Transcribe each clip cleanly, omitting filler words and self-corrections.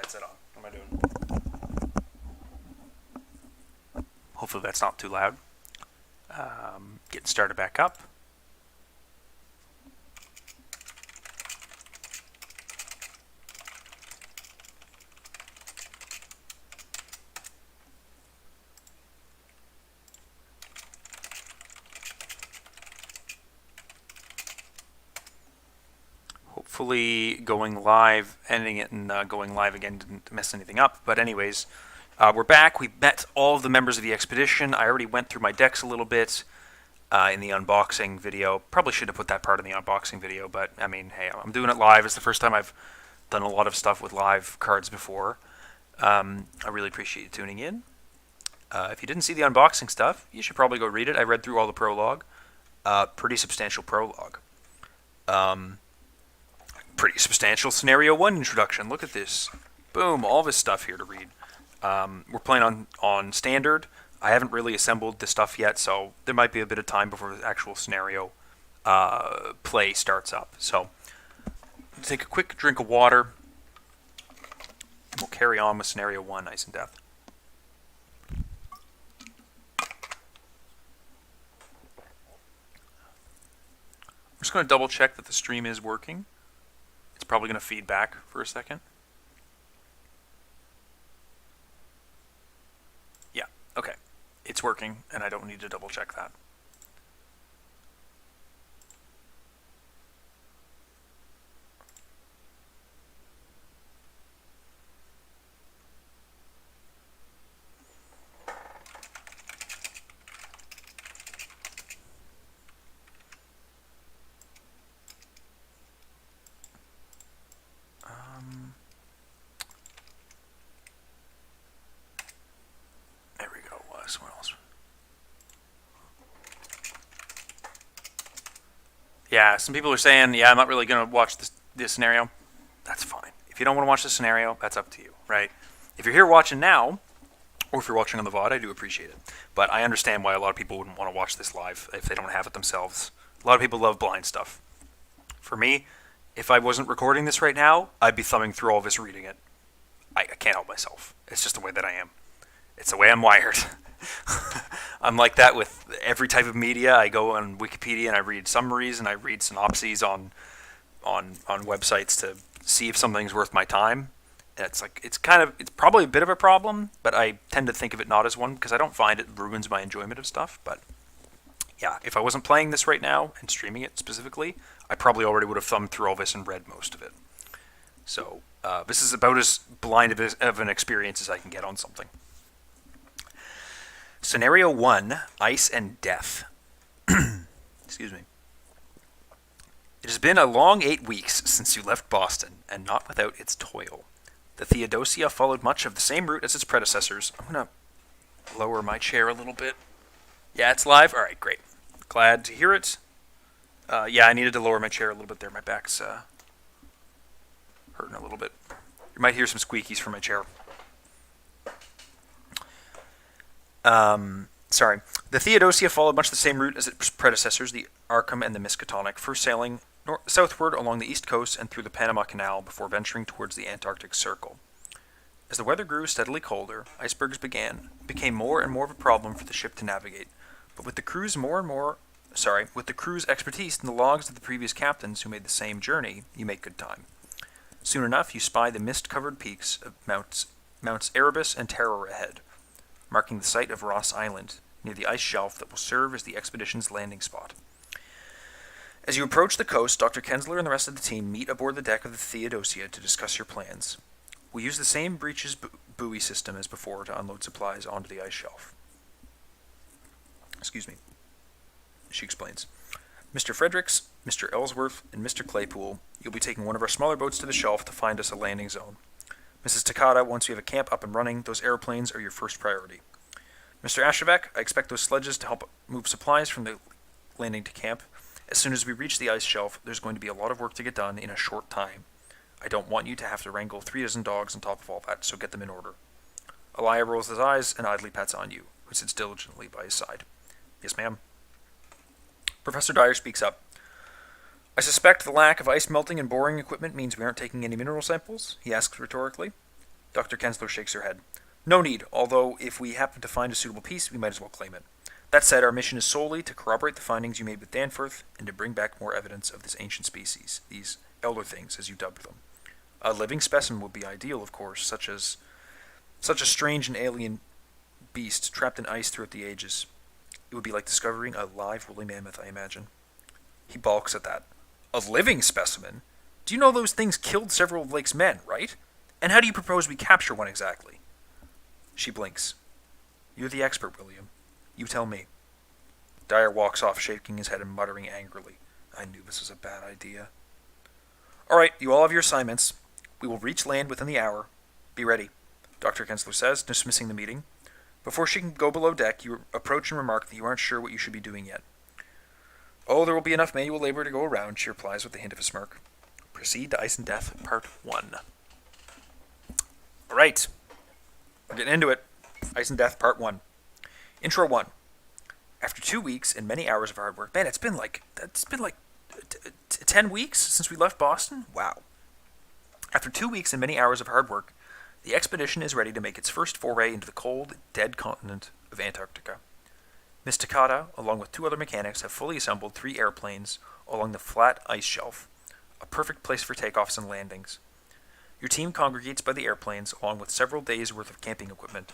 headset on. What am I doing? Hopefully that's not too loud. Getting started back up. Hopefully going live, ending it, and going live again didn't mess anything up. But anyways, we're back. We met all of the members of the expedition. I already went through my decks a little bit in the unboxing video. Probably should have put that part in the unboxing video, but I mean, hey, I'm doing it live. It's the first time I've done a lot of stuff with live cards before. I really appreciate you tuning in. If you didn't see the unboxing stuff, you should probably go read it. I read through all the prologue. Pretty substantial prologue. Pretty substantial Scenario 1 introduction. Look at this. Boom, all this stuff here to read. We're playing on Standard. I haven't really assembled the stuff yet, so there might be a bit of time before the actual scenario play starts up. So, take a quick drink of water. We'll carry on with Scenario 1 nice and depth. I'm just going to double check that the stream is working. It's probably going to feed back for a second. Yeah, okay. It's working, and I don't need to double check that. There we go. What else? Yeah, some people are saying, yeah, I'm not really going to watch this scenario. That's fine. If you don't want to watch the scenario, that's up to you, right? If you're here watching now, or if you're watching on the VOD, I do appreciate it. But I understand why a lot of people wouldn't want to watch this live if they don't have it themselves. A lot of people love blind stuff. For me, if I wasn't recording this right now, I'd be thumbing through all this reading it. I can't help myself. It's just the way that I am. It's the way I'm wired. I'm like that with every type of media. I go on Wikipedia and I read summaries and I read synopses on websites to see if something's worth my time. And it's probably a bit of a problem, but I tend to think of it not as one because I don't find it ruins my enjoyment of stuff. But yeah, if I wasn't playing this right now and streaming it specifically, I probably already would have thumbed through all this and read most of it. So this is about as blind of an experience as I can get on something. Scenario 1, Ice and Death. Excuse me. It has been a long 8 weeks since you left Boston, and not without its toil. The Theodosia followed much of the same route as its predecessors. I'm going to lower my chair a little bit. Yeah, it's live? Alright, great. Glad to hear it. Yeah, I needed to lower my chair a little bit there. My back's hurting a little bit. You might hear some squeakies from my chair. Sorry. The Theodosia followed much the same route as its predecessors, the Arkham and the Miskatonic, first sailing southward along the east coast and through the Panama Canal before venturing towards the Antarctic Circle. As the weather grew steadily colder, icebergs became more and more of a problem for the ship to navigate. But with the crew's expertise and the logs of the previous captains who made the same journey, you make good time. Soon enough, you spy the mist-covered peaks of Mounts Erebus and Terror ahead, marking the site of Ross Island, near the ice shelf that will serve as the expedition's landing spot. As you approach the coast, Dr. Kensler and the rest of the team meet aboard the deck of the Theodosia to discuss your plans. We use the same breeches buoy system as before to unload supplies onto the ice shelf. Excuse me. She explains. Mr. Fredericks, Mr. Ellsworth, and Mr. Claypool, you'll be taking one of our smaller boats to the shelf to find us a landing zone. Mrs. Takata, once you have a camp up and running, those airplanes are your first priority. Mr. Ashavak, I expect those sledges to help move supplies from the landing to camp. As soon as we reach the ice shelf, there's going to be a lot of work to get done in a short time. I don't want you to have to wrangle 3 dozen dogs on top of all that, so get them in order. Elia rolls his eyes and idly pats Anu, who sits diligently by his side. Yes, ma'am. Professor Dyer speaks up. I suspect the lack of ice melting and boring equipment means we aren't taking any mineral samples, he asks rhetorically. Dr. Kensler shakes her head. No need, although if we happen to find a suitable piece, we might as well claim it. That said, our mission is solely to corroborate the findings you made with Danforth and to bring back more evidence of this ancient species, these elder things, as you dubbed them. A living specimen would be ideal, of course, such a strange and alien beast trapped in ice throughout the ages. It would be like discovering a live woolly mammoth, I imagine. He balks at that. A living specimen? Do you know those things killed several of Lake's men, right? And how do you propose we capture one exactly? She blinks. You're the expert, William. You tell me. Dyer walks off, shaking his head and muttering angrily. I knew this was a bad idea. All right, you all have your assignments. We will reach land within the hour. Be ready, Dr. Kensler says, dismissing the meeting. Before she can go below deck, you approach and remark that you aren't sure what you should be doing yet. Oh, there will be enough manual labor to go around, she replies with a hint of a smirk. Proceed to Ice and Death, Part 1. All right, we're getting into it. Ice and Death, Part 1. Intro 1. After 2 weeks and many hours of hard work, man, it's been like 10 weeks since we left Boston? Wow. After 2 weeks and many hours of hard work, the expedition is ready to make its first foray into the cold, dead continent of Antarctica. Miss Takata, along with 2 other mechanics, have fully assembled 3 airplanes along the flat ice shelf, a perfect place for takeoffs and landings. Your team congregates by the airplanes, along with several days' worth of camping equipment.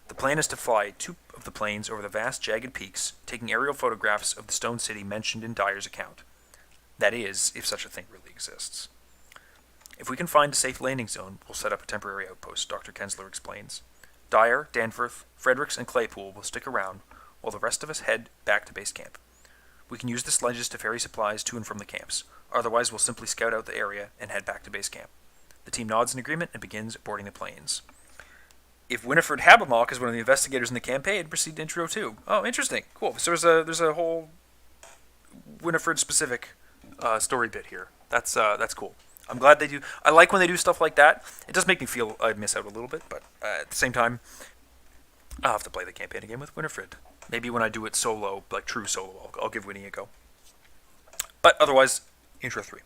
The plan is to fly 2 of the planes over the vast, jagged peaks, taking aerial photographs of the stone city mentioned in Dyer's account. That is, if such a thing really exists. If we can find a safe landing zone, we'll set up a temporary outpost, Dr. Kensler explains. Dyer, Danforth, Fredericks, and Claypool will stick around, while the rest of us head back to base camp. We can use the sledges to ferry supplies to and from the camps. Otherwise, we'll simply scout out the area and head back to base camp. The team nods in agreement and begins boarding the planes. If Winifred Habermock is one of the investigators in the campaign, proceed to intro 2. Oh, interesting. Cool. So there's a whole Winifred-specific story bit here. That's cool. I'm glad they do. I like when they do stuff like that. It does make me feel I miss out a little bit, but at the same time, I'll have to play the campaign again with Winifred. Maybe when I do it solo, like true solo, I'll give Winnie a go. But otherwise, intro 3.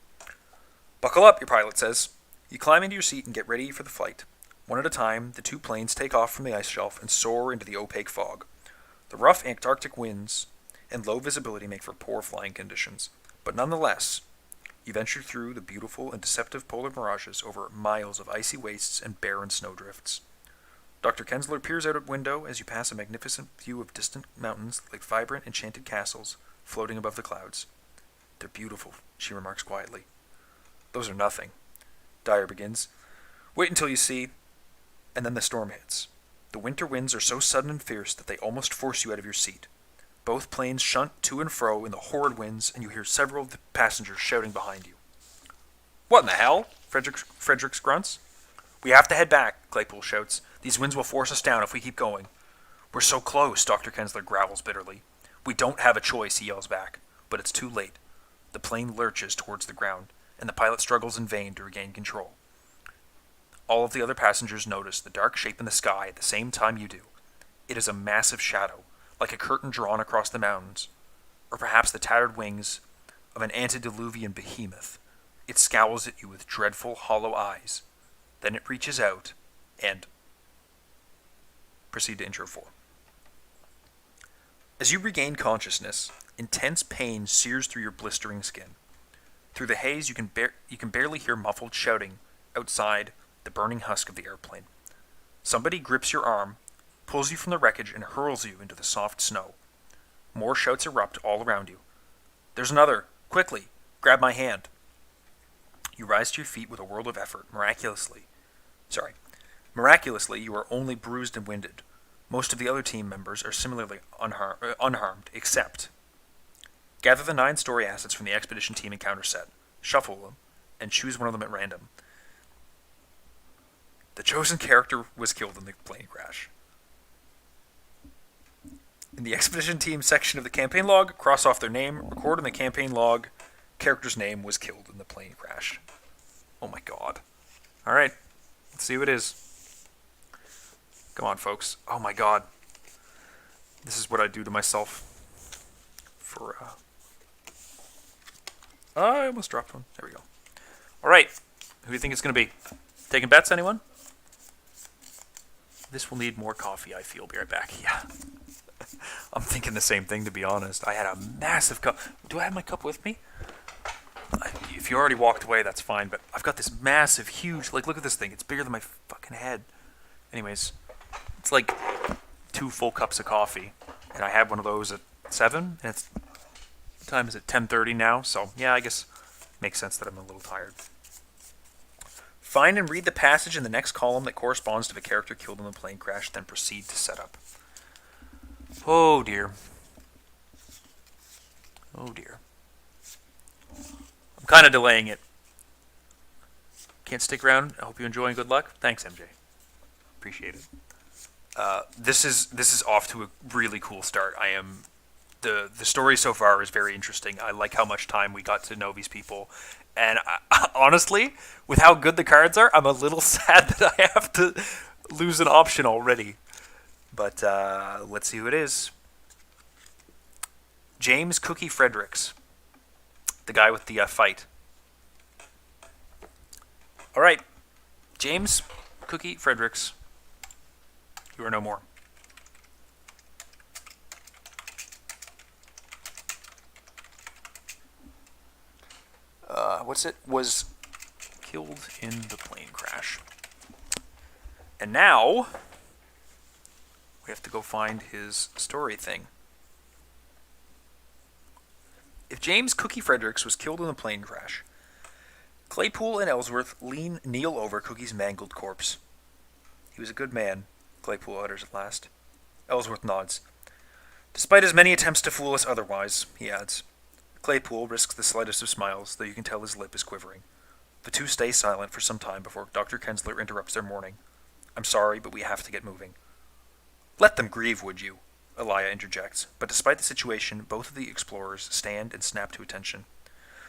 Buckle up, your pilot says. You climb into your seat and get ready for the flight. One at a time, the 2 planes take off from the ice shelf and soar into the opaque fog. The rough Antarctic winds and low visibility make for poor flying conditions, but nonetheless, you venture through the beautiful and deceptive polar mirages over miles of icy wastes and barren snowdrifts. Dr. Kensler peers out a window as you pass a magnificent view of distant mountains like vibrant, enchanted castles floating above the clouds. They're beautiful, she remarks quietly. Those are nothing, Dyer begins. Wait until you see, and then the storm hits. The winter winds are so sudden and fierce that they almost force you out of your seat. Both planes shunt to and fro in the horrid winds, and you hear several of the passengers shouting behind you. What in the hell? Fredericks grunts. We have to head back, Claypool shouts. These winds will force us down if we keep going. We're so close, Dr. Kensler growls bitterly. We don't have a choice, he yells back. But it's too late. The plane lurches towards the ground, and the pilot struggles in vain to regain control. All of the other passengers notice the dark shape in the sky at the same time you do. It is a massive shadow, like a curtain drawn across the mountains, or perhaps the tattered wings of an antediluvian behemoth. It scowls at you with dreadful, hollow eyes. Then it reaches out and... Proceed to intro 4. As you regain consciousness, intense pain sears through your blistering skin. Through the haze, you can barely hear muffled shouting outside the burning husk of the airplane. Somebody grips your arm, pulls you from the wreckage, and hurls you into the soft snow. More shouts erupt all around you. There's another! Quickly! Grab my hand! You rise to your feet with a world of effort. Miraculously, you are only bruised and winded. Most of the other team members are similarly unharmed, except... Gather the 9-story assets from the expedition team encounter set, shuffle them, and choose one of them at random. The chosen character was killed in the plane crash. In the expedition team section of the campaign log, cross off their name, record in the campaign log, character's name was killed in the plane crash. Oh my god. Alright, let's see who it is. Come on, folks. Oh my god. This is what I do to myself. I almost dropped one. There we go. Alright, who do you think it's going to be? Taking bets, anyone? This will need more coffee, I feel. Be right back. Yeah. I'm thinking the same thing, to be honest. I had a massive cup. Do I have my cup with me? If you already walked away, that's fine, but I've got this massive, huge, like, look at this thing. It's bigger than my fucking head. Anyways, it's like 2 full cups of coffee, and I had one of those at 7, and it's, what time is it, 10:30 now, so, yeah, I guess it makes sense that I'm a little tired. Find and read the passage in the next column that corresponds to the character killed in the plane crash, then proceed to set up. Oh, dear. Oh, dear. I'm kind of delaying it. Can't stick around. I hope you enjoy and good luck. Thanks, MJ. Appreciate it. This is off to a really cool start. The story so far is very interesting. I like how much time we got to know these people. And honestly, with how good the cards are, I'm a little sad that I have to lose an option already. But let's see who it is. James Cookie Fredericks. The guy with the fight. All right. James Cookie Fredericks. You are no more. Was killed in the plane crash. And now we have to go find his story thing. If James Cookie Fredericks was killed in the plane crash, Claypool and Ellsworth kneel over Cookie's mangled corpse. He was a good man, Claypool utters at last. Ellsworth nods. Despite his many attempts to fool us otherwise, he adds. Claypool risks the slightest of smiles, though you can tell his lip is quivering. The two stay silent for some time before Dr. Kensler interrupts their mourning. I'm sorry, but we have to get moving. Let them grieve, would you? Elia interjects, but despite the situation, both of the explorers stand and snap to attention.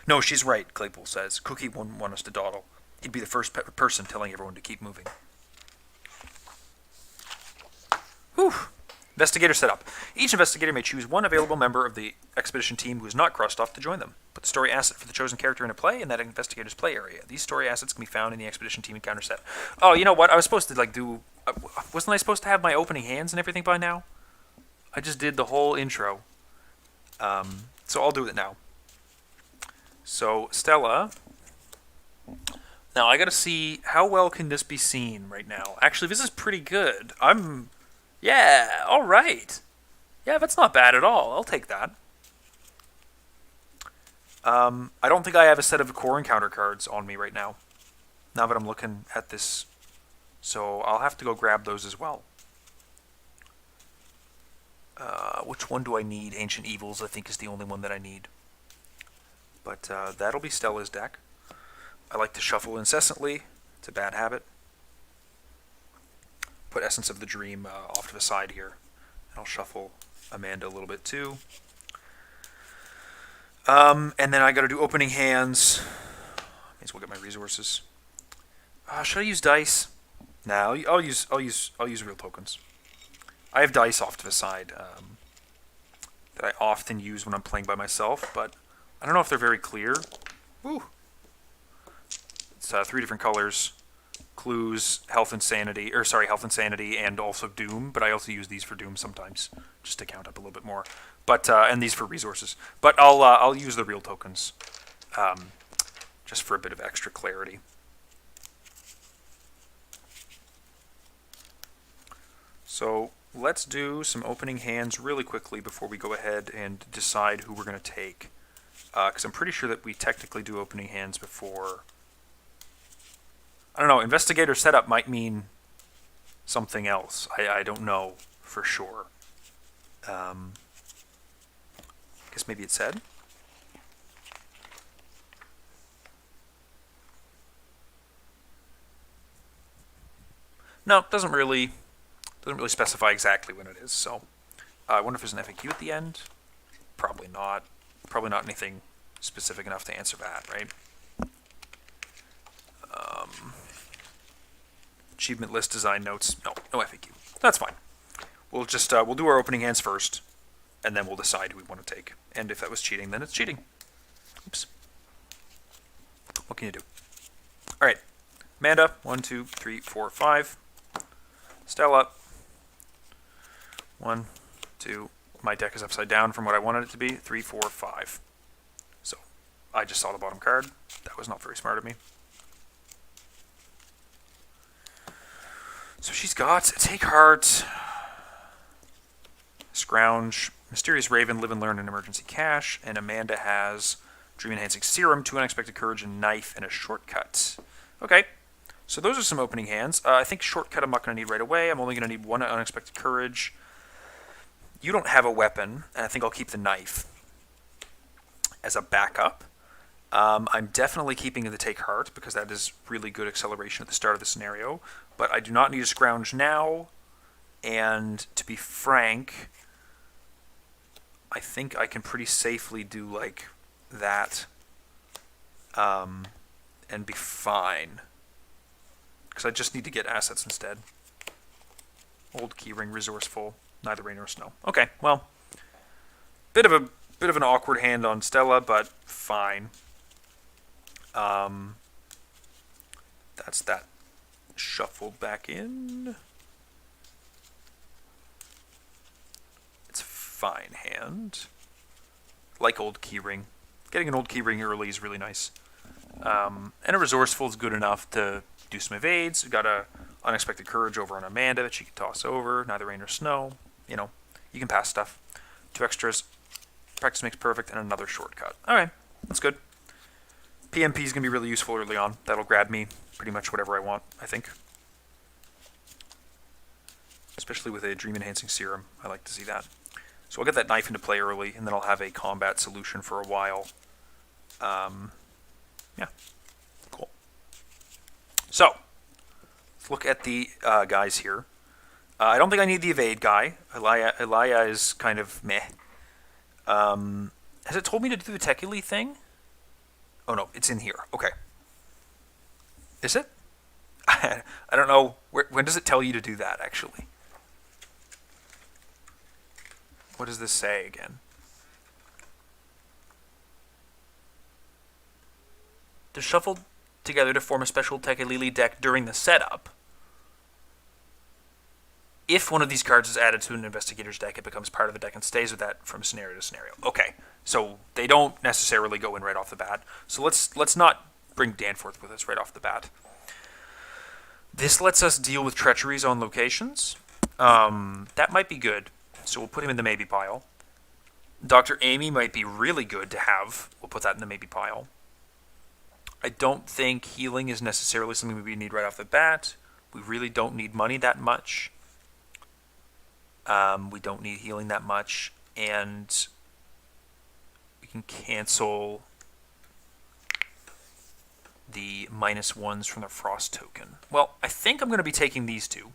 No, she's right, Claypool says. Cookie wouldn't want us to dawdle. He'd be the first person telling everyone to keep moving. Whew. Investigator setup. Each investigator may choose one available member of the expedition team who is not crossed off to join them. Put the story asset for the chosen character in a play in that investigator's play area. These story assets can be found in the expedition team encounter set. Oh, you know what? I was supposed to do... wasn't I supposed to have my opening hands and everything by now? I just did the whole intro. So I'll do it now. So, Stella... Now, I gotta see how well can this be seen right now. Actually, this is pretty good. Yeah, alright. Yeah, that's not bad at all. I'll take that. I don't think I have a set of core encounter cards on me right now. Now that I'm looking at this. So I'll have to go grab those as well. Which one do I need? Ancient Evils, I think, is the only one that I need. But that'll be Stella's deck. I like to shuffle incessantly. It's a bad habit. Put Essence of the Dream off to the side here. And I'll shuffle Amanda a little bit too. And then I gotta do opening hands. May as well get my resources. Should I use dice? No, I'll use real tokens. I have dice off to the side that I often use when I'm playing by myself, but I don't know if they're very clear. Woo! It's 3 different colors. Clues, health and sanity, and also doom, but I also use these for doom sometimes, just to count up a little bit more. But and these for resources. But I'll use the real tokens, just for a bit of extra clarity. So let's do some opening hands really quickly before we go ahead and decide who we're going to take, because I'm pretty sure that we technically do opening hands before. I don't know, investigator setup might mean something else. I don't know for sure. I guess maybe it said. No, it doesn't really specify exactly when it is, so I wonder if there's an FAQ at the end. Probably not. Probably not anything specific enough to answer that, right? Achievement list, design notes. No FAQ. That's fine. We'll just we'll do our opening hands first, and then we'll decide who we want to take. And if that was cheating, then it's cheating. Oops. What can you do? All right, Amanda. 1, 2, 3, 4, 5. Stella. 1, 2. My deck is upside down from what I wanted it to be. 3, 4, 5. So I just saw the bottom card. That was not very smart of me. So she's got Take Heart, Scrounge, Mysterious Raven, Live and Learn, and Emergency Cash. And Amanda has Dream Enhancing Serum, 2 Unexpected Courage, and Knife, and a Shortcut. Okay, so those are some opening hands. I think Shortcut I'm not going to need right away. I'm only going to need 1 Unexpected Courage. You don't have a weapon, and I think I'll keep the Knife as a backup. I'm definitely keeping the Take Heart, because that is really good acceleration at the start of the scenario. But I do not need a Scrounge now, and to be frank, I think I can pretty safely do like that and be fine. Because I just need to get assets instead. Old Keyring, Resourceful, neither rain nor snow. Okay, well, bit of an awkward hand on Stella, but fine. That's that. Shuffled back in. It's a fine hand. Like Old Keyring. Getting an Old Keyring early is really nice. And a Resourceful is good enough to do some evades. We've got a Unexpected Courage over on Amanda that she can toss over. Neither rain nor snow. You know, you can pass stuff. 2 extras. Practice makes perfect, and another Shortcut. Alright, that's good. PMP is going to be really useful early on. That'll grab me pretty much whatever I want, I think. Especially with a Dream Enhancing Serum. I like to see that. So I'll get that Knife into play early, and then I'll have a combat solution for a while. Yeah, cool. So, let's look at the guys here. I don't think I need the Evade guy. Elia is kind of meh. Has it told me to do the Tech Elite thing? Oh no, it's in here. Okay. Is it? I don't know. When does it tell you to do that, actually? What does this say again? They're shuffled together to form a special Tekelili deck during the setup. If one of these cards is added to an investigator's deck, it becomes part of the deck and stays with that from scenario to scenario. Okay, so they don't necessarily go in right off the bat. So let's not bring Danforth with us right off the bat. This lets us deal with treacheries on locations. That might be good. So we'll put him in the maybe pile. Dr. Amy might be really good to have. We'll put that in the maybe pile. I don't think healing is necessarily something we need right off the bat. We really don't need money that much. We don't need healing that much. And we can cancel the -1s from the Frost token. Well, I think I'm going to be taking these two.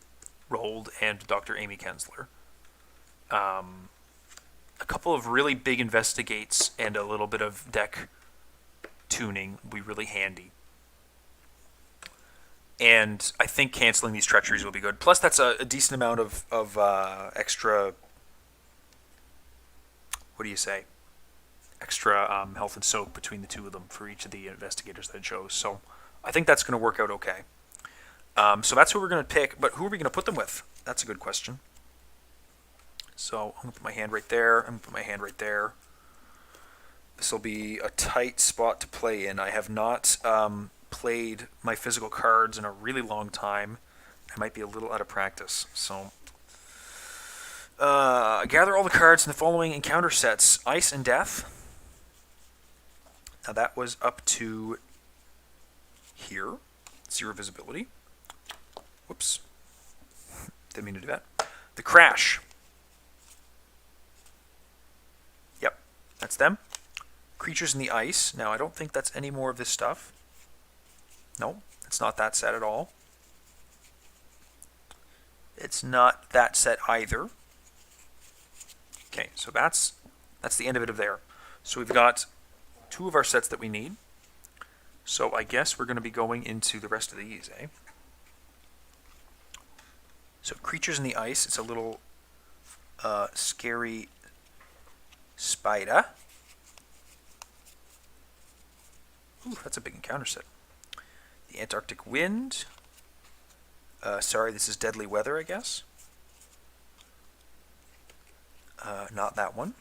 Rolled and Dr. Amy Kensler. A couple of really big investigates and a little bit of deck tuning will be really handy. And I think canceling these treacheries will be good. Plus, that's a decent amount of extra... What do you say? Extra health and soak between the two of them for each of the investigators that I chose. So I think that's going to work out okay. So that's who we're going to pick. But who are we going to put them with? That's a good question. So I'm going to put my hand right there. I'm going to put my hand right there. This will be a tight spot to play in. I have not played my physical cards in a really long time. I might be a little out of practice. So gather all the cards in the following encounter sets. Ice and Death. Now that was up to here. 0 visibility. Whoops. Didn't mean to do that. The Crash. Yep, that's them. Creatures in the Ice. Now, I don't think that's any more of this stuff. No, it's not that set at all. It's not that set either. Okay, so that's the end of it there. So we've got 2 of our sets that we need. So I guess we're going to be going into the rest of these, eh? So Creatures in the Ice. It's a little scary spider. Ooh, that's a big encounter set. The Antarctic Wind. Sorry, this is Deadly Weather, I guess. Not that one.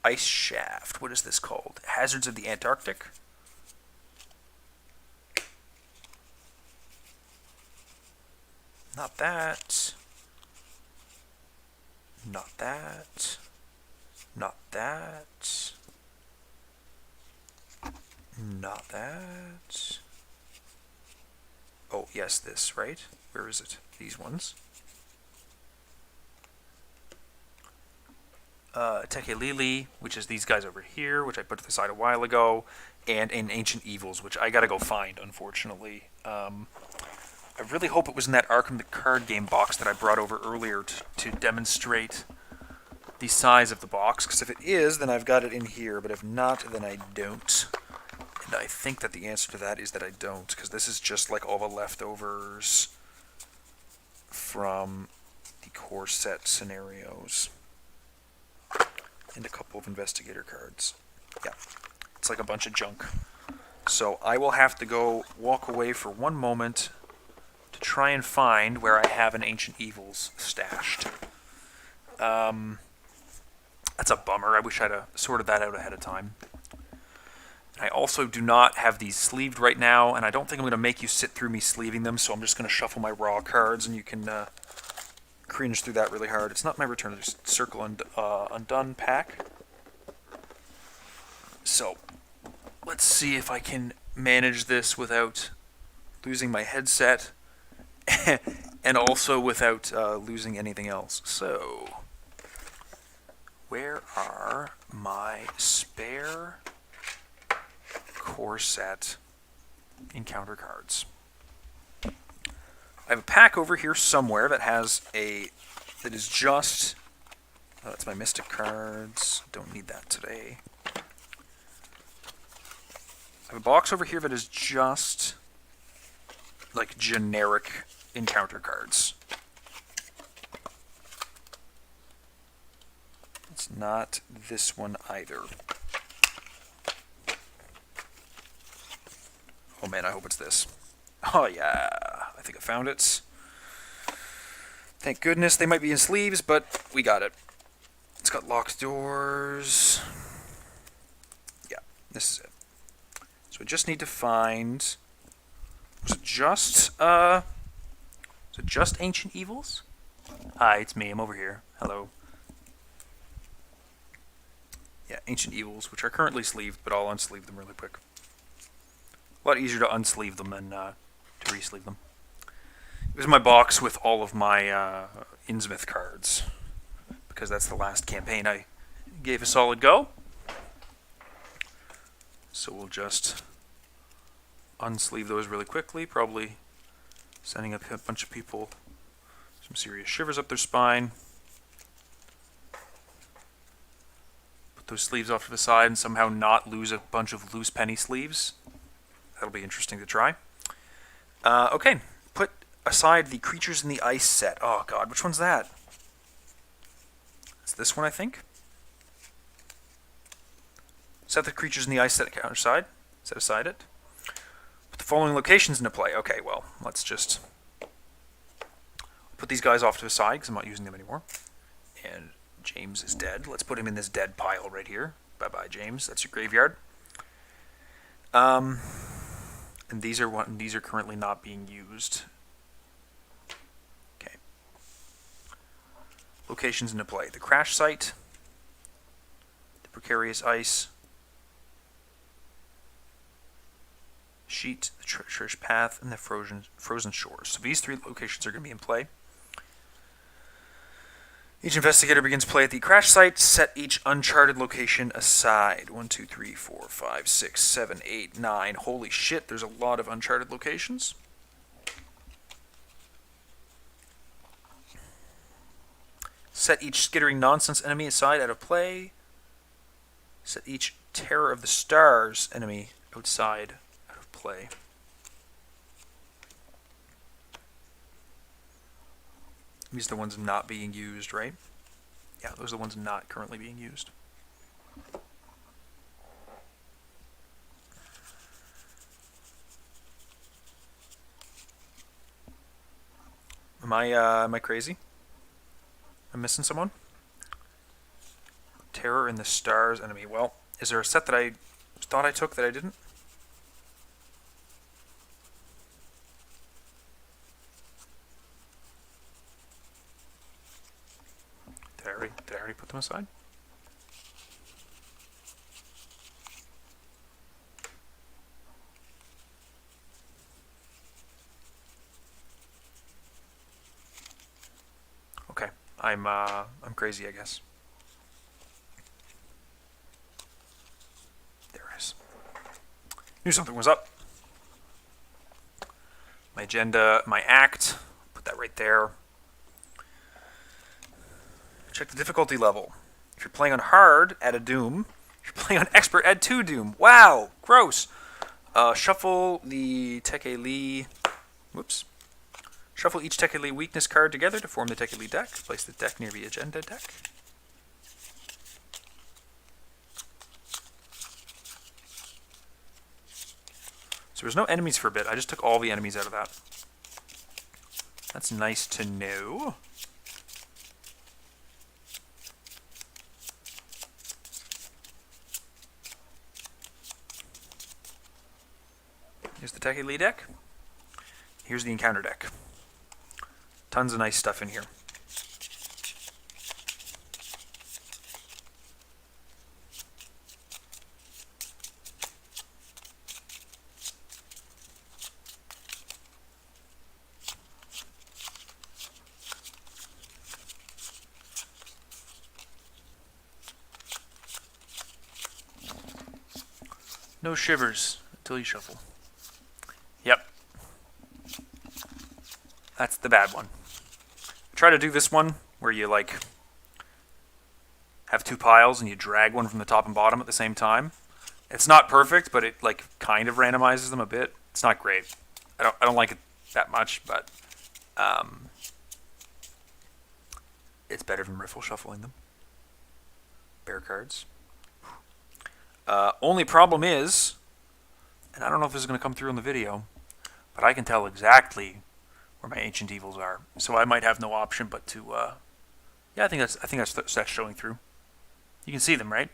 Ice Shaft. What is this called? Hazards of the Antarctic. Not that. Not that. Not that. Not that. Oh, yes, this, right? Where is it? These ones. Tekelili, which is these guys over here, which I put to the side a while ago, and in Ancient Evils, which I gotta go find, unfortunately. I really hope it was in that Arkham the card game box that I brought over earlier to demonstrate the size of the box, because if it is, then I've got it in here, but if not, then I don't. And I think that the answer to that is that I don't, because this is just like all the leftovers from the core set scenarios. And a couple of investigator cards. Yeah, it's like a bunch of junk. So I will have to go walk away for one moment to try and find where I have an Ancient Evils stashed. That's a bummer. I wish I'd have sorted that out ahead of time. I also do not have these sleeved right now, and I don't think I'm going to make you sit through me sleeving them, so I'm just going to shuffle my raw cards, and you can cringe through that really hard. It's not my Return to Circle Undone pack. So, let's see if I can manage this without losing my headset, and also without losing anything else. So, where are my spare core set encounter cards? I have a pack over here somewhere that has that is just, that's my Mystic cards, don't need that today. I have a box over here that is just like generic encounter cards. It's not this one either. Oh man, I hope it's this. Oh yeah, I think I found it. Thank goodness. They might be in sleeves, but we got it. It's got locked doors. Yeah, this is it. So I just need to find... Was it just Ancient Evils? Hi, it's me. I'm over here. Hello. Yeah, Ancient Evils, which are currently sleeved, but I'll unsleeve them really quick. A lot easier to unsleeve them than to resleeve them. It was my box with all of my Innsmouth cards, because that's the last campaign I gave a solid go. So we'll just unsleeve those really quickly, probably sending up a bunch of people some serious shivers up their spine. Put those sleeves off to the side and somehow not lose a bunch of loose penny sleeves. That'll be interesting to try. Okay, put aside the Creatures in the Ice set. Oh god, which one's that? It's this one, I think. Set the Creatures in the Ice set aside. Set aside it. Put the following locations into play. Okay, well, let's just put these guys off to the side because I'm not using them anymore. And James is dead. Let's put him in this dead pile right here. Bye-bye, James. That's your graveyard. And these are currently not being used. Okay. Locations into play. The Crash Site, the Precarious Ice, Sheet, the Church Path, and the Frozen Shores. So these three locations are going to be in play. Each investigator begins play at the Crash Site. Set each uncharted location aside. 1, 2, 3, 4, 5, 6, 7, 8, 9. Holy shit, there's a lot of uncharted locations. Set each skittering nonsense enemy aside out of play. Set each Terror of the Stars enemy outside out of play. These are the ones not being used, right? Yeah, those are the ones not currently being used. Am I crazy? I'm missing someone? Terror in the Stars enemy. Well, is there a set that I thought I took that I didn't? Did I already put them aside? Okay, I'm crazy, I guess. There it is. Knew something was up. My agenda, my act. Put that right there. Check the difficulty level. If you're playing on hard, add a doom. If you're playing on expert, add 2 doom. Wow, gross. Shuffle the Tekeli. Whoops. Shuffle each Tekeli weakness card together to form the Tekeli deck. Place the deck near the agenda deck. So there's no enemies for a bit. I just took all the enemies out of that. That's nice to know. Here's the Tekeli deck. Here's the encounter deck. Tons of nice stuff in here. No shivers until you shuffle. Yep. That's the bad one. Try to do this one where you like have 2 piles and you drag one from the top and bottom at the same time. It's not perfect, but it like kind of randomizes them a bit. It's not great. I don't like it that much, but it's better than riffle shuffling them. Bear cards. Only problem is, and I don't know if this is going to come through in the video, but I can tell exactly where my ancient evils are. So I might have no option but to, yeah, I think that's showing through. You can see them, right?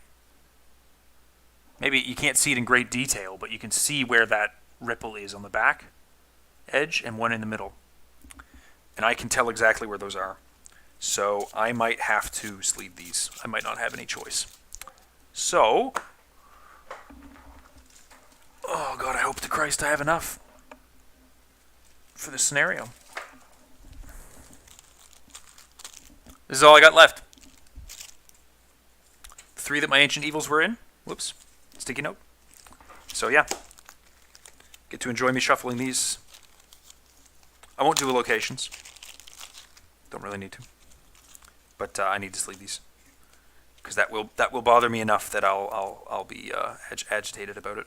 Maybe you can't see it in great detail, but you can see where that ripple is on the back edge and one in the middle. And I can tell exactly where those are. So I might have to sleeve these. I might not have any choice. So, oh God, I hope to Christ I have enough for this scenario. This is all I got left. 3 that my ancient evils were in. Whoops. Sticky note. So yeah. Get to enjoy me shuffling these. I won't do locations. Don't really need to. But I need to sleeve these. Because that will bother me enough that I'll be agitated about it.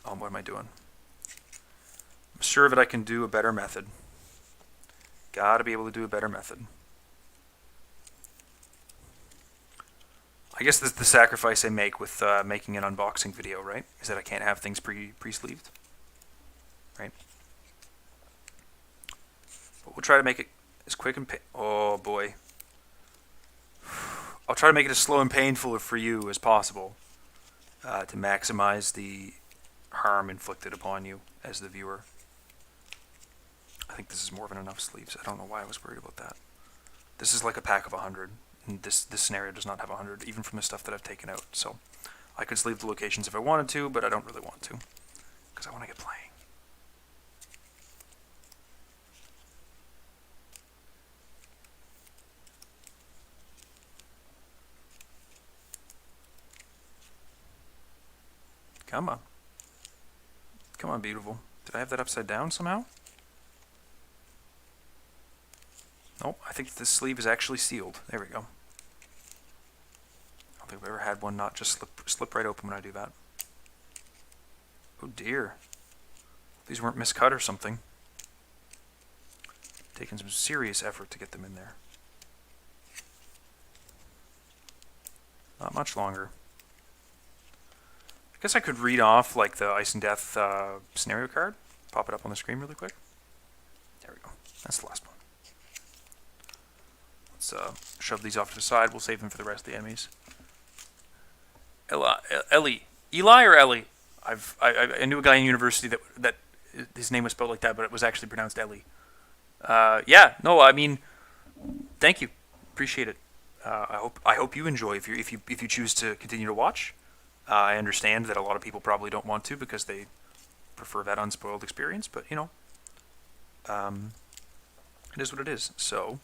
Oh, what am I doing? I'm sure that I can do a better method. Gotta be able to do a better method. I guess this is the sacrifice I make with making an unboxing video, right? Is that I can't have things pre-sleeved, right? But we'll try to make it as quick and oh boy. I'll try to make it as slow and painful for you as possible to maximize the harm inflicted upon you as the viewer. I think this is more than enough sleeves. I don't know why I was worried about that. This is like a pack of 100. And this scenario does not have 100, even from the stuff that I've taken out. So I could sleeve the locations if I wanted to, but I don't really want to. Because I want to get playing. Come on. Come on, beautiful. Did I have that upside down somehow? Nope, I think this sleeve is actually sealed. There we go. I don't think I've ever had one not just slip right open when I do that. Oh dear. These weren't miscut or something. Taking some serious effort to get them in there. Not much longer. I guess I could read off like the Ice and Death scenario card. Pop it up on the screen really quick. There we go. That's the last one. Let's shove these off to the side. We'll save them for the rest of the enemies. Eli or Ellie? I knew a guy in university that his name was spelled like that, but it was actually pronounced Ellie. Yeah, no, I mean, thank you, appreciate it. I hope you enjoy if you choose to continue to watch. I understand that a lot of people probably don't want to because they prefer that unspoiled experience, but you know, it is what it is. So,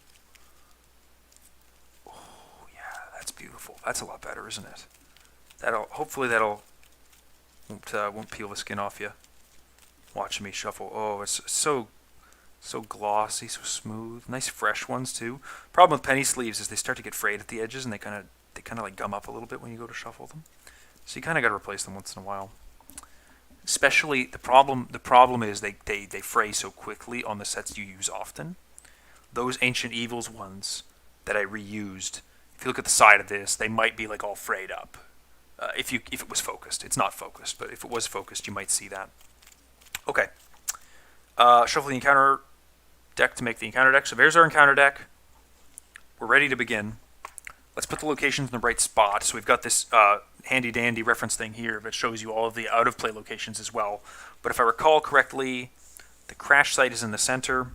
oh yeah, that's beautiful. That's a lot better, isn't it? Hopefully that'll won't peel the skin off you. Watching me shuffle. Oh, it's so glossy, so smooth. Nice fresh ones too. Problem with penny sleeves is they start to get frayed at the edges and they kind of like gum up a little bit when you go to shuffle them. So you kind of got to replace them once in a while. Especially the problem is they fray so quickly on the sets you use often. Those Ancient Evils ones that I reused, if you look at the side of this, they might be like all frayed up. If it was focused. It's not focused, but if it was focused, you might see that. Okay. Shuffle the encounter deck to make the encounter deck. So there's our encounter deck. We're ready to begin. Let's put the locations in the right spot. So we've got this handy-dandy reference thing here that shows you all of the out-of-play locations as well. But if I recall correctly, the crash site is in the center.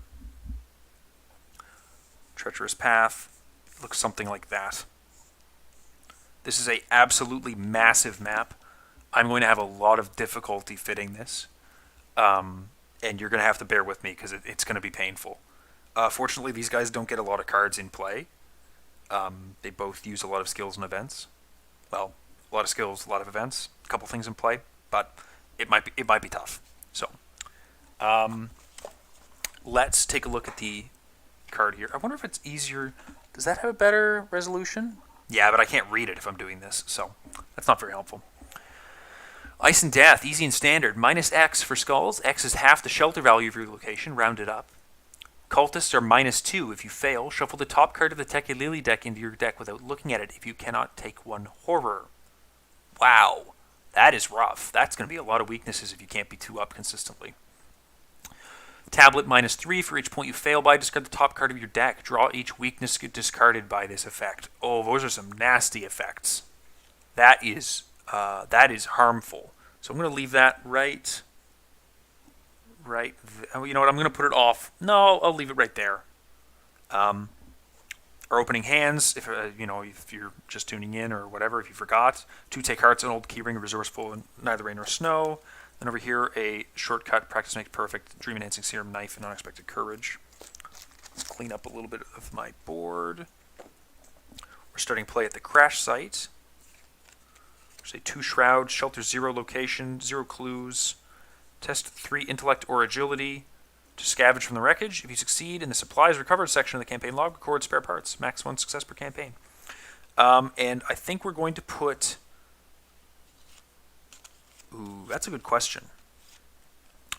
Treacherous Path looks something like that. This is a absolutely massive map. I'm going to have a lot of difficulty fitting this. And you're going to have to bear with me because it's going to be painful. Fortunately, these guys don't get a lot of cards in play. They both use a lot of skills and events. Well, a lot of skills, a lot of events, a couple things in play, but it might be tough. So, let's take a look at the card here. I wonder if it's easier. Does that have a better resolution? Yeah, but I can't read it if I'm doing this, so that's not very helpful. Ice and Death, easy and standard. -X for skulls. X is half the shelter value of your location, rounded up. Cultists are -2 if you fail. Shuffle the top card of the Tekelili deck into your deck without looking at it if you cannot take one horror. Wow, that is rough. That's going to be a lot of weaknesses if you can't be 2 up consistently. Tablet -3 for each point you fail by. Discard the top card of your deck. Draw each weakness discarded by this effect. Oh, those are some nasty effects. That is harmful. So I'm going to leave that right. You know what? I'm going to put it off. No, I'll leave it right there. Our opening hands. If if you're just tuning in or whatever, if you forgot, 2 take hearts, an old keyring, resourceful, and neither rain nor snow. Then over here, a shortcut, practice makes perfect, dream enhancing serum, knife, and unexpected courage. Let's clean up a little bit of my board. We're starting play at the crash site. Say 2 shrouds, shelter 0 location, 0 clues. Test 3 intellect or agility to scavenge from the wreckage. If you succeed in the supplies recovered section of the campaign log, record spare parts. Max 1 success per campaign. And I think we're going to put... Ooh, that's a good question.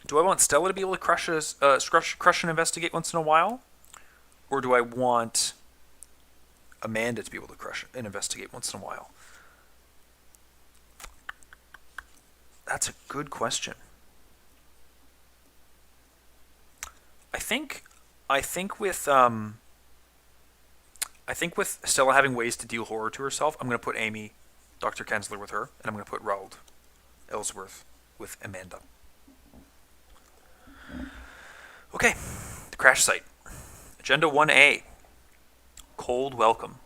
Do I want Stella to be able to crush and investigate once in a while? Or do I want Amanda to be able to crush and investigate once in a while? That's a good question. I think with Stella having ways to deal horror to herself, I'm going to put Amy, Dr. Kensler with her, and I'm going to put Raoul Ellsworth with Amanda. Okay, the crash site. Agenda 1A. Cold welcome.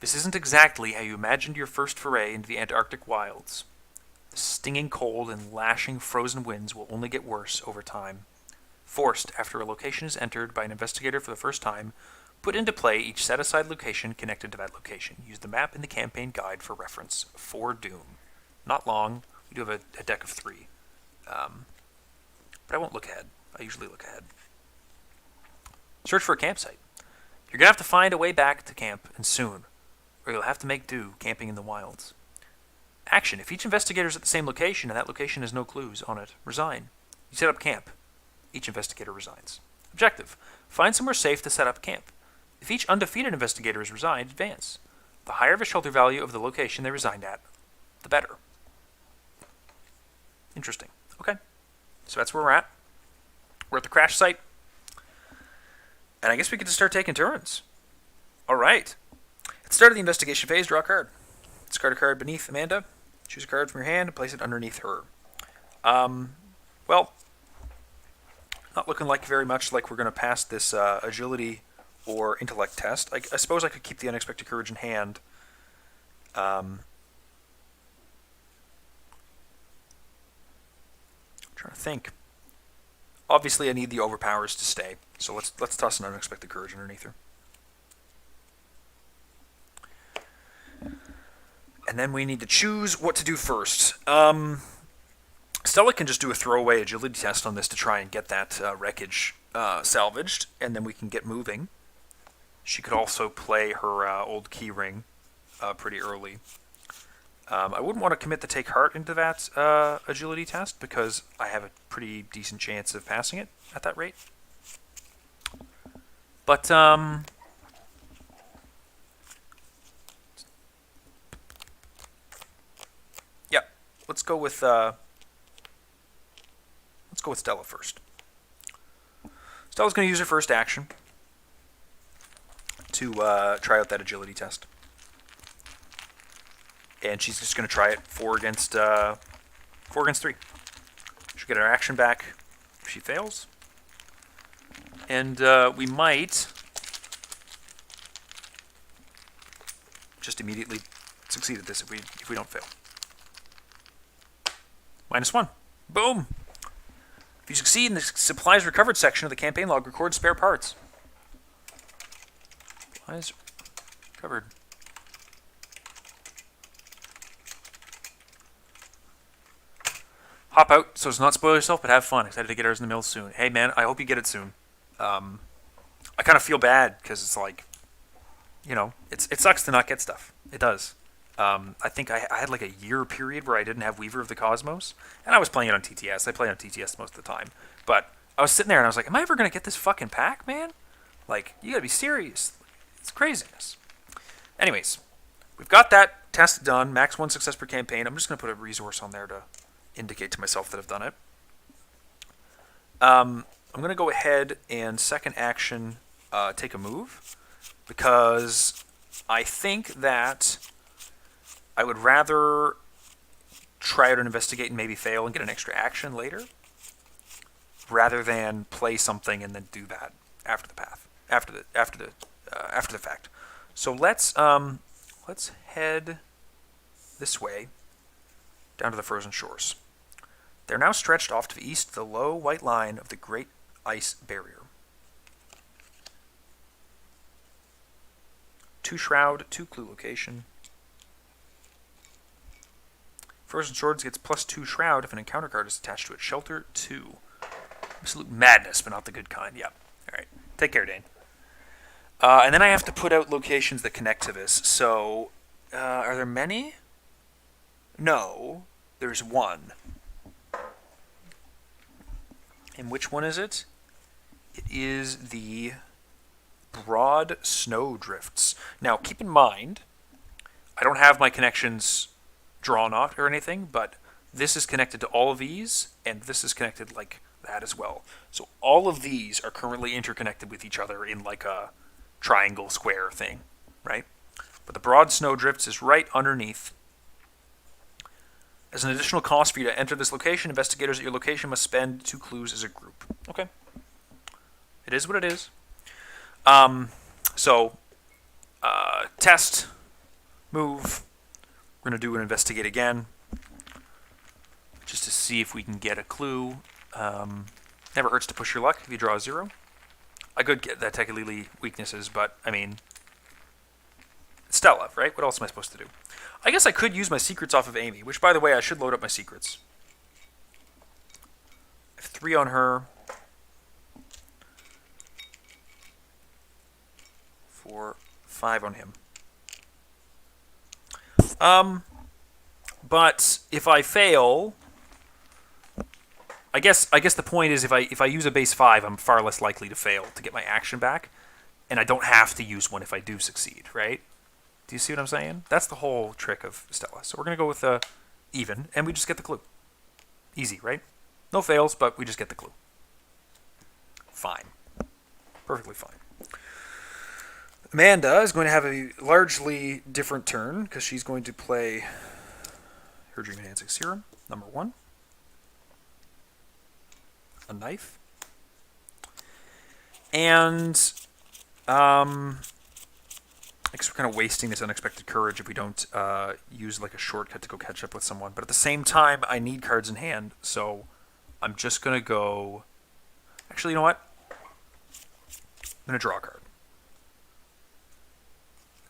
This isn't exactly how you imagined your first foray into the Antarctic wilds. The stinging cold and lashing frozen winds will only get worse over time. Forced, after a location is entered by an investigator for the first time, put into play each set-aside location connected to that location. Use the map in the campaign guide for reference. For Doom. Not long. We do have a deck of 3. But I won't look ahead. I usually look ahead. Search for a campsite. You're going to have to find a way back to camp, and soon, or you'll have to make do camping in the wilds. Action. If each investigator is at the same location, and that location has no clues on it, resign. You set up camp. Each investigator resigns. Objective. Find somewhere safe to set up camp. If each undefeated investigator is resigned, advance. The higher the shelter value of the location they resigned at, the better. Interesting. Okay. So that's where we're at. We're at the crash site. And I guess we get to start taking turns. All right. At the start of the investigation phase, draw a card. Discard a card beneath Amanda. Choose a card from your hand and place it underneath her. Well, not looking like very much like we're going to pass this agility or intellect test. I suppose I could keep the unexpected courage in hand. Trying to think. Obviously, I need the overpowers to stay, so let's toss an unexpected courage underneath her. And then we need to choose what to do first. Stella can just do a throwaway agility test on this to try and get that wreckage salvaged, and then we can get moving. She could also play her old key ring pretty early. I wouldn't want to commit to take heart into that agility test because I have a pretty decent chance of passing it at that rate. But yeah, let's go with Stella first. Stella's going to use her first action to try out that agility test. And she's just going to try it 4 against 3. She'll get her action back if she fails. And we might just immediately succeed at this if we don't fail. -1. Boom! If you succeed in the supplies recovered section of the campaign log, record spare parts. Supplies recovered. Hop out so as not spoil yourself, but have fun. Excited to get ours in the mill soon. Hey man, I hope you get it soon. I kind of feel bad because it's like, you know, it sucks to not get stuff. It does. I think I had like a year period where I didn't have Weaver of the Cosmos, and I was playing it on TTS. I play on TTS most of the time, but I was sitting there and I was like, am I ever gonna get this fucking pack, man? Like, you gotta be serious. It's craziness. Anyways, we've got that test done. Max 1 success per campaign. I'm just gonna put a resource on there to indicate to myself that I've done it. I'm going to go ahead and second action take a move because I think that I would rather try out and investigate and maybe fail and get an extra action later rather than play something and then do that after the fact. So let's head this way down to the frozen shores. They're now stretched off to the east, the low white line of the Great Ice Barrier. 2 shroud, 2 clue location. Frozen Shores gets +2 shroud if an encounter card is attached to it. Shelter 2. Absolute madness, but not the good kind. Yep. Alright. Take care, Dane. And then I have to put out locations that connect to this. So, are there many? No. There's 1. And which one is it? It is the Broad Snow Drifts. Now, keep in mind, I don't have my connections drawn out or anything, but this is connected to all of these, and this is connected like that as well. So all of these are currently interconnected with each other in like a triangle square thing, right? But the Broad Snow Drifts is right underneath. As an additional cost for you to enter this location, investigators at your location must spend 2 clues as a group. Okay. It is what it is. Test, move. We're going to do an investigate again, just to see if we can get a clue. Never hurts to push your luck if you draw a 0. I could get that technically weaknesses, but, I mean, Stella, right? What else am I supposed to do? I guess I could use my secrets off of Amy, which, by the way, I should load up my secrets. I have 3 on her. 4, 5 on him. But if I fail, I guess the point is if I use a base 5, I'm far less likely to fail to get my action back, and I don't have to use one if I do succeed, right? Do you see what I'm saying? That's the whole trick of Stella. So we're going to go with even, and we just get the clue. Easy, right? No fails, but we just get the clue. Fine. Perfectly fine. Amanda is going to have a largely different turn because she's going to play her Dream Enhancing Serum, number 1. A knife. And I guess we're kind of wasting this unexpected courage if we don't use like a shortcut to go catch up with someone. But at the same time, I need cards in hand, so I'm just going to go... Actually, you know what? I'm going to draw a card.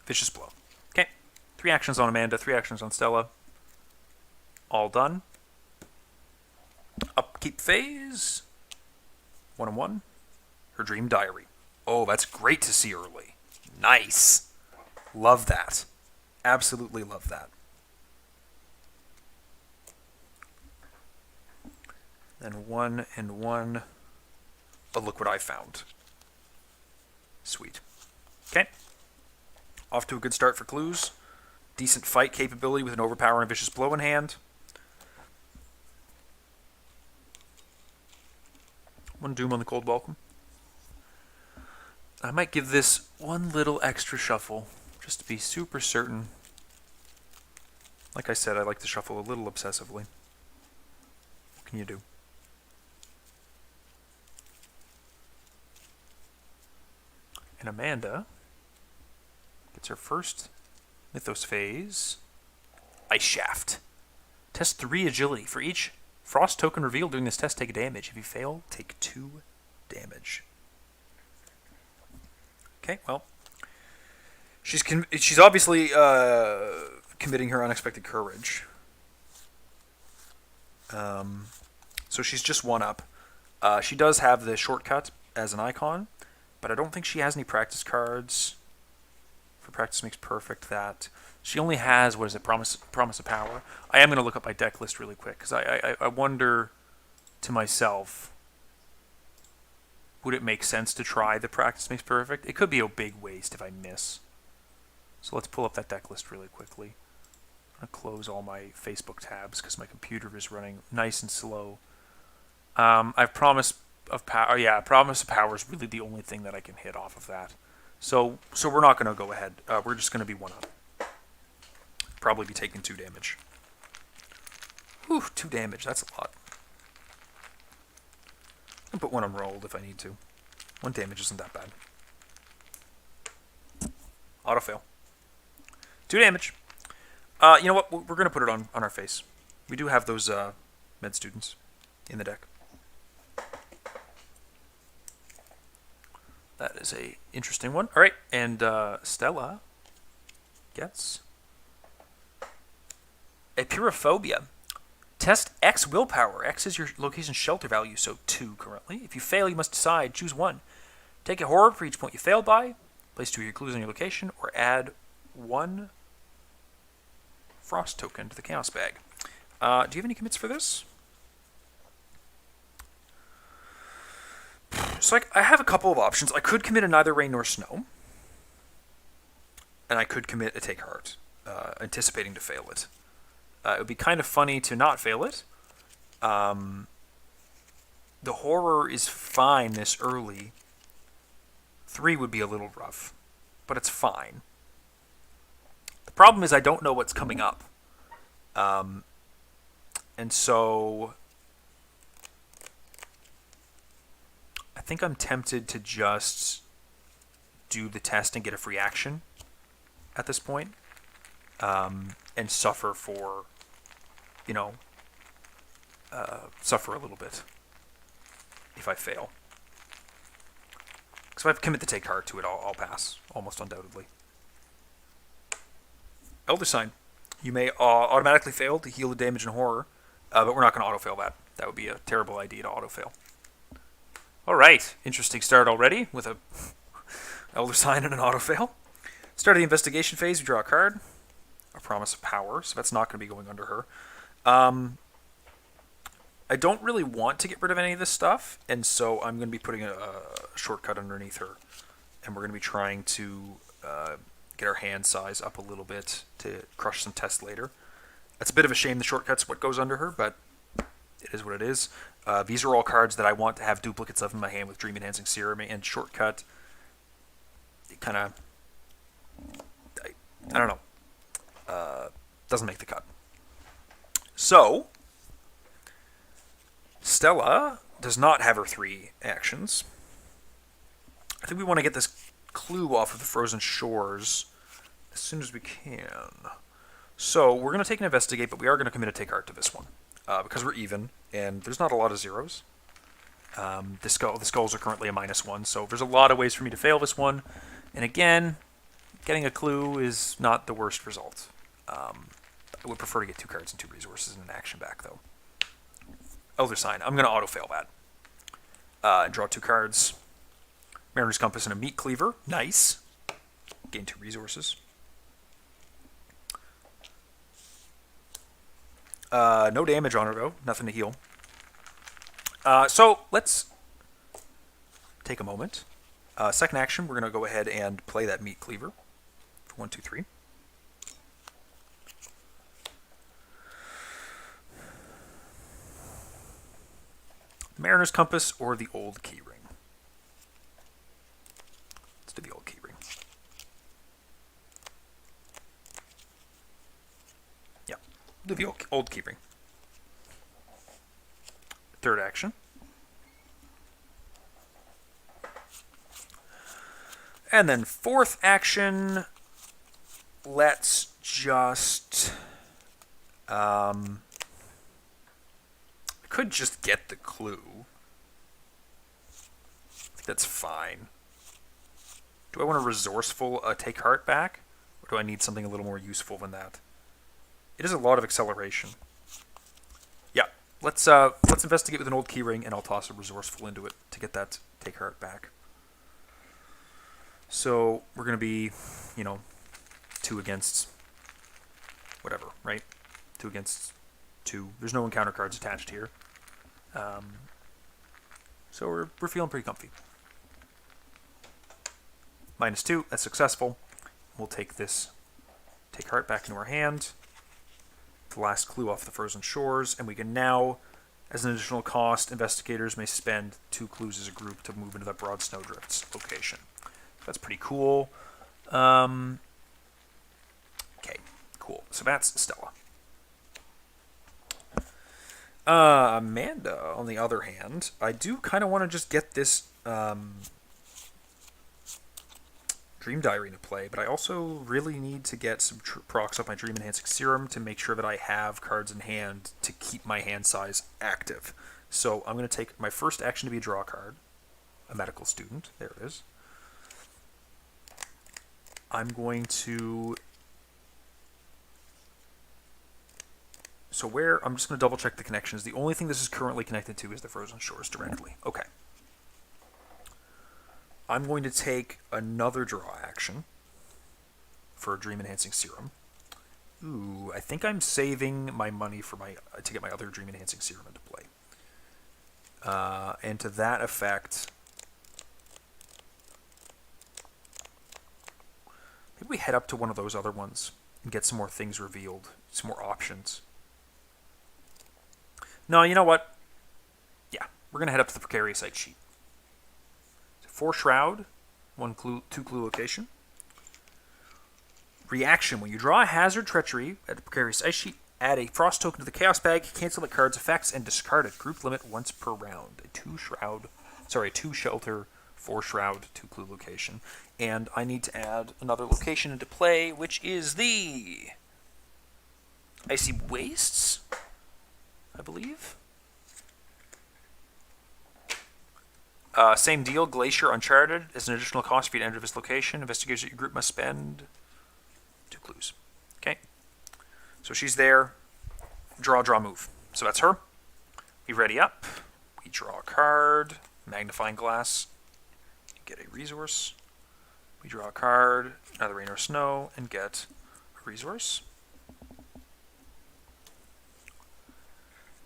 Vicious Blow. Okay. 3 actions on Amanda, 3 actions on Stella. All done. Upkeep phase. 1/1. Her Dream Diary. Oh, that's great to see early. Nice. Love that. Absolutely love that. Then 1 and 1. But look what I found. Sweet. Okay. Off to a good start for clues. Decent fight capability with an overpowering Vicious Blow in hand. 1 Doom on the Cold Welcome. I might give this 1 little extra shuffle, just to be super certain. Like I said, I like to shuffle a little obsessively. What can you do? And Amanda gets her first Mythos phase. Ice Shaft. Test 3 agility. For each Frost token revealed during this test, take a damage. If you fail, take 2 damage. Okay, well, she's obviously committing her unexpected courage. So she's just 1 up. She does have the shortcut as an icon, but I don't think she has any practice cards. For Practice Makes Perfect, that she only has, what is it, Promise of Power. I am going to look up my deck list really quick because I wonder to myself, would it make sense to try the Practice Makes Perfect? It could be a big waste if I miss. So let's pull up that deck list really quickly. I'm going to close all my Facebook tabs because my computer is running nice and slow. I've Promise of Power. Oh, yeah, Promise of Power is really the only thing that I can hit off of that. So we're not going to go ahead. We're just going to be 1 up. Probably be taking 2 damage. Whew, 2 damage. That's a lot. I'll put 1 unrolled if I need to. 1 damage isn't that bad. Autofail. 2 damage. You know what? We're going to put it on our face. We do have those med students in the deck. That is a interesting one. All right, and Stella gets a Pyrophobia. Test X willpower. X is your location's shelter value, so 2 currently. If you fail, you must decide. Choose 1. Take a horror for each point you failed by. Place 2 of your clues on your location, or add 1 Frost token to the Chaos bag. Do you have any commits for this? So I have a couple of options. I could commit a Neither Rain Nor Snow. And I could commit a Take Heart, anticipating to fail it. It would be kind of funny to not fail it. The horror is fine this early. 3 would be a little rough, but it's fine. The problem is I don't know what's coming up. And so I think I'm tempted to just do the test and get a free action at this point, and suffer for, suffer a little bit if I fail. Because if I commit the Take Heart to it, I'll pass, almost undoubtedly. Elder Sign. You may automatically fail to heal the damage and horror, but we're not going to auto-fail that. That would be a terrible idea to auto-fail. All right, interesting start already with a Elder Sign and an auto-fail. Start of the investigation phase, we draw a card. A Promise of Power, so that's not going to be going under her. I don't really want to get rid of any of this stuff, and so I'm going to be putting a shortcut underneath her. And we're going to be trying to get our hand size up a little bit to crush some tests later. It's a bit of a shame the shortcut's what goes under her, but it is what it is. These are all cards that I want to have duplicates of in my hand with Dream Enhancing Serum, and shortcut, it kind of I don't know. Doesn't make the cut. So, Stella does not have her 3 actions. I think we want to get this clue off of the frozen shores as soon as we can. So, we're going to take an investigate, but we are going to commit a take heart to this one. Because we're even, and there's not a lot of zeros. The skulls are currently a -1, so there's a lot of ways for me to fail this one. And again, getting a clue is not the worst result. I would prefer to get 2 cards and 2 resources and an action back, though. Elder Sign. I'm going to auto-fail that. And draw 2 cards. Mariner's Compass and a Meat Cleaver. Nice. Gain 2 resources. No damage on her, though. Nothing to heal. So, let's take a moment. Second action, we're going to go ahead and play that Meat Cleaver. For 1, 2, 3. Mariner's Compass or the old keyring. Let's do the old keyring. Yeah, do the old keyring. Third action. And then fourth action, let's just... I could just get the clue. I think that's fine. Do I want a resourceful take heart back? Or do I need something a little more useful than that? It is a lot of acceleration. Yeah, let's investigate with an old keyring, and I'll toss a resourceful into it to get that take heart back. So we're going to be, 2 against whatever, right? 2 against 2. There's no encounter cards attached here. So we're feeling pretty comfy. -2, that's successful. We'll take this take heart back into our hand. The last clue off the frozen shores, and we can now, as an additional cost, investigators may spend 2 clues as a group to move into the Broad Snowdrifts location. That's pretty cool. Okay, cool. So that's Stella. Amanda, on the other hand, I do kind of want to just get this Dream Diary into play, but I also really need to get some procs up my Dream Enhancing Serum to make sure that I have cards in hand to keep my hand size active. So I'm going to take my first action to be a draw card, a medical student. There it is. I'm going to... So I'm just going to double check the connections. The only thing this is currently connected to is the Frozen Shores directly. Okay. I'm going to take another draw action for a Dream Enhancing Serum. Ooh, I think I'm saving my money for to get my other Dream Enhancing Serum into play. And to that effect, maybe we head up to one of those other ones and get some more things revealed, some more options. No, you know what? Yeah, we're going to head up to the Precarious Ice Sheet. 4 Shroud, 2 clue location. Reaction. When you draw a Hazard Treachery at the Precarious Ice Sheet, add a Frost token to the Chaos Bag, cancel the card's effects, and discard it. Group limit once per round. A 2 Shelter, 4 Shroud, 2 clue location. And I need to add another location into play, which is the Icy Wastes, I believe. Same deal, Glacier Uncharted. As an additional cost for you to enter this location, investigators at your group must spend 2 clues. Okay. So she's there. Draw, move. So that's her. We ready up. We draw a card. Magnifying glass. Get a resource. We draw a card. Another Rain or Snow. And get a resource.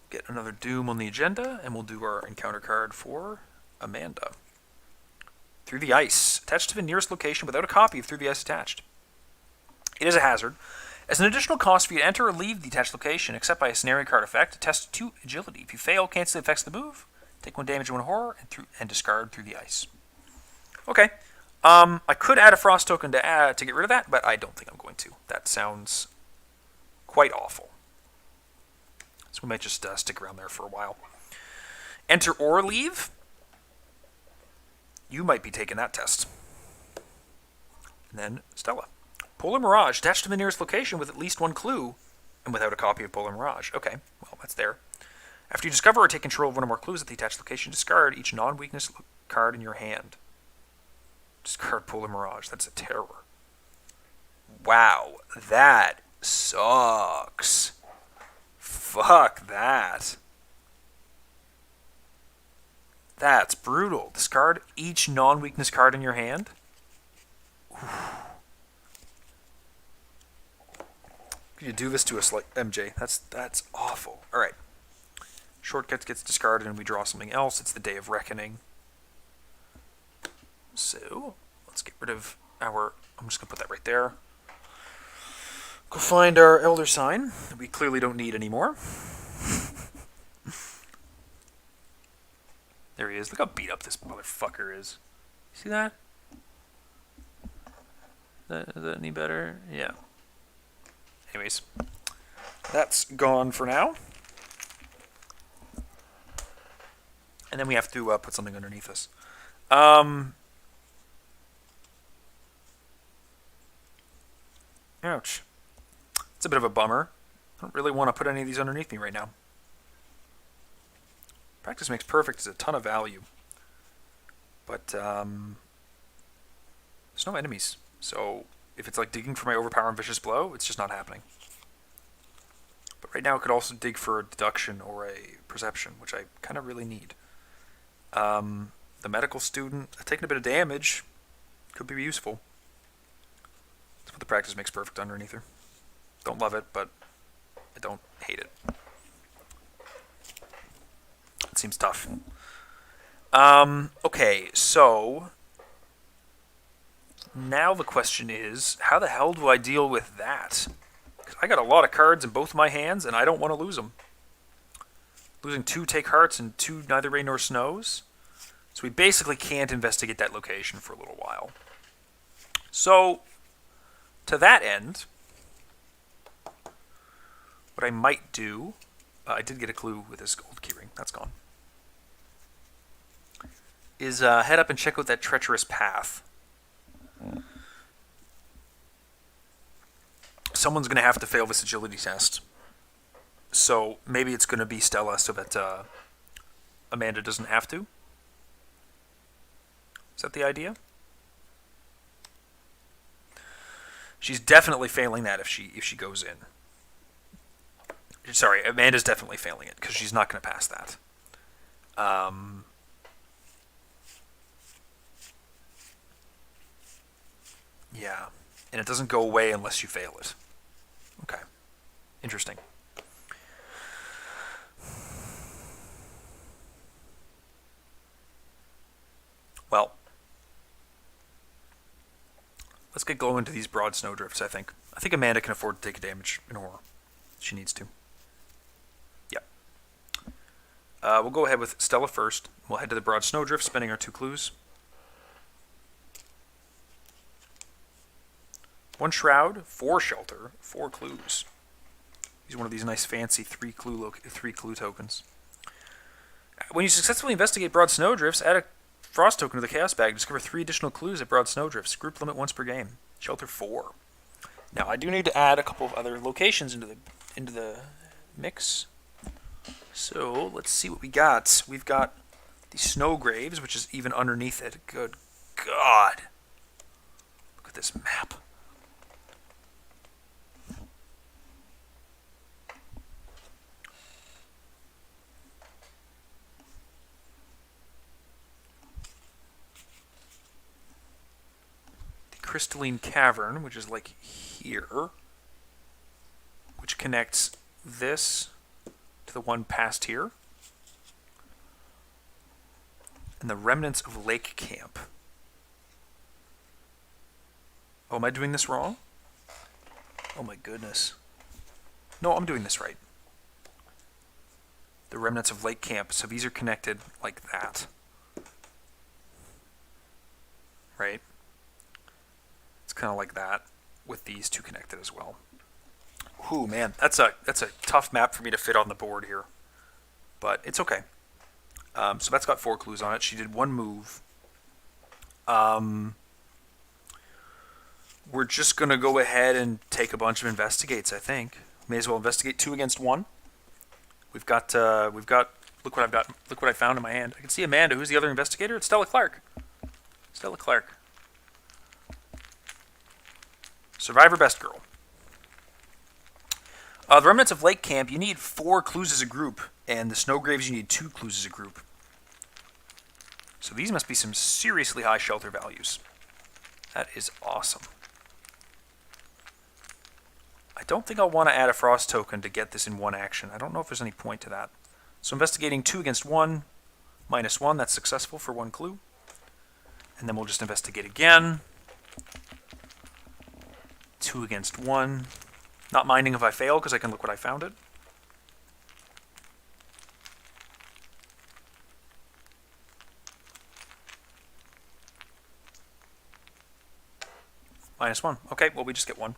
Get another Doom on the agenda. And we'll do our encounter card for Amanda. Through the Ice. Attached to the nearest location without a copy of Through the Ice attached. It is a hazard. As an additional cost for you to enter or leave the attached location, except by a scenario card effect, test 2 agility. If you fail, cancel the effects of the move, take 1 damage and 1 horror, and discard Through the Ice. Okay. I could add a frost token to get rid of that, but I don't think I'm going to. That sounds quite awful. So we might just stick around there for a while. Enter or leave. You might be taking that test. And then Stella. Polar Mirage. Attached to the nearest location with at least one clue and without a copy of Polar Mirage. Okay, well, that's there. After you discover or take control of one or more clues at the attached location, discard each non-weakness card in your hand. Discard Polar Mirage. That's a terror. Wow, that sucks. Fuck that. That's brutal. Discard each non-weakness card in your hand. You do this to us like MJ. That's awful. All right. Shortcuts gets discarded and we draw something else. It's the Day of Reckoning. So let's get rid of our. I'm just gonna put that right there. Go find our Elder Sign that we clearly don't need anymore. There he is. Look how beat up this motherfucker is. See that? Is that any better? Yeah. Anyways, that's gone for now. And then we have to put something underneath us. Ouch. It's a bit of a bummer. I don't really want to put any of these underneath me right now. Practice Makes Perfect is a ton of value. But there's no enemies. So if it's like digging for my Overpower and Vicious Blow, it's just not happening. But right now it could also dig for a Deduction or a Perception, which I kind of really need. The Medical Student, taking a bit of damage, could be useful. Let's put the Practice Makes Perfect underneath her. Don't love it, but I don't hate it. It seems tough. Okay, so now the question is, how the hell do I deal with that? 'Cause I got a lot of cards in both my hands, and I don't want to lose them. Losing 2 Take Hearts and 2 Neither Rain Nor Snows. So we basically can't investigate that location for a little while. So, to that end, what I might do, I did get a clue with this gold keyring. That's gone. Is head up and check out that treacherous path. Someone's going to have to fail this agility test. So maybe it's going to be Stella so that Amanda doesn't have to. Is that the idea? She's definitely failing that if she goes in. Sorry, Amanda's definitely failing it because she's not going to pass that. Yeah, and it doesn't go away unless you fail it. Okay, interesting. Well, let's get going into these broad snowdrifts, I think. I think Amanda can afford to take a damage in horror. She needs to. Yep. We'll go ahead with Stella first. We'll head to the broad snowdrift, spending our 2 clues. 1 shroud, 4 shelter, 4 clues. He's one of these nice fancy 3 clue tokens. When you successfully investigate broad snowdrifts, add a frost token to the chaos bag. Discover 3 additional clues at broad snowdrifts. Group limit once per game. Shelter 4. Now I do need to add a couple of other locations into the mix. So let's see what we got. We've got the snow graves, which is even underneath it. Good God! Look at this map. Crystalline Cavern, which is like here, which connects this to the one past here, and the remnants of Lake Camp. Oh, am I doing this wrong? Oh my goodness. No, I'm doing this right. The remnants of Lake Camp, so these are connected like that. Right? kind of like that with these two connected as well. Ooh, man, that's a tough map for me to fit on the board here, but it's okay. So that's got 4 clues on it. She did 1 move. We're just going to go ahead and take a bunch of investigates, I think. May as well investigate 2 against 1. We've got, look what I've got, look what I found in my hand. I can see Amanda. Who's the other investigator? It's Stella Clark. Stella Clark. Survivor Best Girl. The Remnants of Lake Camp, you need 4 clues as a group, and the Snow Graves, you need 2 clues as a group. So these must be some seriously high shelter values. That is awesome. I don't think I'll want to add a frost token to get this in 1 action. I don't know if there's any point to that. So investigating 2 against 1, -1, that's successful for 1 clue. And then we'll just investigate again. 2 against 1. Not minding if I fail, because I can look what I found it. -1. Okay, well, we just get 1.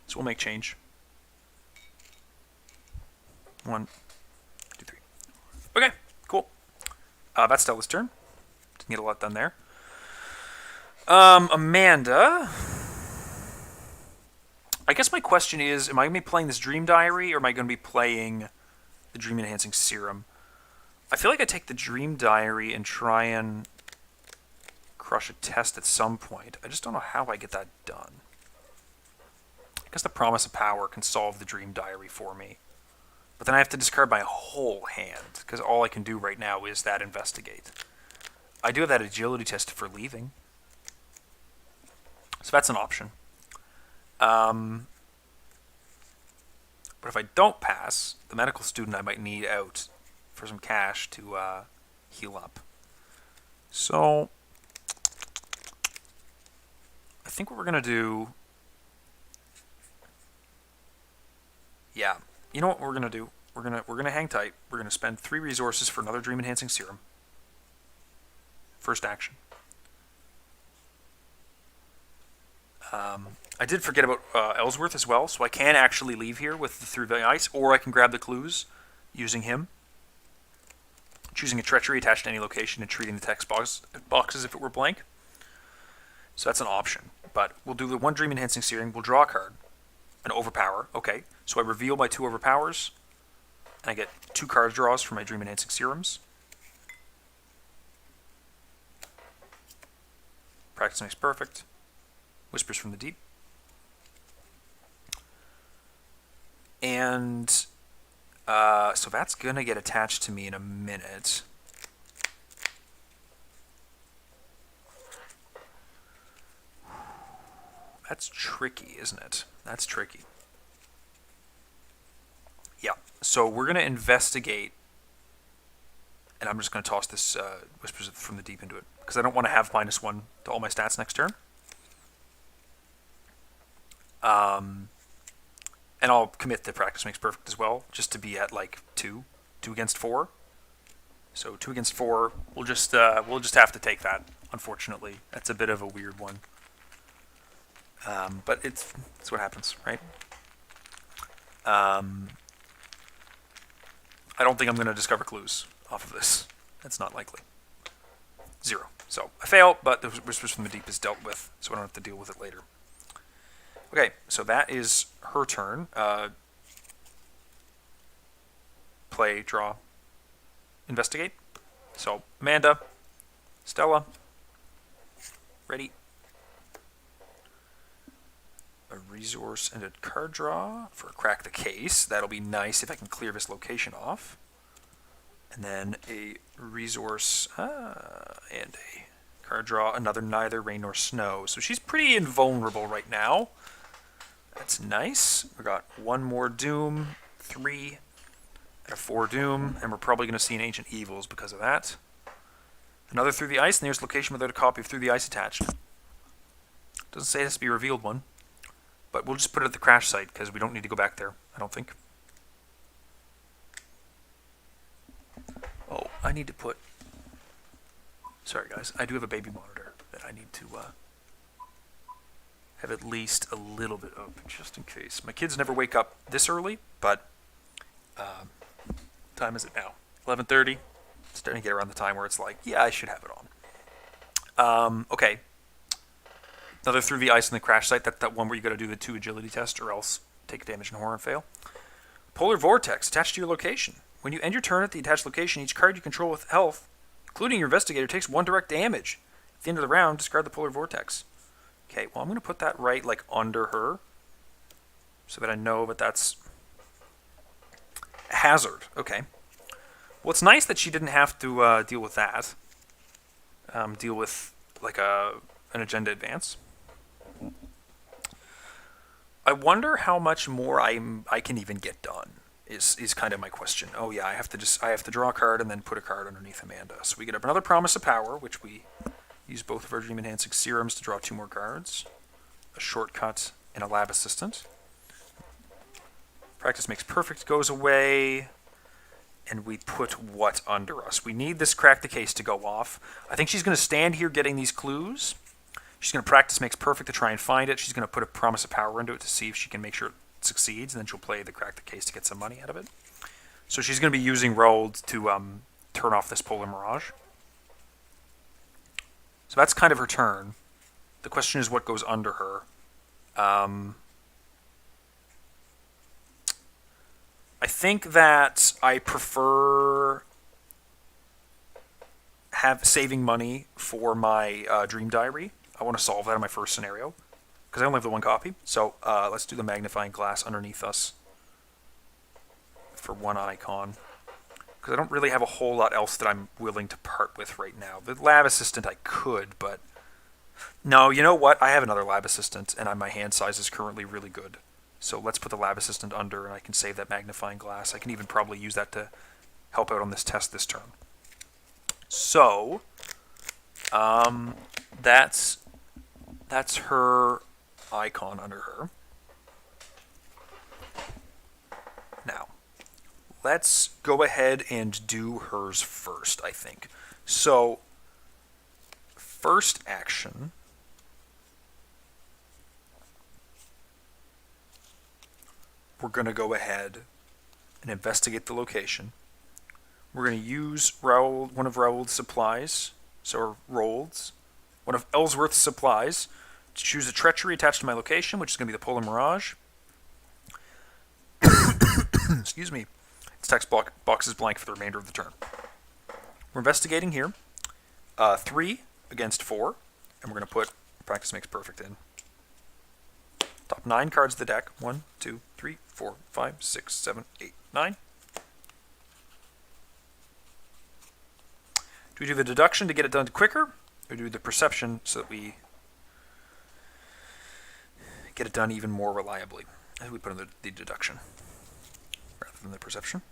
So we'll make change. 1, 2, 3. Okay, cool. That's Stella's turn. Didn't get a lot done there. Amanda. I guess my question is, am I going to be playing this Dream Diary, or am I going to be playing the Dream Enhancing Serum? I feel like I take the Dream Diary and try and crush a test at some point. I just don't know how I get that done. I guess the Promise of Power can solve the Dream Diary for me. But then I have to discard my whole hand, because all I can do right now is that Investigate. I do have that Agility test for leaving. So that's an option. But if I don't pass, the medical student I might need out for some cash to heal up. So I think what we're going to do... Yeah, you know what we're going to do? We're gonna hang tight. We're going to spend 3 resources for another Dream Enhancing Serum. First action. I did forget about Ellsworth as well, so I can actually leave here with the Through the Ice, or I can grab the clues using him. Choosing a treachery attached to any location and treating the text boxes if it were blank. So that's an option. But we'll do the 1 Dream Enhancing Serum. We'll draw a card. An Overpower. Okay, so I reveal my 2 Overpowers, and I get 2 card draws for my Dream Enhancing Serums. Practice makes perfect. Whispers from the Deep. And so that's going to get attached to me in a minute. That's tricky, isn't it? That's tricky. Yeah, so we're going to investigate, and I'm just going to toss this Whispers from the Deep into it, because I don't want to have -1 to all my stats next turn. And I'll commit the Practice Makes Perfect as well, just to be at like 2 against 4. So 2 against 4, we'll just have to take that. Unfortunately, that's a bit of a weird one. But it's what happens, right? I don't think I'm going to discover clues off of this. That's not likely. 0. So I fail, but the Whispers from the Deep is dealt with, so I don't have to deal with it later. Okay, so that is her turn. Play, draw, investigate. So Amanda, Stella, ready. A resource and a card draw for Crack the Case. That'll be nice if I can clear this location off. And then a resource and a card draw, another Neither Rain Nor Snow. So she's pretty invulnerable right now. That's nice. We got 1 more Doom, 3, and a 4 Doom, and we're probably going to see an Ancient Evils because of that. Another Through the Ice, nearest location without a copy of Through the Ice attached. Doesn't say it has to be a revealed one, but we'll just put it at the crash site because we don't need to go back there, I don't think. Oh, I need to put... Sorry guys, I do have a baby monitor that I need to have at least a little bit open, just in case. My kids never wake up this early, but time is it now? 11:30. Starting to get around the time where it's like, yeah, I should have it on. Okay. Another 3v ice in the crash site. That one where you got to do the 2 agility test, or else take damage in horror and fail. Polar vortex attached to your location. When you end your turn at the attached location, each card you control with health, including your investigator, takes 1 direct damage. At the end of the round, discard the polar vortex. Okay, well, I'm going to put that right, like, under her, so that I know that that's a hazard. Okay. Well, it's nice that she didn't have to deal with that. Deal with, like, an agenda advance. I wonder how much more I can even get done. Is kind of my question. Oh yeah, I have to draw a card and then put a card underneath Amanda. So we get up another Promise of Power, which we use both of our Dream Enhancing Serums to draw 2 more cards, a Shortcut, and a Lab Assistant. Practice Makes Perfect goes away, and we put what under us? We need this Crack the Case to go off. I think she's going to stand here getting these clues. She's going to Practice Makes Perfect to try and find it. She's going to put a Promise of Power into it to see if she can make sure it succeeds, and then she'll play the Crack the Case to get some money out of it. So she's going to be using Rolled to turn off this Polar Mirage. So that's kind of her turn. The question is what goes under her. I think that I prefer saving money for my Dream Diary. I want to solve that in my first scenario, because I only have the 1 copy. So let's do the magnifying glass underneath us for 1 icon, because I don't really have a whole lot else that I'm willing to part with right now. The Lab Assistant I could, but no, you know what? I have another Lab Assistant, and my hand size is currently really good. So let's put the Lab Assistant under, and I can save that magnifying glass. I can even probably use that to help out on this test this turn. So that's her icon under her. Now, let's go ahead and do hers first, I think. So, first action, we're going to go ahead and investigate the location. We're going to use one of Raoul's supplies, so Rolleds, one of Ellsworth's supplies, to choose a treachery attached to my location, which is going to be the Polar Mirage. Excuse me. Its text box is blank for the remainder of the turn. We're investigating here. 3 against 4, and we're going to put Practice Makes Perfect in. Top 9 cards of the deck. 1, 2, 3, 4, 5, 6, 7, 8, 9. Do we do the deduction to get it done quicker, or do the perception so that we get it done even more reliably? I think we put in the deduction rather than the perception.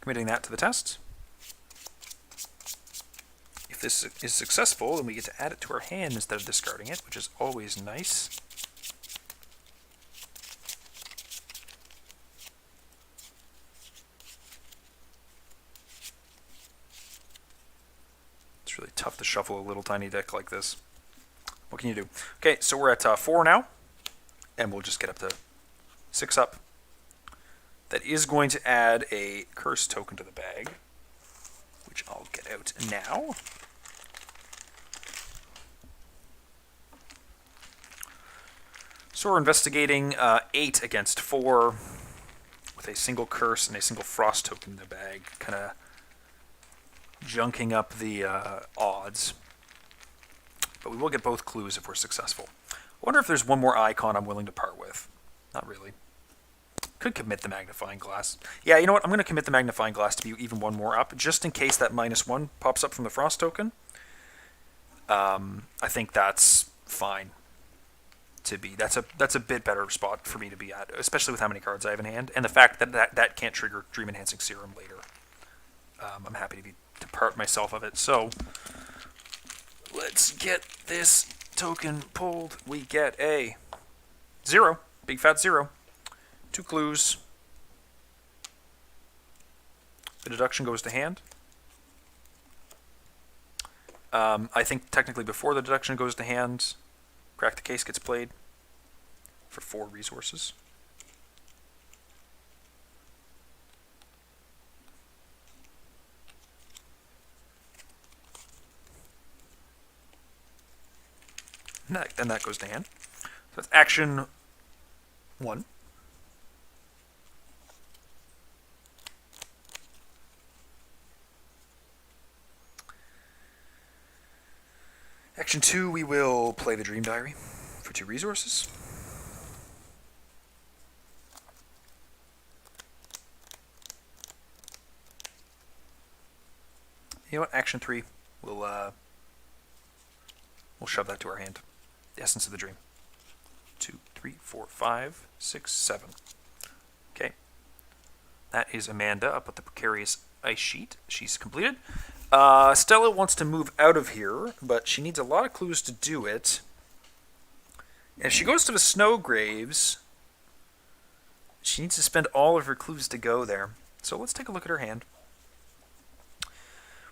Committing that to the test. If this is successful, then we get to add it to our hand instead of discarding it, which is always nice. It's really tough to shuffle a little tiny deck like this. What can you do? Okay, so we're at 4 now, and we'll just get up to 6 up. That is going to add a curse token to the bag, which I'll get out now. So we're investigating 8 against 4 with a single curse and a single frost token in the bag, kind of junking up the odds. But we will get both clues if we're successful. I wonder if there's one more icon I'm willing to part with. Not really. Could commit the magnifying glass. Yeah, you know what? I'm going to commit the magnifying glass to be even 1 more up, just in case that -1 pops up from the frost token. I think that's fine to be. That's a bit better spot for me to be at, especially with how many cards I have in hand, and the fact that can't trigger Dream Enhancing Serum later. I'm happy to part myself of it. So let's get this token pulled. We get a 0, big fat 0. 2 clues. The deduction goes to hand. I think technically before the deduction goes to hand, Crack the Case gets played for 4 resources. Then that goes to hand. So that's action 1. Action 2, we will play the Dream Diary for 2 resources. You know what? Action 3, we'll shove that to our hand. The Essence of the Dream. 2, 3, 4, 5, 6, 7. Okay. That is Amanda up with the Precarious Ice Sheet. She's completed. Stella wants to move out of here, but she needs a lot of clues to do it. And if she goes to the Snow Graves, she needs to spend all of her clues to go there. So let's take a look at her hand.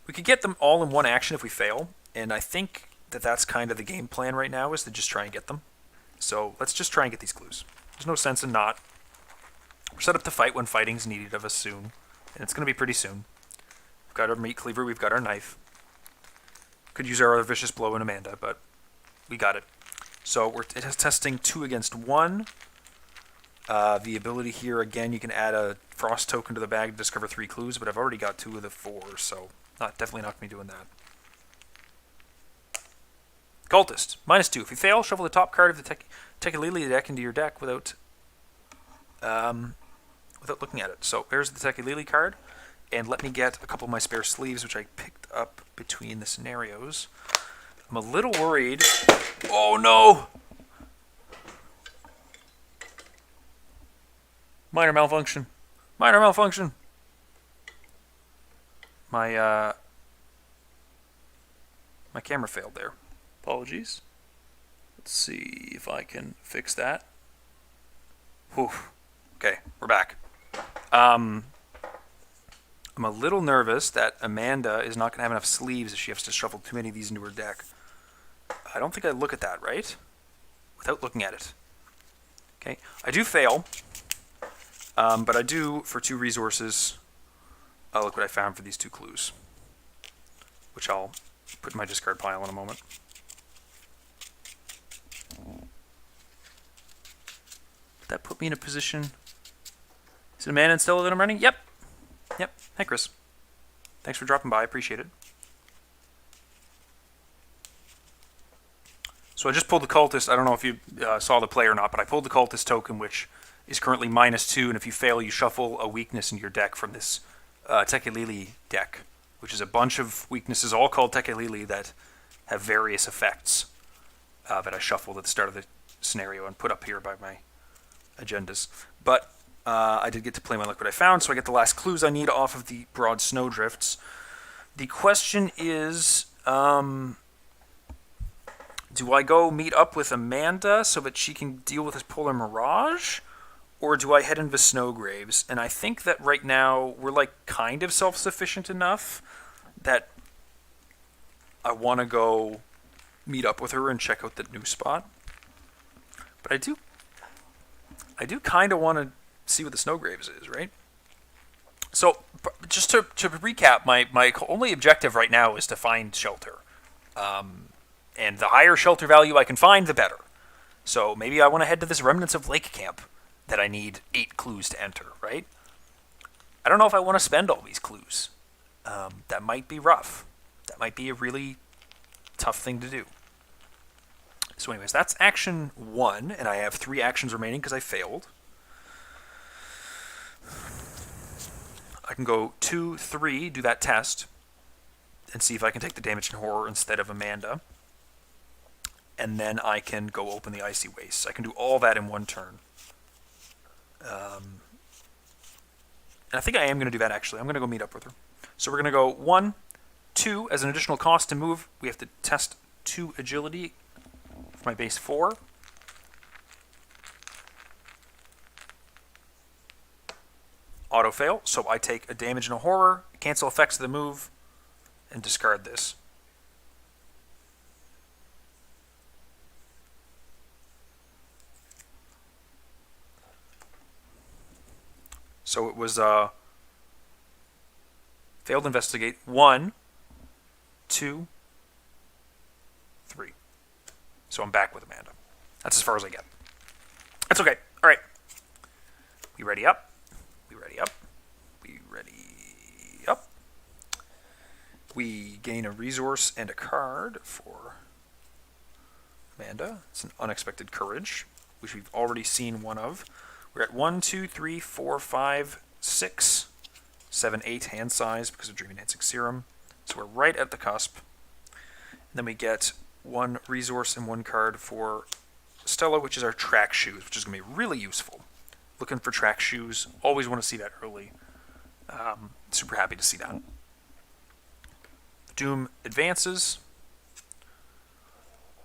We could get them all in one action if we fail, and I think that that's kind of the game plan right now, is to just try and get them. So let's just try and get these clues. There's no sense in not. We're set up to fight when fighting's needed of us soon, and it's going to be pretty soon. We've got our meat cleaver, we've got our knife. Could use our other vicious blow in Amanda, but we got it. So we're testing 2 against 1. The ability here, again, you can add a frost token to the bag to discover 3 clues, but I've already got 2 of the 4, so definitely not me doing that. Cultist, -2. If you fail, shuffle the top card of the Tekelili deck into your deck without looking at it. So there's the Tekelili card, and let me get a couple of my spare sleeves, which I picked up between the scenarios. I'm a little worried. Oh no! Minor malfunction. Minor malfunction. My camera failed there. Apologies. Let's see if I can fix that. Whew. Okay, we're back. I'm a little nervous that Amanda is not going to have enough sleeves if she has to shuffle too many of these into her deck. I don't think I look at that, right? Without looking at it. Okay, I do fail. But I do, for 2 resources, look what I found for these 2 clues. Which I'll put in my discard pile in a moment. That put me in a position. Is it Amanda and Stella that I'm running? Yep. Yep. Hey, Chris. Thanks for dropping by. I appreciate it. So I just pulled the Cultist. I don't know if you saw the play or not, but I pulled the Cultist token, which is currently -2, and if you fail, you shuffle a weakness in your deck from this Tekelili deck, which is a bunch of weaknesses, all called Tekelili, that have various effects that I shuffled at the start of the scenario and put up here by my agendas. But I did get to play my Look What I Found, so I get the last clues I need off of the Broad Snowdrifts. The question is, do I go meet up with Amanda so that she can deal with this Polar Mirage? Or do I head into Snowgraves? And I think that right now we're like kind of self-sufficient enough that I want to go meet up with her and check out the new spot. But I do kind of want to see what the Snowgraves is, right? So just to recap, my only objective right now is to find shelter. And the higher shelter value I can find, the better. So maybe I want to head to this Remnants of Lake camp that I need 8 clues to enter, right? I don't know if I want to spend all these clues. That might be rough. That might be a really tough thing to do. So anyways, that's action 1, and I have 3 actions remaining because I failed. I can go 2, 3, do that test, and see if I can take the damage and horror instead of Amanda. And then I can go open the Icy Wastes. I can do all that in 1 turn. And I think I am going to do that, actually. I'm going to go meet up with her. So we're going to go 1, 2. As an additional cost to move, we have to test 2 agility for my base 4. Auto fail, so I take a damage and a horror, cancel effects of the move, and discard this. So it was failed investigate 1, 2, 3. So I'm back with Amanda. That's as far as I get. That's okay. All right. We ready up? We ready up? We ready up? We gain a resource and a card for Amanda. It's an unexpected courage, which we've already seen one of. We're at 1, 2, 3, 4, 5, 6, 7, 8 hand size because of Dream Enhancing Serum. So we're right at the cusp. And then we get one resource and one card for Stella, which is our track shoes, which is going to be really useful. Looking for track shoes. Always want to see that early. Super happy to see that. Doom advances.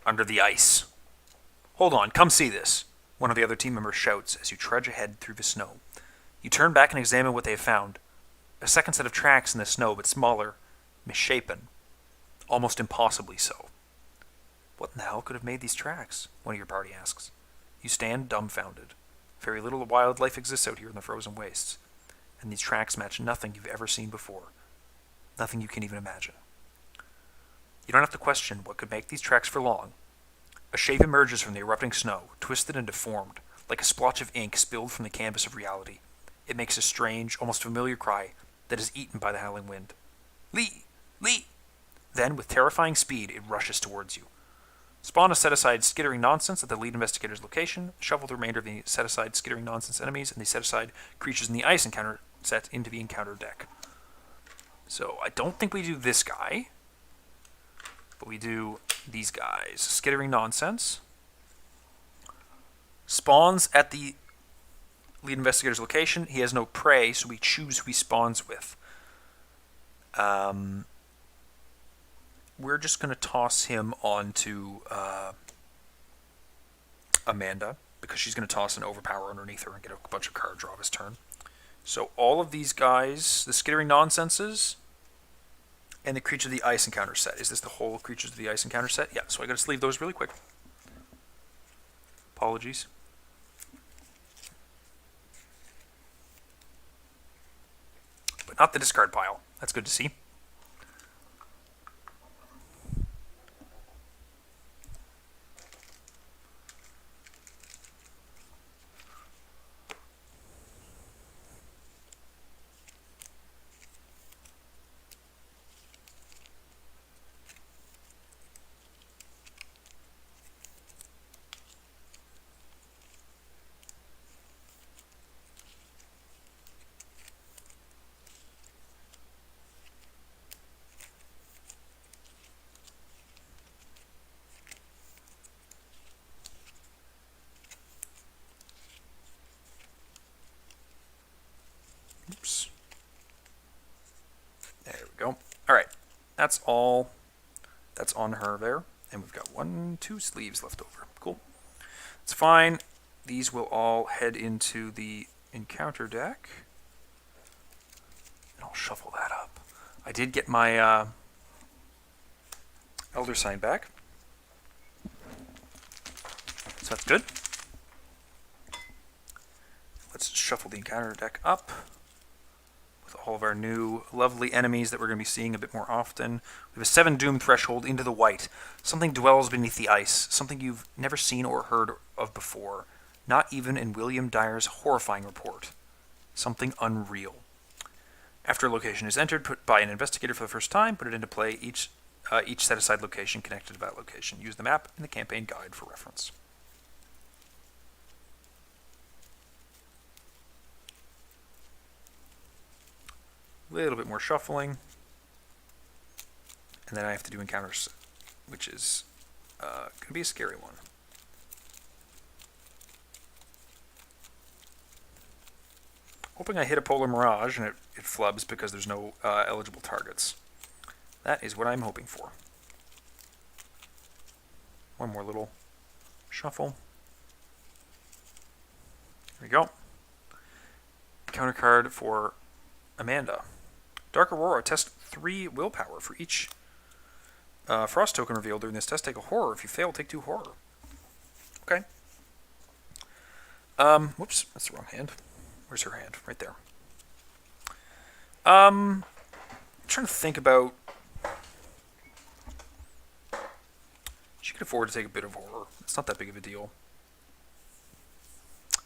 Under the ice. Hold on, come see this. One of the other team members shouts as you trudge ahead through the snow. You turn back and examine what they have found. A second set of tracks in the snow, but smaller, misshapen. Almost impossibly so. What in the hell could have made these tracks? One of your party asks. You stand dumbfounded. Very little wildlife exists out here in the frozen wastes. And these tracks match nothing you've ever seen before. Nothing you can even imagine. You don't have to question what could make these tracks for long. A shape emerges from the erupting snow, twisted and deformed, like a splotch of ink spilled from the canvas of reality. It makes a strange, almost familiar cry that is eaten by the howling wind. Lee! Lee! Then, with terrifying speed, it rushes towards you. Spawn has set aside skittering nonsense at the lead investigator's location, shovel the remainder of the set aside skittering nonsense enemies and the set aside creatures in the ice encounter set into the encounter deck. So I don't think we do this guy, but we do these guys. Skittering nonsense spawns at the lead investigator's location. He has no prey, so we choose who he spawns with. We're just going to toss him onto Amanda, because she's going to toss an overpower underneath her and get a bunch of card draw this turn. So all of these guys, the skittering nonsenses, and the Creature of the Ice encounter set. Is this the whole Creatures of the Ice encounter set? Yeah, so I got to sleeve those really quick. Apologies. But not the discard pile. That's good to see. Oops. There we go. All right. That's all. That's on her there. And we've got 2 sleeves left over. Cool. It's fine. These will all head into the encounter deck. And I'll shuffle that up. I did get my Elder Sign back. So that's good. Let's shuffle the encounter deck up with all of our new lovely enemies that we're going to be seeing a bit more often. We have a 7 Doom threshold into the white. Something dwells beneath the ice, something you've never seen or heard of before, not even in William Dyer's horrifying report. Something unreal. After a location is entered put by an investigator for the first time, put it into play. Each set-aside location connected to that location. Use the map in the campaign guide for reference. A little bit more shuffling. And then I have to do encounters, which is going to be a scary one. Hoping I hit a Polar Mirage and it flubs because there's no eligible targets. That is what I'm hoping for. One more little shuffle. There we go. Counter card for Amanda. Dark Aurora. Test 3 willpower for each Frost token revealed during this test. Take a horror. If you fail, take 2 horror. Okay. Whoops, that's the wrong hand. Where's her hand? Right there. I'm trying to think about. She could afford to take a bit of horror. It's not that big of a deal.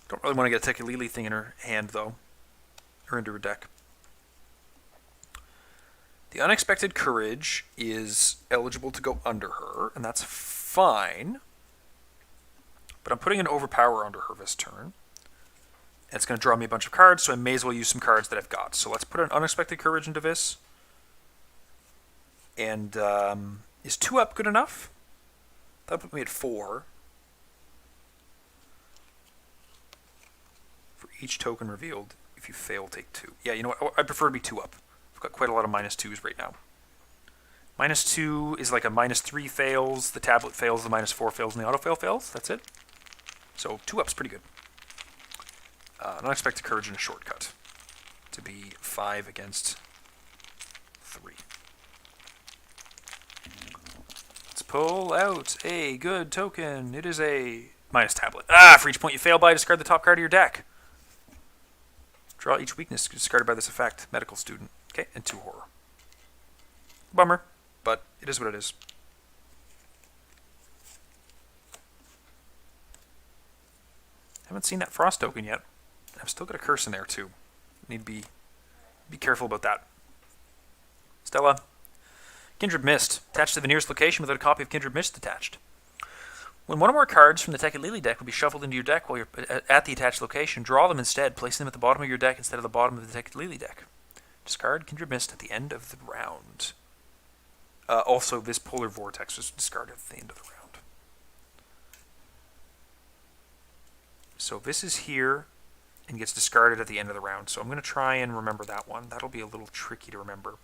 Don't really want to get a Tekelili thing in her hand, though. Or into her deck. The Unexpected Courage is eligible to go under her, and that's fine. But I'm putting an Overpower under her this turn. And it's going to draw me a bunch of cards, so I may as well use some cards that I've got. So let's put an Unexpected Courage into this. And is 2 up good enough? That put me at 4. For each token revealed, if you fail, take 2. Yeah, you know what? I prefer to be 2 up. I've got quite a lot of -2s right now. -2 is like a -3 fails, the tablet fails, the -4 fails, and the autofail fails. That's it. So 2 up's pretty good. An Unexpected Courage and a shortcut to be 5 against 3. Let's pull out a good token. It is a -tablet. For each point you fail by, discard the top card of your deck. Draw each weakness discarded by this effect. Medical student. Okay, and 2 horror. Bummer, but it is what it is. Haven't seen that frost token yet. I've still got a curse in there too. Need to be careful about that. Stella. Kindred Mist. Attached to the nearest location without a copy of Kindred Mist attached. When one or more cards from the Tekelili deck will be shuffled into your deck while you're at the attached location, draw them instead, placing them at the bottom of your deck instead of the bottom of the Tekelili deck. Discard Kindred Mist at the end of the round. Also, this Polar Vortex was discarded at the end of the round. So this is here and gets discarded at the end of the round. So I'm going to try and remember that one. That'll be a little tricky to remember.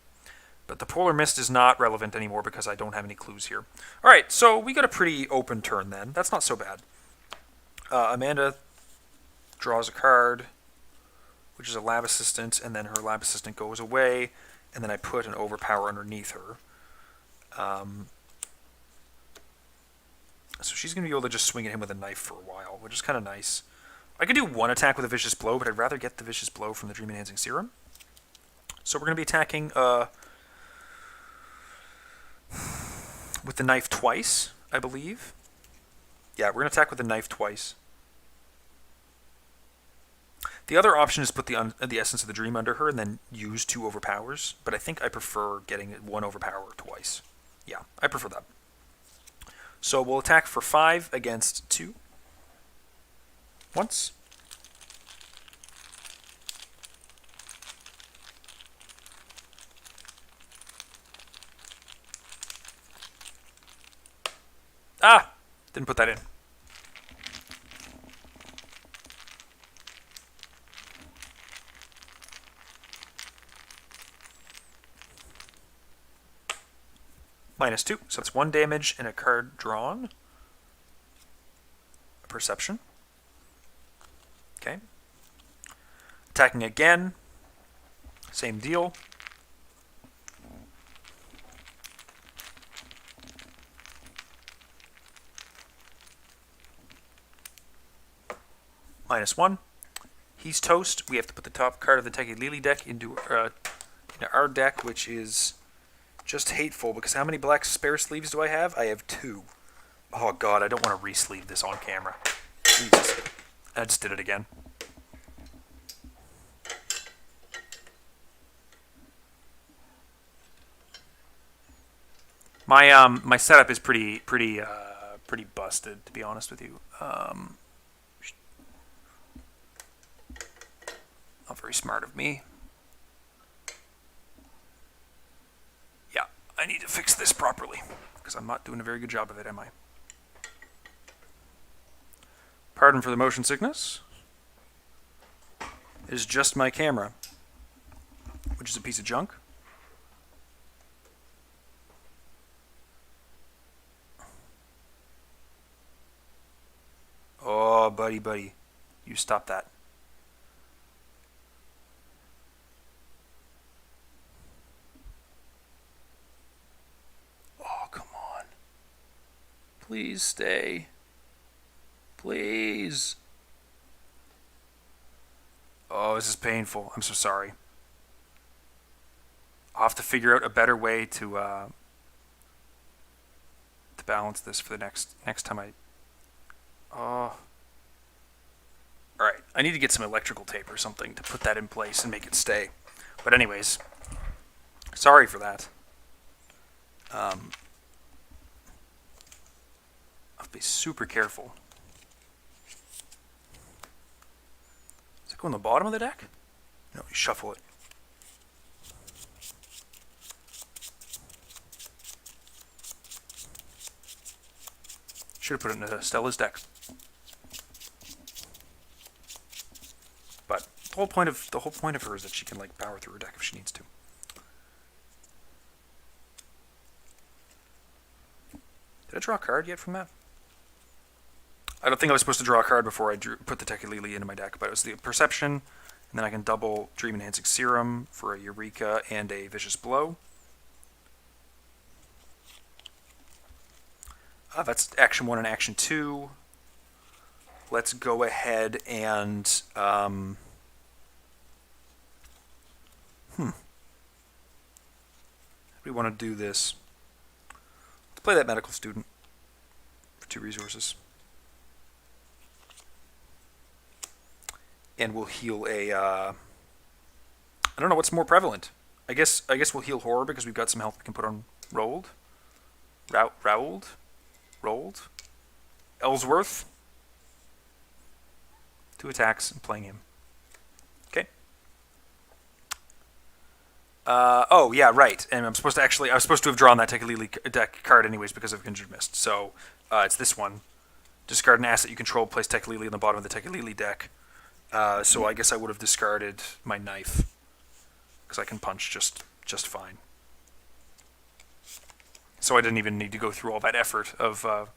But the Polar Mist is not relevant anymore because I don't have any clues here. All right, so we got a pretty open turn then. That's not so bad. Amanda draws a card, which is a lab assistant, and then her lab assistant goes away, and then I put an Overpower underneath her. So she's going to be able to just swing at him with a knife for a while, which is kind of nice. I could do one attack with a Vicious Blow, but I'd rather get the Vicious Blow from the Dream Enhancing Serum. So we're going to be attacking with the knife twice, I believe. Yeah, we're going to attack with the knife twice. The other option is put the Essence of the Dream under her and then use 2 Overpowers, but I think I prefer getting 1 Overpower twice. Yeah, I prefer that. So we'll attack for 5 against 2. Once. Didn't put that in. -2, so that's 1 damage and a card drawn. Perception. Okay. Attacking again. Same deal. -1. He's toast. We have to put the top card of the Tekelili deck into our deck, which is just hateful, because how many black spare sleeves do I have? I have 2. Oh god, I don't want to re-sleeve this on camera. Jesus. I just did it again. My setup is pretty busted, to be honest with you. Not very smart of me. Yeah, I need to fix this properly, because I'm not doing a very good job of it, am I? Pardon for the motion sickness. It is just my camera, which is a piece of junk. Oh, buddy. You stop that. Oh, come on. Please stay. Please. Oh, this is painful. I'm so sorry. I'll have to figure out a better way to balance this for the next time I. All right, I need to get some electrical tape or something to put that in place and make it stay. But anyways, sorry for that. I'll be super careful. Does it go on the bottom of the deck? No, you shuffle it. Should have put it into Stella's deck. But the whole point of her is that she can like power through her deck if she needs to. Did I draw a card yet from that? I don't think I was supposed to draw a card before I put the Tekelili into my deck, but it was the Perception, and then I can double Dream Enhancing Serum for a Eureka and a Vicious Blow. That's Action 1 and Action 2. Let's go ahead and... How do we want to do this? Let's play that Medical Student for 2 resources. And we'll heal a... I don't know what's more prevalent. I guess we'll heal Horror because we've got some health we can put on Rolled. Rolled. Ellsworth. 2 attacks and playing him. Okay. Oh yeah, right. And I was supposed to have drawn that Tekelili deck card anyways because of Conjured Mist. So it's this one. Discard an asset you control. Place Tekelili on the bottom of the Tekelili deck. So I guess I would have discarded my knife because I can punch just fine. So I didn't even need to go through all that effort of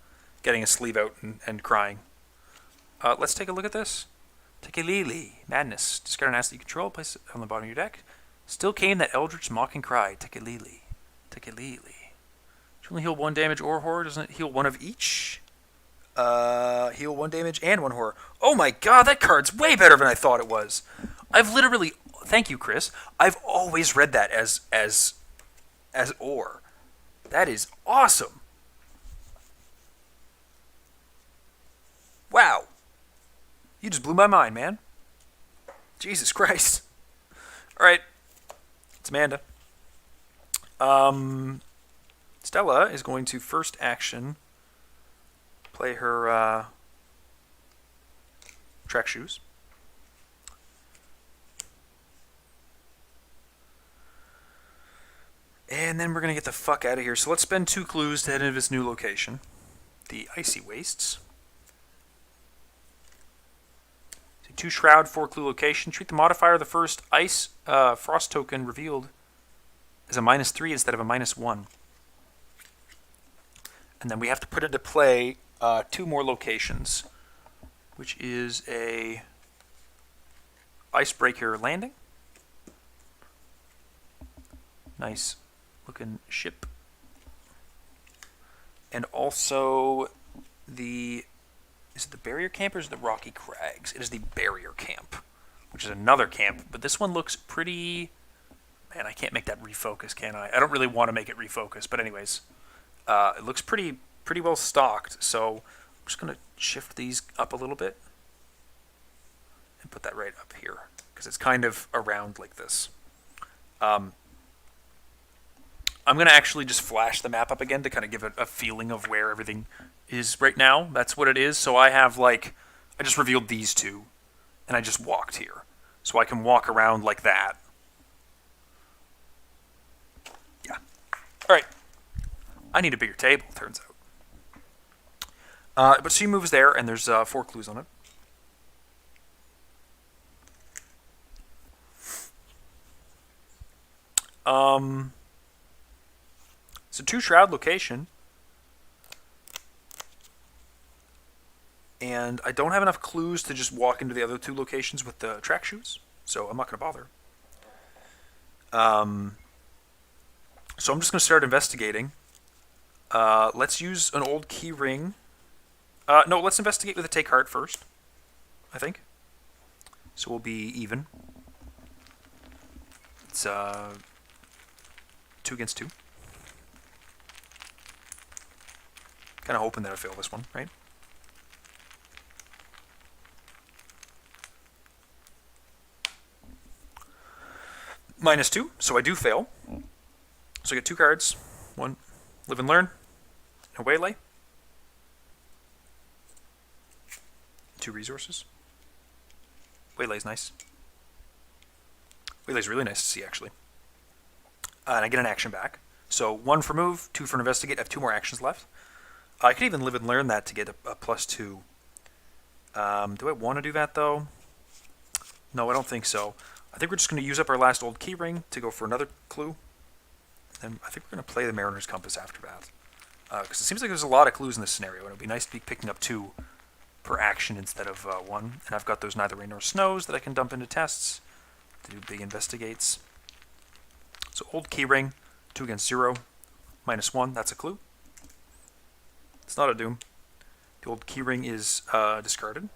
getting a sleeve out and crying. Let's take a look at this. Tekelili, Madness. Discard an asset you control, place it on the bottom of your deck. Still came that Eldritch Mocking Cry. Tekelili. Should only heal 1 damage or horror. Doesn't it heal 1 of each? Heal 1 damage and 1 horror. Oh my god, that card's way better than I thought it was. I've literally... Thank you, Chris. I've always read that as or. That is awesome. Wow. You just blew my mind, man. Jesus Christ. Alright. It's Amanda. Stella is going to first action play her track shoes. And then we're going to get the fuck out of here. So let's spend 2 clues to head into this new location. The Icy Wastes. 2 Shroud, 4 clue location. Treat the modifier of the first Ice Frost token revealed as a -3 instead of a -1. And then we have to put into play 2 more locations, which is a Icebreaker Landing. Nice looking ship. And also the... Is it the Barrier Camp or is it the Rocky Crags? It is the Barrier Camp, which is another camp, but this one looks pretty... Man, I can't make that refocus, can I? I don't really want to make it refocus, but anyways. It looks pretty well stocked, so I'm just going to shift these up a little bit and put that right up here, because it's kind of around like this. I'm going to actually just flash the map up again to kind of give it a feeling of where everything is right now. That's what it is. So I have I just revealed these 2, and I just walked here. So I can walk around like that. Yeah. All right. I need a bigger table, turns out. But she moves there, and there's 4 clues on it. It's a 2 Shroud location. And I don't have enough clues to just walk into the other 2 locations with the track shoes, so I'm not going to bother. So I'm just going to start investigating. Let's use an old key ring. No, let's investigate with a take heart first, I think. So we'll be even. It's 2 against 2. Kind of hoping that I fail this one, right? -2, so I do fail. So I get 2 cards. 1, live and learn. A waylay. 2 resources. Waylay's nice. Waylay's really nice to see, actually. And I get an action back. So 1 for move, 2 for investigate. I have 2 more actions left. I could even live and learn that to get a +2. Do I want to do that, though? No, I don't think so. I think we're just going to use up our last old keyring to go for another clue. And I think we're going to play the Mariner's Compass after that. Because it seems like there's a lot of clues in this scenario, and it would be nice to be picking up 2 per action instead of 1. And I've got those neither rain nor snows that I can dump into tests to do big investigates. So old keyring, 2 against 0, -1, that's a clue. It's not a doom. The old keyring is discarded.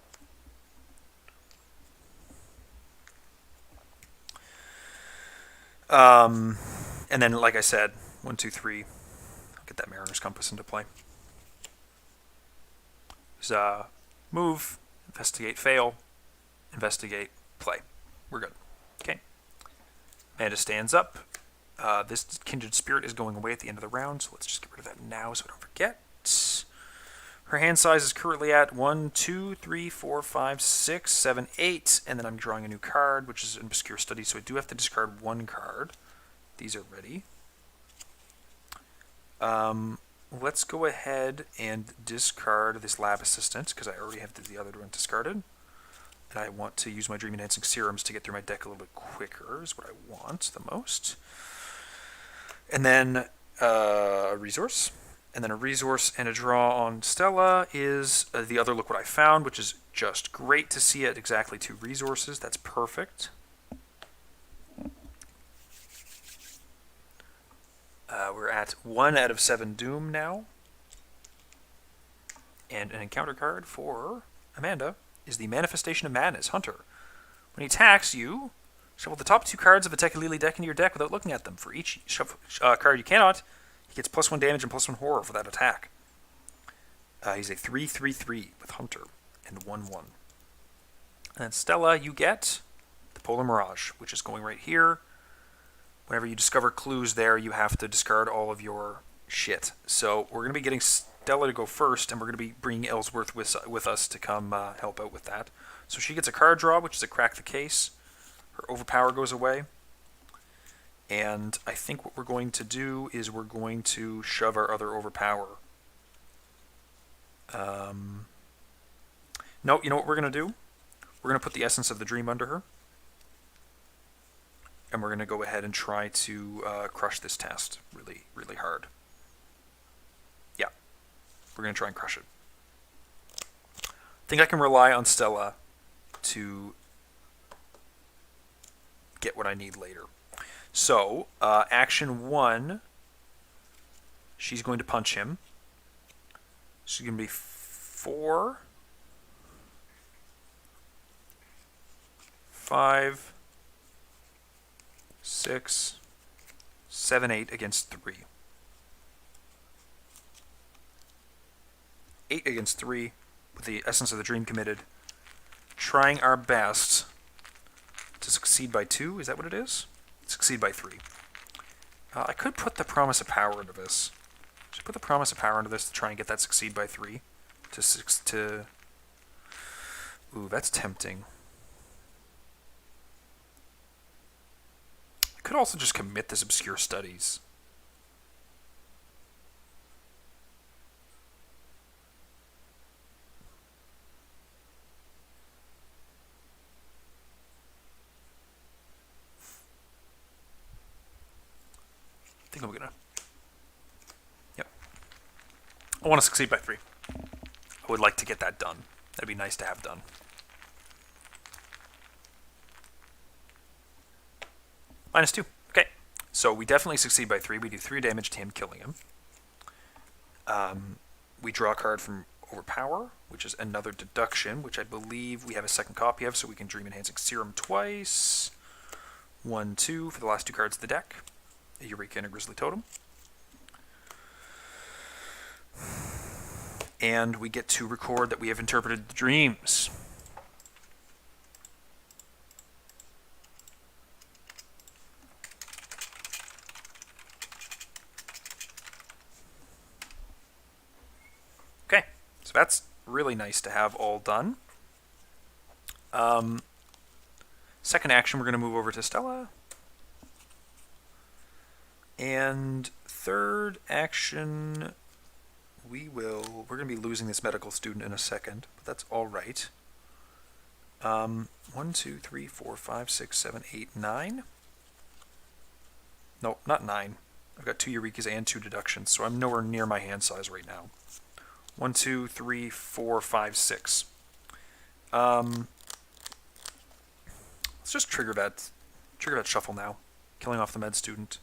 And then, like I said, 1, 2, 3. I'll get that Mariner's Compass into play. There's move, investigate, fail, investigate, play. We're good. Okay. Amanda stands up. This kindred spirit is going away at the end of the round, so let's just get rid of that now so I don't forget. Her hand size is currently at 1, 2, 3, 4, 5, 6, 7, 8, and then I'm drawing a new card, which is an obscure study, so I do have to discard 1 card. These are ready. Let's go ahead and discard this lab assistant, because I already have the other one discarded. And I want to use my Dream Enhancing Serums to get through my deck a little bit quicker, is what I want the most. And then a resource. And then a resource and a draw on Stella is the other Look What I Found, which is just great to see at exactly 2 resources. That's perfect. We're at 1 out of 7 Doom now. And an encounter card for Amanda is the Manifestation of Madness, Hunter. When he attacks you, shuffle the top 2 cards of a Tekalili deck into your deck without looking at them. For each card you cannot, he gets +1 damage and +1 horror for that attack. He's a 3/3/3 with Hunter and 1/1. And then Stella, you get the Polar Mirage, which is going right here. Whenever you discover clues there, you have to discard all of your shit. So we're going to be getting Stella to go first, and we're going to be bringing Ellsworth with us to come help out with that. So she gets a card draw, which is a Crack the Case. Her Overpower goes away. And I think what we're going to do is we're going to shove our other Overpower. No, you know what we're going to do? We're going to put the Essence of the Dream under her. And we're going to go ahead and try to crush this test really, really hard. Yeah. We're going to try and crush it. I think I can rely on Stella to get what I need later. So, action 1, she's going to punch him. She's going to be 4, 5, 6, 7, 8 against 3. 8 against 3 with the Essence of the Dream committed. Trying our best to succeed by 2. Is that what it is? Succeed by 3. I could put the Promise of Power into this. Should I put the Promise of Power into this to try and get that succeed by 3? Ooh, that's tempting. I could also just commit this Obscure Studies. I think I'm gonna... Yep. I want to succeed by 3. I would like to get that done. That'd be nice to have done. -2. Okay. So we definitely succeed by 3. We do 3 damage to him, killing him. We draw a card from Overpower, which is another deduction, which I believe we have a second copy of, so we can Dream Enhancing Serum twice. 1, 2 for the last 2 cards of the deck. a Eureka and a Grizzly Totem. And we get to record that we have interpreted the dreams. Okay, so that's really nice to have all done. Second action, we're going to move over to Stella. And third action, we're going to be losing this medical student in a second, but that's all right. 1, 2, 3, 4, 5, 6, 7, 8, 9. No, not 9. I've got 2 Eurekas and 2 deductions, so I'm nowhere near my hand size right now. 1, 2, 3, 4, 5, 6. Let's just trigger that shuffle now, killing off the med student.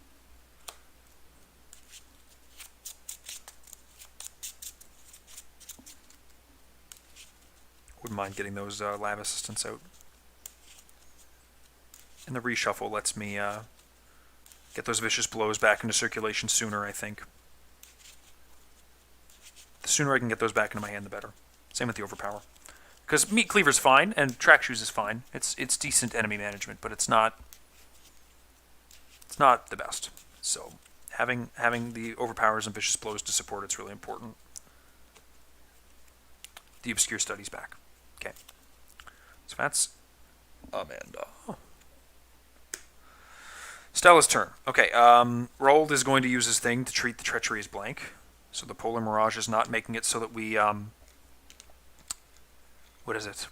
Wouldn't mind getting those lab assistants out. And the reshuffle lets me get those vicious blows back into circulation sooner, I think. The sooner I can get those back into my hand, the better. Same with the overpower. Because Meat Cleaver's fine, and Track Shoes is fine. It's decent enemy management, but it's not the best. So having the overpowers and vicious blows to support it's really important. The Obscure Study's back. Okay. So that's Amanda. Stella's turn. Okay, Roald is going to use his thing to treat the treachery as blank. So the Polar Mirage is not making it so that we,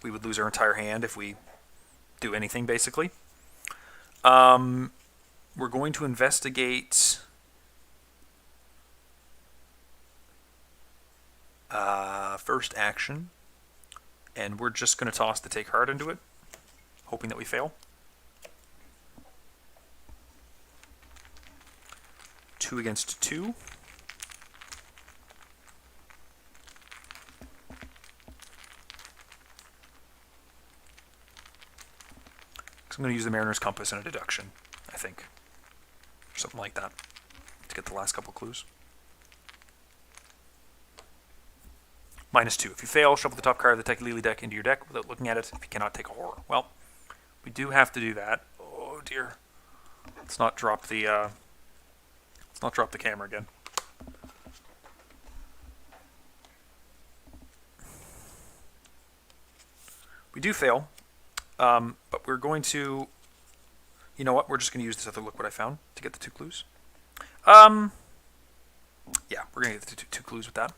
we would lose our entire hand if we do anything, basically. We're going to investigate first action, and we're just going to toss the Take Heart into it, hoping that we fail. 2 against 2. I'm going to use the Mariner's Compass and a deduction, I think. Or something like that, to get the last couple clues. -2. If you fail, shuffle the top card of the Tekulili deck into your deck without looking at it if you cannot take a horror. Well, we do have to do that. Oh dear. Let's not drop the camera again. We do fail. But we're going to, you know what, we're just going to use this other Look What I Found to get the 2 clues. Yeah, we're going to get the two clues with that.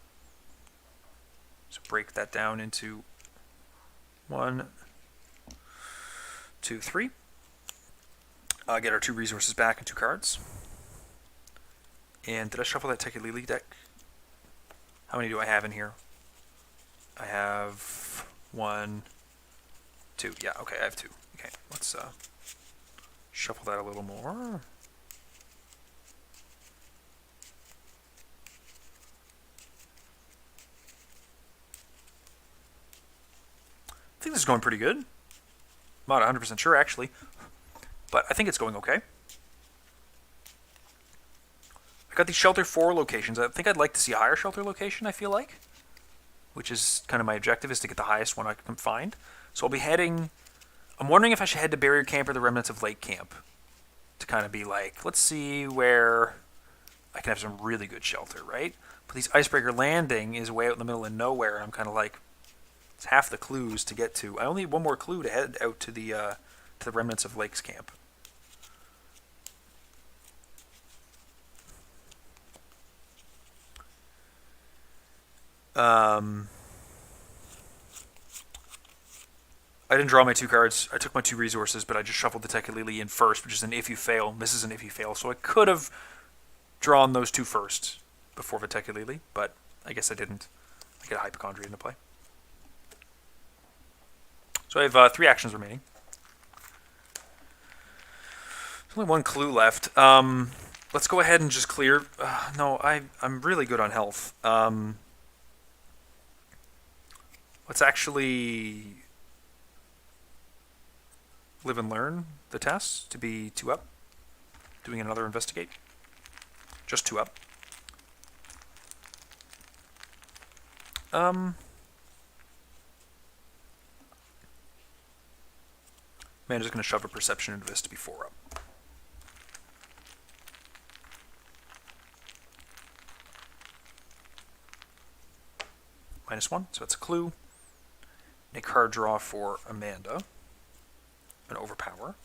So break that down into 1, 2, 3. Get our 2 resources back and 2 cards. And did I shuffle that Tekulili deck? How many do I have in here? I have 1, 2. Yeah, okay, I have 2. Okay, let's shuffle that a little more. I think this is going pretty good. I'm not 100% sure, actually. But I think it's going okay. I got these Shelter 4 locations. I think I'd like to see a higher Shelter location, I feel like. Which is kind of my objective, is to get the highest one I can find. So I'll be heading... I'm wondering if I should head to Barrier Camp or the Remnants of Lake Camp. To kind of be like, let's see where I can have some really good shelter, right? But these Icebreaker Landing is way out in the middle of nowhere, and I'm kind of like... It's half the clues to get to. I only need one more clue to head out to the Remnants of Lakes Camp. I didn't draw my 2 cards. I took my 2 resources, but I just shuffled the Tekulili in first, which is an if you fail. This is an if you fail, so I could have drawn those 2 first before the Tekulili, but I guess I didn't. I get a Hypochondria into play. So I have 3 actions remaining. There's only 1 clue left. Let's go ahead and just clear. No, I'm really good on health. Let's actually live and learn the test to be 2 up. Doing another investigate. Just 2 up. Amanda's going to shove a perception into this to be 4 up. -1, so that's a clue. A card draw for Amanda. An overpower.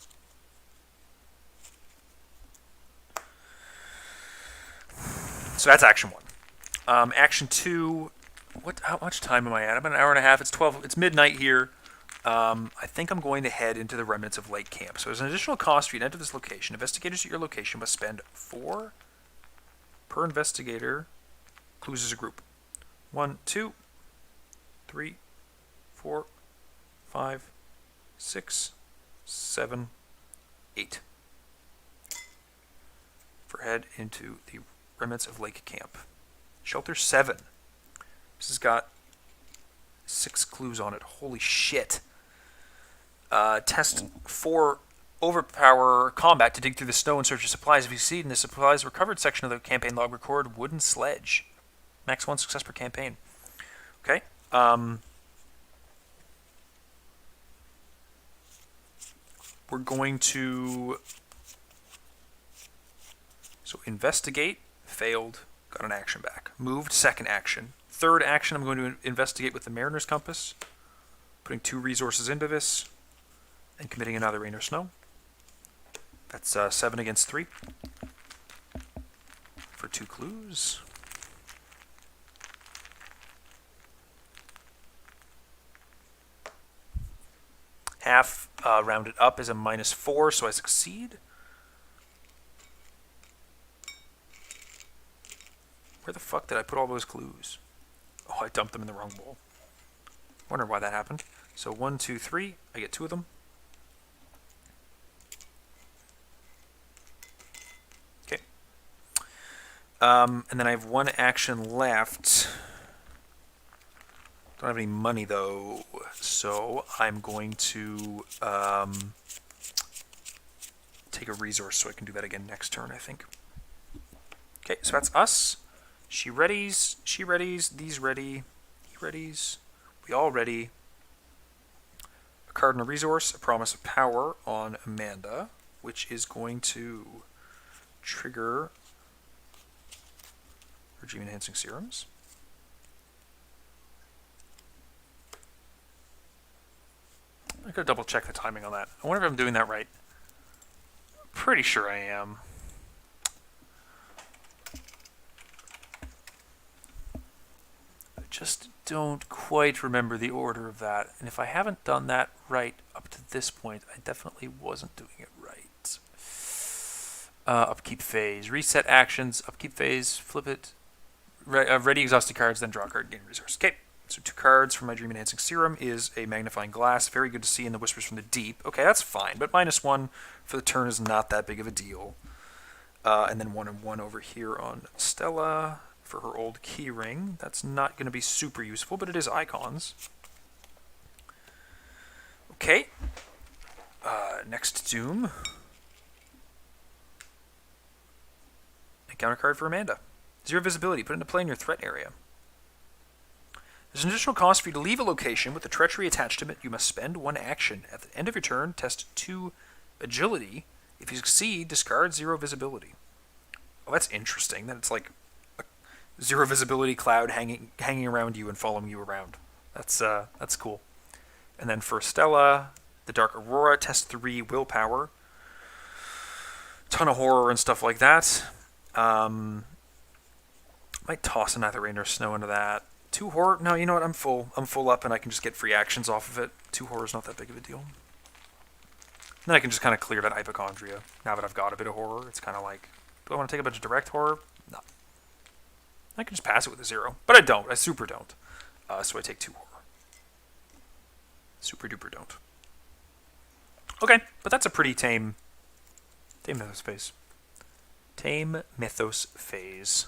So that's action 1. Action 2. How much time am I at? I'm at an hour and a half. It's 12. It's midnight here. I think I'm going to head into the remnants of Lake Camp. So there's an additional cost for you to enter this location. Investigators at your location must spend 4 per investigator. Clues as a group. 1, 2, 3, 4, 5, 6, 7, 8. For head into the remnants of Lake Camp. Shelter 7. This has got 6 clues on it. Holy shit. Test 4 overpower combat to dig through the snow and search for supplies. If you succeed in the supplies recovered section of the campaign log, record wooden sledge. Max 1 success per campaign. Okay. We're going to... So investigate, failed, got an action back. Moved, second action. Third action, I'm going to investigate with the Mariner's Compass. Putting 2 resources into this. And committing another rain or snow. That's 7 against 3. For 2 clues. Half rounded up is a -4, so I succeed. Where the fuck did I put all those clues? Oh, I dumped them in the wrong bowl. Wonder why that happened. So 1, 2, 3. I get 2 of them. Okay. And then I have 1 action left. Don't have any money though, so I'm going to take a resource so I can do that again next turn, I think. Okay, so that's us. She readies, these ready, he readies, we all ready. A card and a resource, a promise of power on Amanda, which is going to trigger regime enhancing serums. I gotta double check the timing on that. I wonder if I'm doing that right. Pretty sure I am. I just don't quite remember the order of that. And if I haven't done that right up to this point, I definitely wasn't doing it right. Upkeep phase. Reset actions. Upkeep phase. Flip it. Ready exhausted cards, then draw a card, gain resource. Okay. So 2 cards from my Dream Enhancing Serum is a Magnifying Glass. Very good to see in the Whispers from the Deep. Okay, that's fine, but -1 for the turn is not that big of a deal. And then 1 and 1 over here on Stella for her old key ring. That's not going to be super useful, but it is icons. Okay. Next Doom. Encounter card for Amanda. 0 visibility. Put into play in your threat area. There's an additional cost for you to leave a location with the treachery attached to it. You must spend 1 action. At the end of your turn, test 2 agility. If you succeed, discard 0 visibility. Oh, that's interesting. That it's like a 0 visibility cloud hanging around you and following you around. That's cool. And then for Stella, the Dark Aurora, test 3 willpower. Ton of horror and stuff like that. Might toss another rain or snow into that. 2 horror? No, you know what? I'm full up, and I can just get free actions off of it. 2 horror is not that big of a deal. And then I can just kind of clear that hypochondria. Now that I've got a bit of horror, it's kind of like, do I want to take a bunch of direct horror? No. I can just pass it with a 0, but I don't. I super don't. So I take 2 horror. Super duper don't. Okay, but that's a pretty tame mythos phase. Tame mythos phase.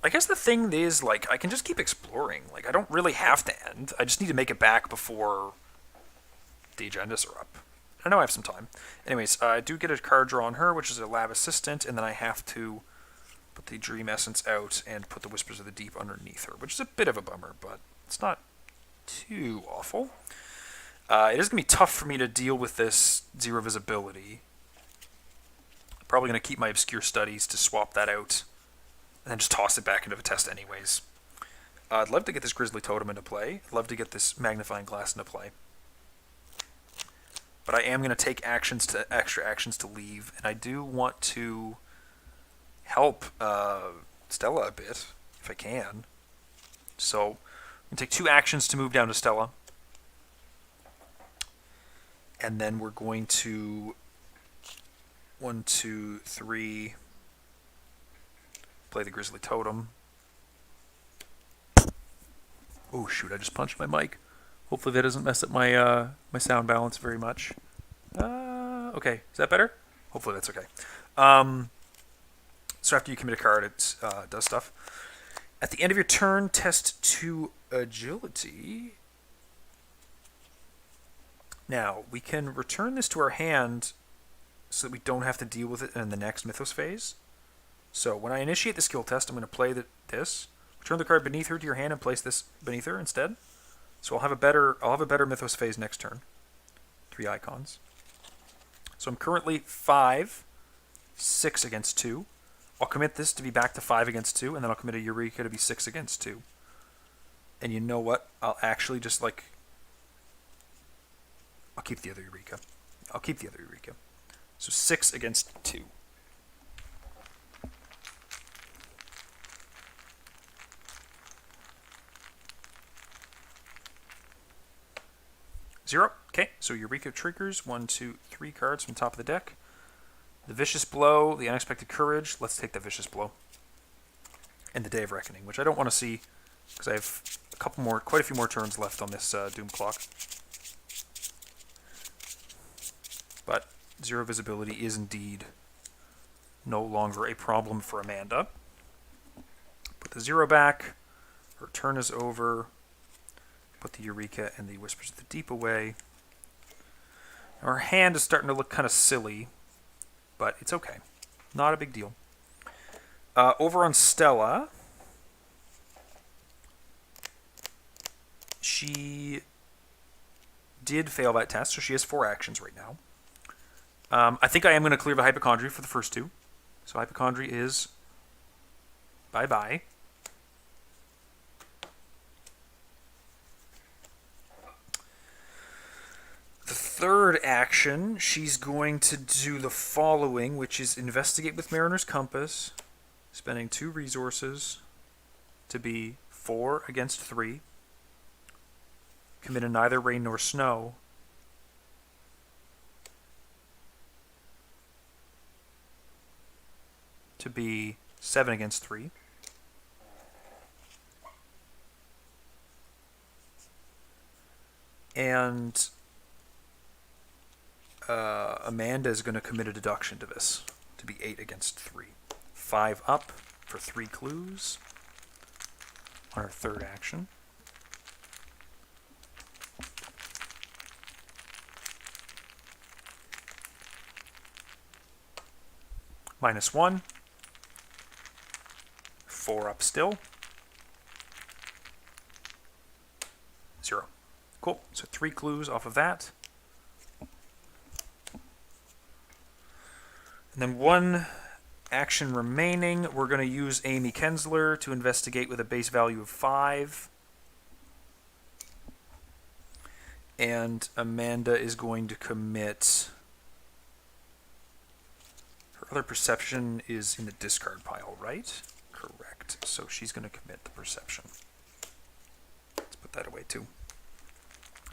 I guess the thing is, like, I can just keep exploring. Like, I don't really have to end. I just need to make it back before the agendas are up. I know I have some time. Anyways, I do get a card draw on her, which is a Lab Assistant, and then I have to put the Dream Essence out and put the Whispers of the Deep underneath her, which is a bit of a bummer, but it's not too awful. It is going to be tough for me to deal with this 0 visibility. I'm probably going to keep my Obscure Studies to swap that out, and then just toss it back into the test anyways. I'd love to get this Grizzly Totem into play. I'd love to get this Magnifying Glass into play. But I am going to take extra actions to leave, and I do want to help Stella a bit, if I can. So, I'm going to take 2 actions to move down to Stella. And then we're going to 1, 2, 3 play the Grizzly Totem. Oh shoot, I just punched my mic. Hopefully that doesn't mess up my my sound balance very much. Okay, is that better? Hopefully that's okay. So after you commit a card, it does stuff. At the end of your turn, test 2 agility. Now, we can return this to our hand so that we don't have to deal with it in the next Mythos phase. So when I initiate the skill test, I'm going to play this. Return the card beneath her to your hand and place this beneath her instead. So I'll have a better Mythos phase next turn. 3 icons. So I'm currently 5, 6 against 2. I'll commit this to be back to 5 against 2, and then I'll commit a Eureka to be 6 against 2. And you know what? I'll actually just I'll keep the other Eureka. So 6 against 2. Zero. Okay, so Eureka triggers 1, 2, 3 cards from the top of the deck. The Vicious Blow, the Unexpected Courage. Let's take the Vicious Blow. And the Day of Reckoning, which I don't want to see because I have quite a few more turns left on this Doom Clock. But 0 visibility is indeed no longer a problem for Amanda. Put the 0 back. Her turn is over. Put the Eureka and the Whispers of the Deep away. Now her hand is starting to look kind of silly, but it's okay. Not a big deal. Over on Stella, she did fail that test, so she has 4 actions right now. I think I am going to clear the Hypochondry for the first 2. So Hypochondry is bye-bye. The third action, she's going to do the following, which is Investigate with Mariner's Compass, spending 2 resources to be 4 against 3. Commit a Neither Rain Nor Snow. To be 7 against 3. And Amanda is going to commit a deduction to this, to be 8 against 3. 5 up for 3 clues on our third action. -1. 4 up still. 0. Cool. So 3 clues off of that. And then 1 action remaining. We're going to use Amy Kensler to investigate with a base value of 5. And Amanda is going to commit... Her other perception is in the discard pile, right? Correct. So she's going to commit the perception. Let's put that away too.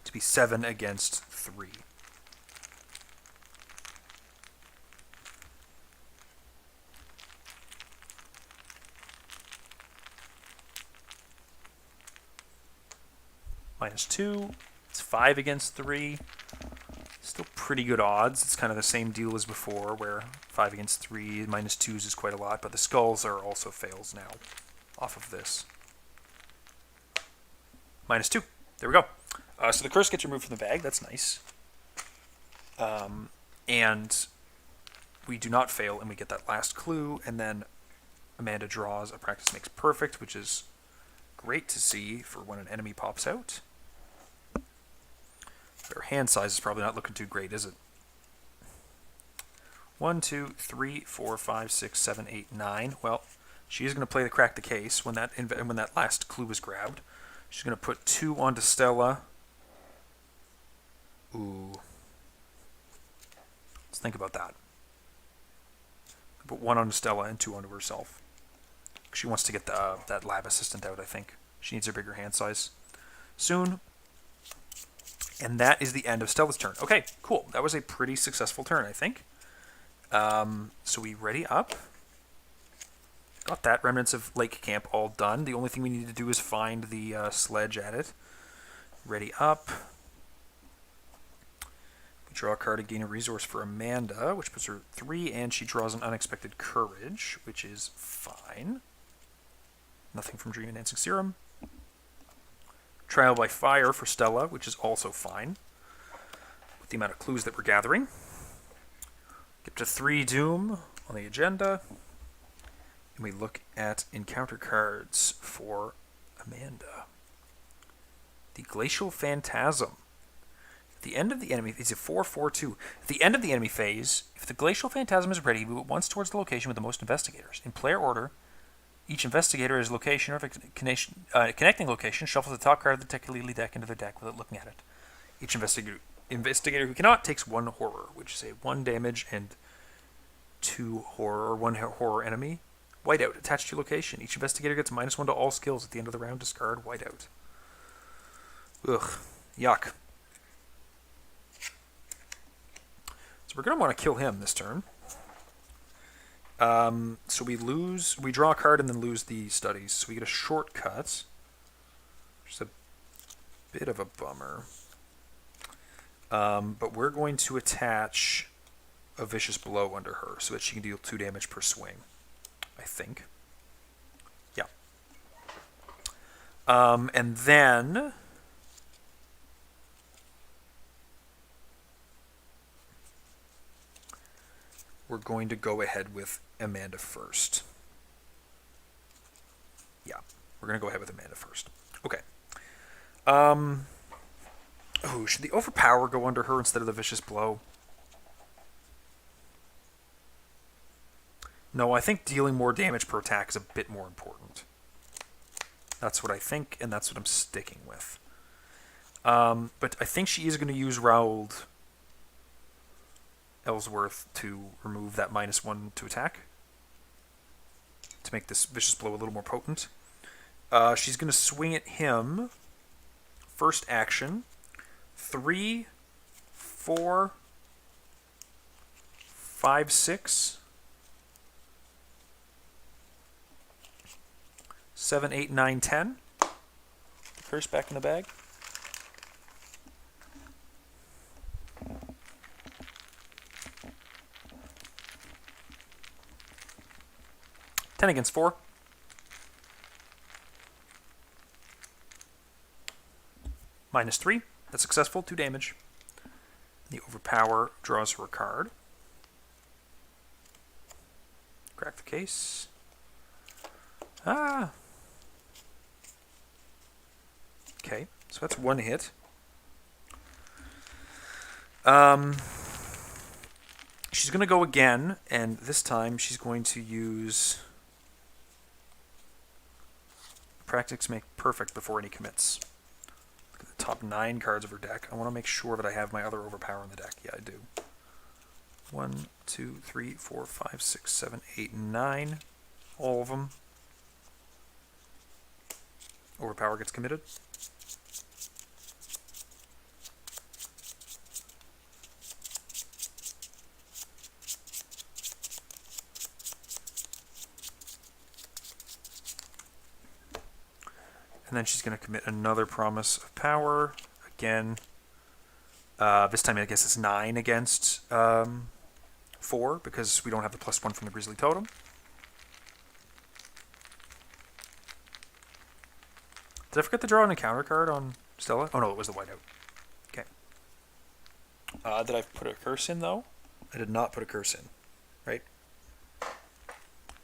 To be 7 against 3. -2. It's 5 against 3. Still pretty good odds. It's kind of the same deal as before, where 5 against 3, -2s is quite a lot, but the skulls are also fails now off of this. -2. There we go. So the curse gets removed from the bag. That's nice. And we do not fail, and we get that last clue, and then Amanda draws a practice makes perfect, which is great to see for when an enemy pops out. Their hand size is probably not looking too great, is it? 1, 2, 3, 4, 5, 6, 7, 8, 9. Well, she's going to play the crack the case when that last clue is grabbed. She's going to put 2 onto Stella. Ooh. Let's think about that. Put 1 onto Stella and 2 onto herself. She wants to get that lab assistant out, I think. She needs a bigger hand size soon. And that is the end of Stella's turn. Okay, cool. That was a pretty successful turn, I think. So we ready up. Got that Remnants of Lake Camp all done. The only thing we need to do is find the sledge at it. Ready up. We draw a card to gain a resource for Amanda, which puts her 3, and she draws an Unexpected Courage, which is fine. Nothing from Dream Enhancing Serum. Trial by Fire for Stella, which is also fine, with the amount of clues that we're gathering. Get to 3 Doom on the agenda. And we look at encounter cards for Amanda. The Glacial Phantasm. At the end of the enemy, it's a 4/4/2. At the end of the enemy phase, if the Glacial Phantasm is ready, move it once towards the location with the most investigators. In player order, each investigator is location or connecting location shuffles the top card of the Tekelili deck into their deck without looking at it. Each investigator who cannot takes 1 horror, which is a 1 damage and 2 horror, or 1 horror enemy. Whiteout, attached to your location. Each investigator gets -1 to all skills at the end of the round. Discard whiteout. Ugh. Yuck. So we're going to want to kill him this turn. So we draw a card and then lose the studies. So we get a shortcut, which is a bit of a bummer. But we're going to attach a Vicious Blow under her so that she can deal 2 damage per swing, I think. Yeah. And then we're going to go ahead with Amanda first. Yeah, we're going to go ahead with Amanda first. Okay. Oh, should the Overpower go under her instead of the Vicious Blow? No, I think dealing more damage per attack is a bit more important. That's what I think, and that's what I'm sticking with. But I think she is going to use Raould Ellsworth to remove that -1 to attack, to make this Vicious Blow a little more potent. She's going to swing at him. First action. 3, 4, 5, 6, 7, 8, 9, 10. Curse back in the bag. Against 4. -3. That's successful. 2 damage. The Overpower draws her a card. Crack the case. Ah. Okay, so that's 1 hit. She's going to go again, and this time she's going to use Practice Make Perfect before any commits. Look at the top 9 cards of her deck. I want to make sure that I have my other Overpower in the deck. Yeah, I do. 1, 2, 3, 4, 5, 6, 7, 8, 9. All of them. Overpower gets committed. And then she's going to commit another Promise of Power. Again, this time I guess it's 9 against 4, because we don't have the +1 from the Grizzly Totem. Did I forget to draw an encounter card on Stella? Oh no, it was the whiteout. Okay. Did I put a curse in, though? I did not put a curse in, right?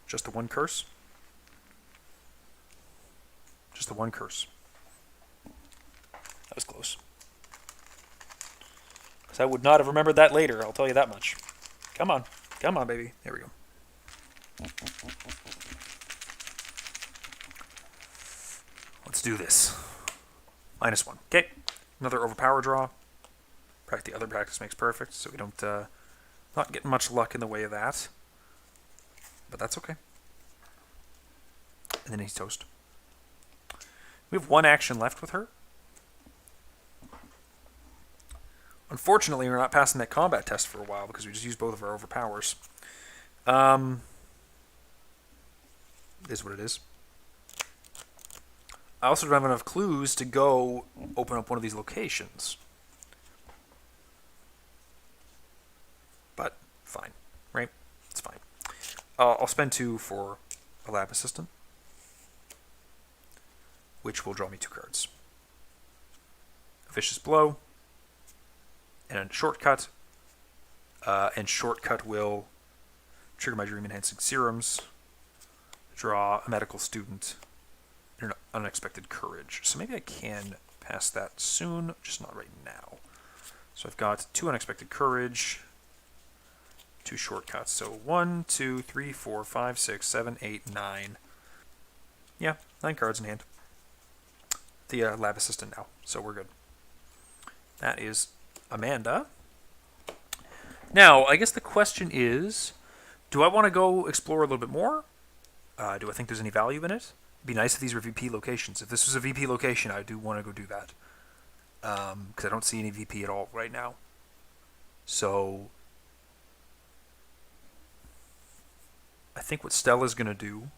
Just the one curse? Just the one curse. That was close. Because I would not have remembered that later, I'll tell you that much. Come on. Come on, baby. There we go. Let's do this. -1. Okay. Another overpower draw. The other practice makes perfect, so we don't not get much luck in the way of that. But that's okay. And then he's toast. We have one action left with her. Unfortunately, we're not passing that combat test for a while because we just used both of our overpowers. It is what it is. I also don't have enough clues to go open up one of these locations. But, fine. Right? It's fine. I'll spend 2 for a lab assistant, which will draw me 2 cards. A Vicious Blow, and a Shortcut. And Shortcut will trigger my Dream Enhancing Serums, draw a Medical Student, and an Unexpected Courage. So maybe I can pass that soon, just not right now. So I've got 2 Unexpected Courage, 2 Shortcuts. So 1, 2, 3, 4, 5, 6, 7, 8, 9. Yeah, 9 cards in hand. The lab assistant now, so we're good. That is Amanda. Now, I guess the question is, do I want to go explore a little bit more? Do I think there's any value in it? It'd be nice if these were VP locations. If this was a VP location, I do want to go do that. Because I don't see any VP at all right now. So, I think what Stella's going to do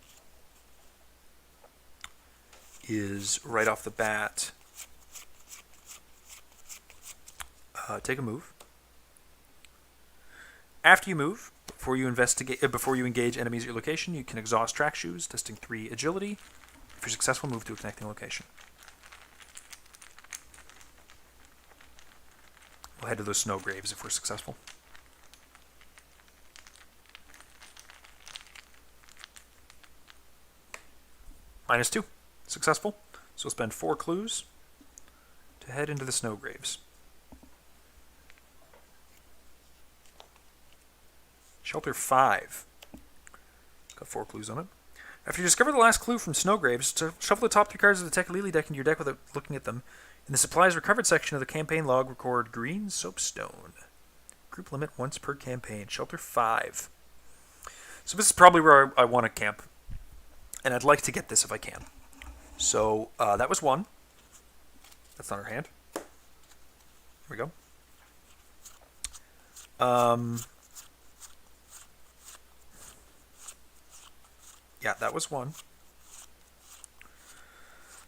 is, right off the bat, take a move. After you move, before you engage enemies at your location, you can exhaust track shoes, testing 3 agility. If you're successful, move to a connecting location. We'll head to those snow graves if we're successful. -2. Successful. So we'll spend 4 clues to head into the snow graves. Shelter 5. Got 4 clues on it. After you discover the last clue from Snow Graves, shuffle the top 3 cards of the Tekalili deck into your deck without looking at them. In the supplies recovered section of the campaign log, record green soapstone. Group limit once per campaign. Shelter 5. So this is probably where I want to camp. And I'd like to get this if I can. So that was 1. That's not our hand. There we go. Yeah, that was 1.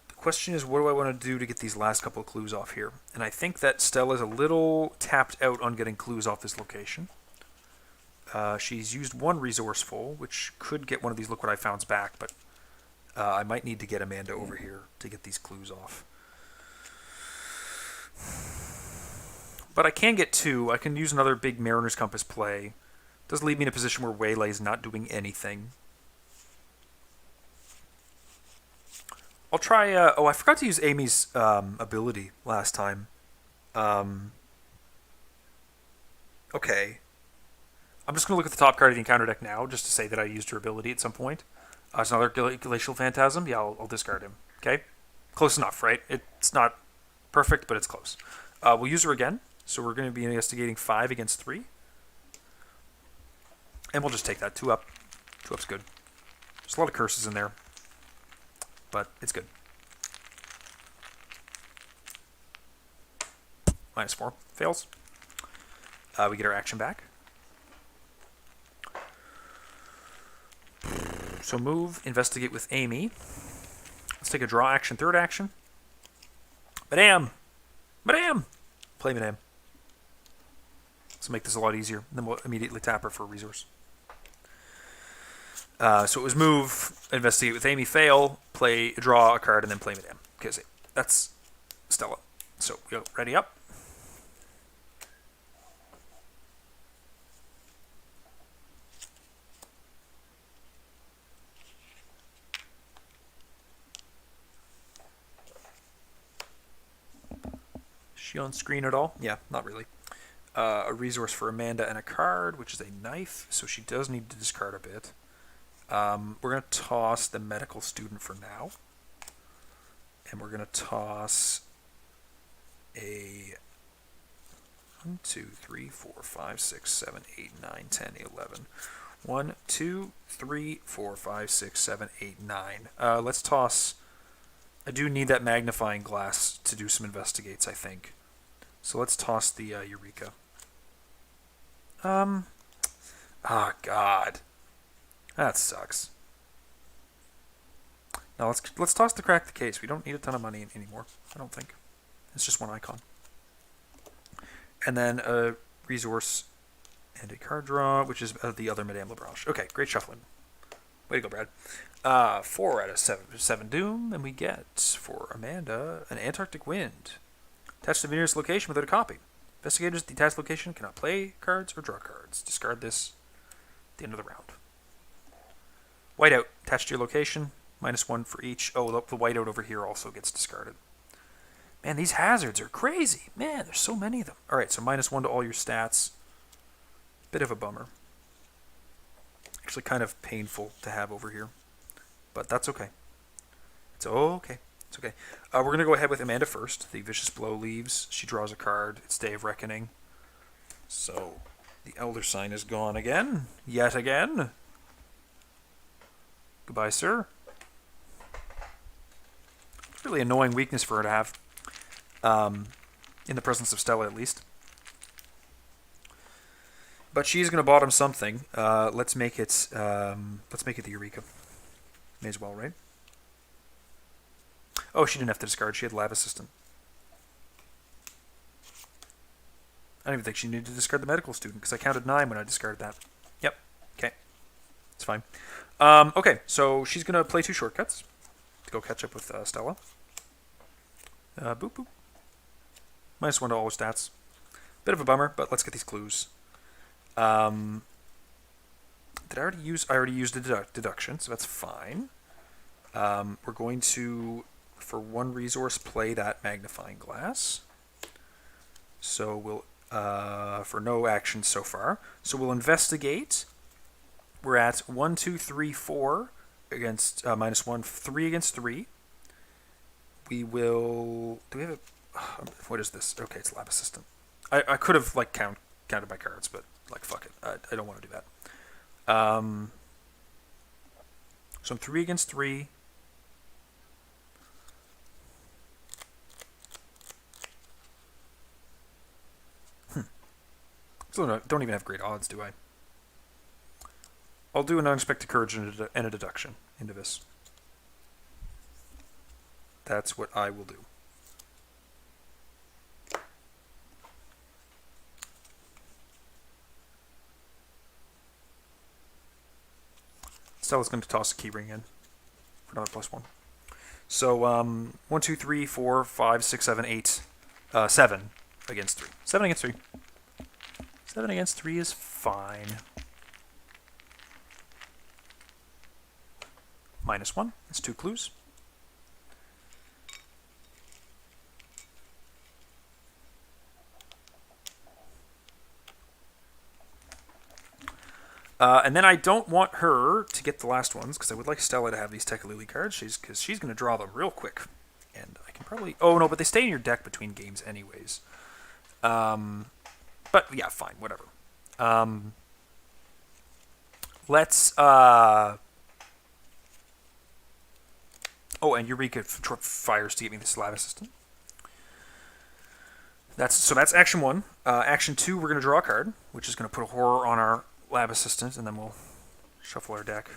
The question is, what do I want to do to get these last couple of clues off here? And I think that Stella's a little tapped out on getting clues off this location. She's used 1 resourceful, which could get one of these Look What I Founds back, but I might need to get Amanda over here to get these clues off. But I can get 2. I can use another big Mariner's Compass play. Does leave me in a position where Waylay's not doing anything. I'll try... oh, I forgot to use Amy's ability last time. Okay. I'm just going to look at the top card of the encounter deck now, just to say that I used her ability at some point. It's another Glacial Phantasm. Yeah, I'll discard him. Okay? Close enough, right? It's not perfect, but it's close. We'll use her again. So we're going to be investigating 5 against 3. And we'll just take that. 2 up. 2 up's good. There's a lot of curses in there. But it's good. -4. Fails. We get our action back. So move, investigate with Amy. Let's take a draw action, 3rd action. Madame! Madame! Play Madame. Let's make this a lot easier. Then we'll immediately tap her for a resource. So it was move, investigate with Amy, fail, play, draw a card, and then play Madame. Okay, that's Stella. So we go ready up. she on screen at all? Yeah, not really. A resource for Amanda and a card, which is a knife, so she does need to discard a bit. We're going to toss the medical student for now. And we're going to toss a 1, 2, 3, 4, 5, 6, 7, 8, 9, 10, 11. 1, 2, 3, 4, 5, 6, 7, 8, 9. Let's toss. I do need that magnifying glass to do some investigates, I think. So let's toss the Eureka. Oh, God. That sucks. Now let's toss the crack the case. We don't need a ton of money anymore, I don't think. It's just one icon. And then a resource and a card draw, which is the other Madame Labranche. Okay, great shuffling. Way to go, Brad. 4 out of 7 Doom, and we get, for Amanda, an Antarctic Wind. Attached to the nearest location without a copy. Investigators at the attached location cannot play cards or draw cards. Discard this at the end of the round. Whiteout, attached to your location, -1 for each. Oh, the whiteout over here also gets discarded. Man, these hazards are crazy. Man, there's so many of them. Alright, so -1 to all your stats. Bit of a bummer. Actually kind of painful to have over here. But that's okay. It's okay. It's okay. We're going to go ahead with Amanda first. The Vicious Blow leaves. She draws a card. It's Day of Reckoning. So, the Elder Sign is gone again. Yet again. Goodbye, sir. It's really annoying weakness for her to have. In the presence of Stella, at least. But she's going to bottom something. Let's make it the Eureka. May as well, right? Oh, she didn't have to discard. She had Lab Assistant. I don't even think she needed to discard the medical student because I counted 9 when I discarded that. Yep. Okay. It's fine. Okay, so she's going to play 2 shortcuts to go catch up with Stella. Boop, boop. -1 to all her stats. Bit of a bummer, but let's get these clues. Did I already use? I already used a deduction, so that's fine. We're going to, for 1 resource, play that magnifying glass. So we'll, for no action so far. So we'll investigate. We're at 1, 2, 3, 4 against -1, 3 against 3. We will. Do we have a? What is this? Okay, it's Lab Assistant. I could have like counted my cards, but like fuck it. I don't want to do that. So I'm 3 against 3. So don't even have great odds, do I? I'll do an unexpected courage and a deduction into this. That's what I will do. Stella's going to toss a keyring in for another +1. So 1, 2, 3, 4, 5, 6, 7, 8, 7 against 3. 7 against 3. 7 against 3 is fine. -1. That's 2 clues. And then I don't want her to get the last ones, because I would like Stella to have these Tekalili cards, because she's going to draw them real quick. And I can probably... Oh, no, but they stay in your deck between games anyways. But, yeah, fine, whatever. Let's... Oh, and Eureka fires to get me the Lab Assistant. So that's action 1. Action 2, we're going to draw a card, which is going to put a horror on our Lab Assistant, and then we'll shuffle our deck.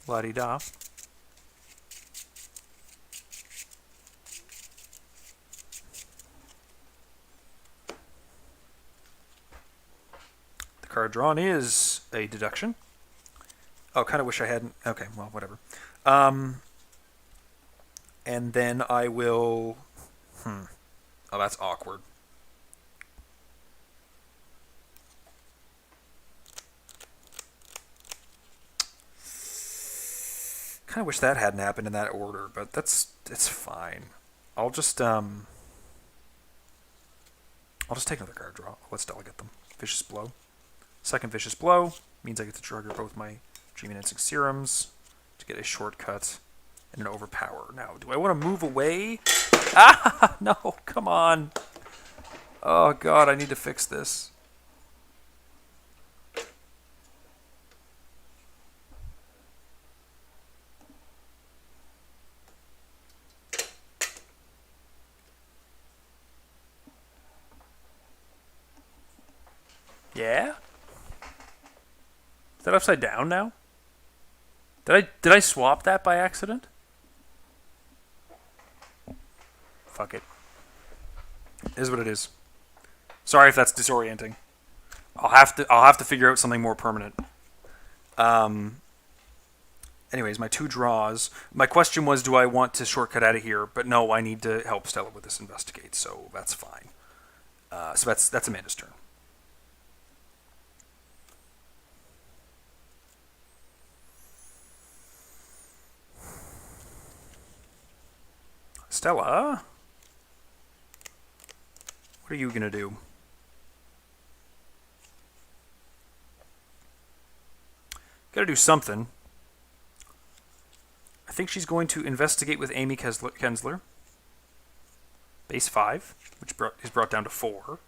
La-di-da. The card drawn is a deduction. Oh, kind of wish I hadn't. Okay, well, whatever. And then I will... Oh, that's awkward. Kind of wish that hadn't happened in that order, but it's fine. I'll just take another card draw. Let Stella get them. Vicious Blow. Second Vicious Blow means I get to trigger both my Dream Enhancing Serums to get a shortcut and an Overpower. Now, do I want to move away? Ah, no, come on. Oh, God, I need to fix this. Yeah? Is that upside down now? Did I swap that by accident? Fuck it. It is what it is. Sorry if that's disorienting. I'll have to figure out something more permanent. Anyways, my 2 draws. My question was, do I want to shortcut out of here? But no, I need to help Stella with this investigate, so that's fine. So that's Amanda's turn. Stella, what are you gonna do? Gotta do something. I think she's going to investigate with Amy Kensler. Base 5, which is brought down to 4.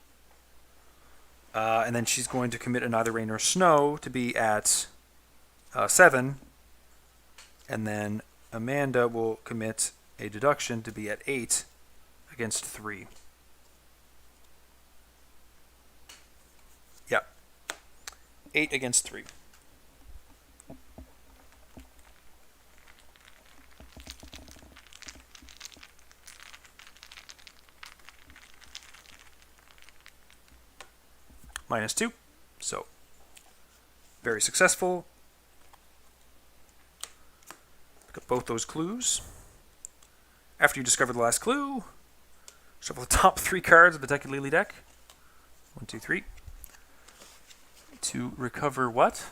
And then she's going to commit a Neither Rain Nor Snow to be at 7. And then Amanda will commit a deduction to be at 8 against 3. Yeah. 8 against 3. -2. So, very successful. Got both those clues. After you discover the last clue, shuffle the top 3 cards of the Deck Lily deck. 1, 2, 3. To recover what?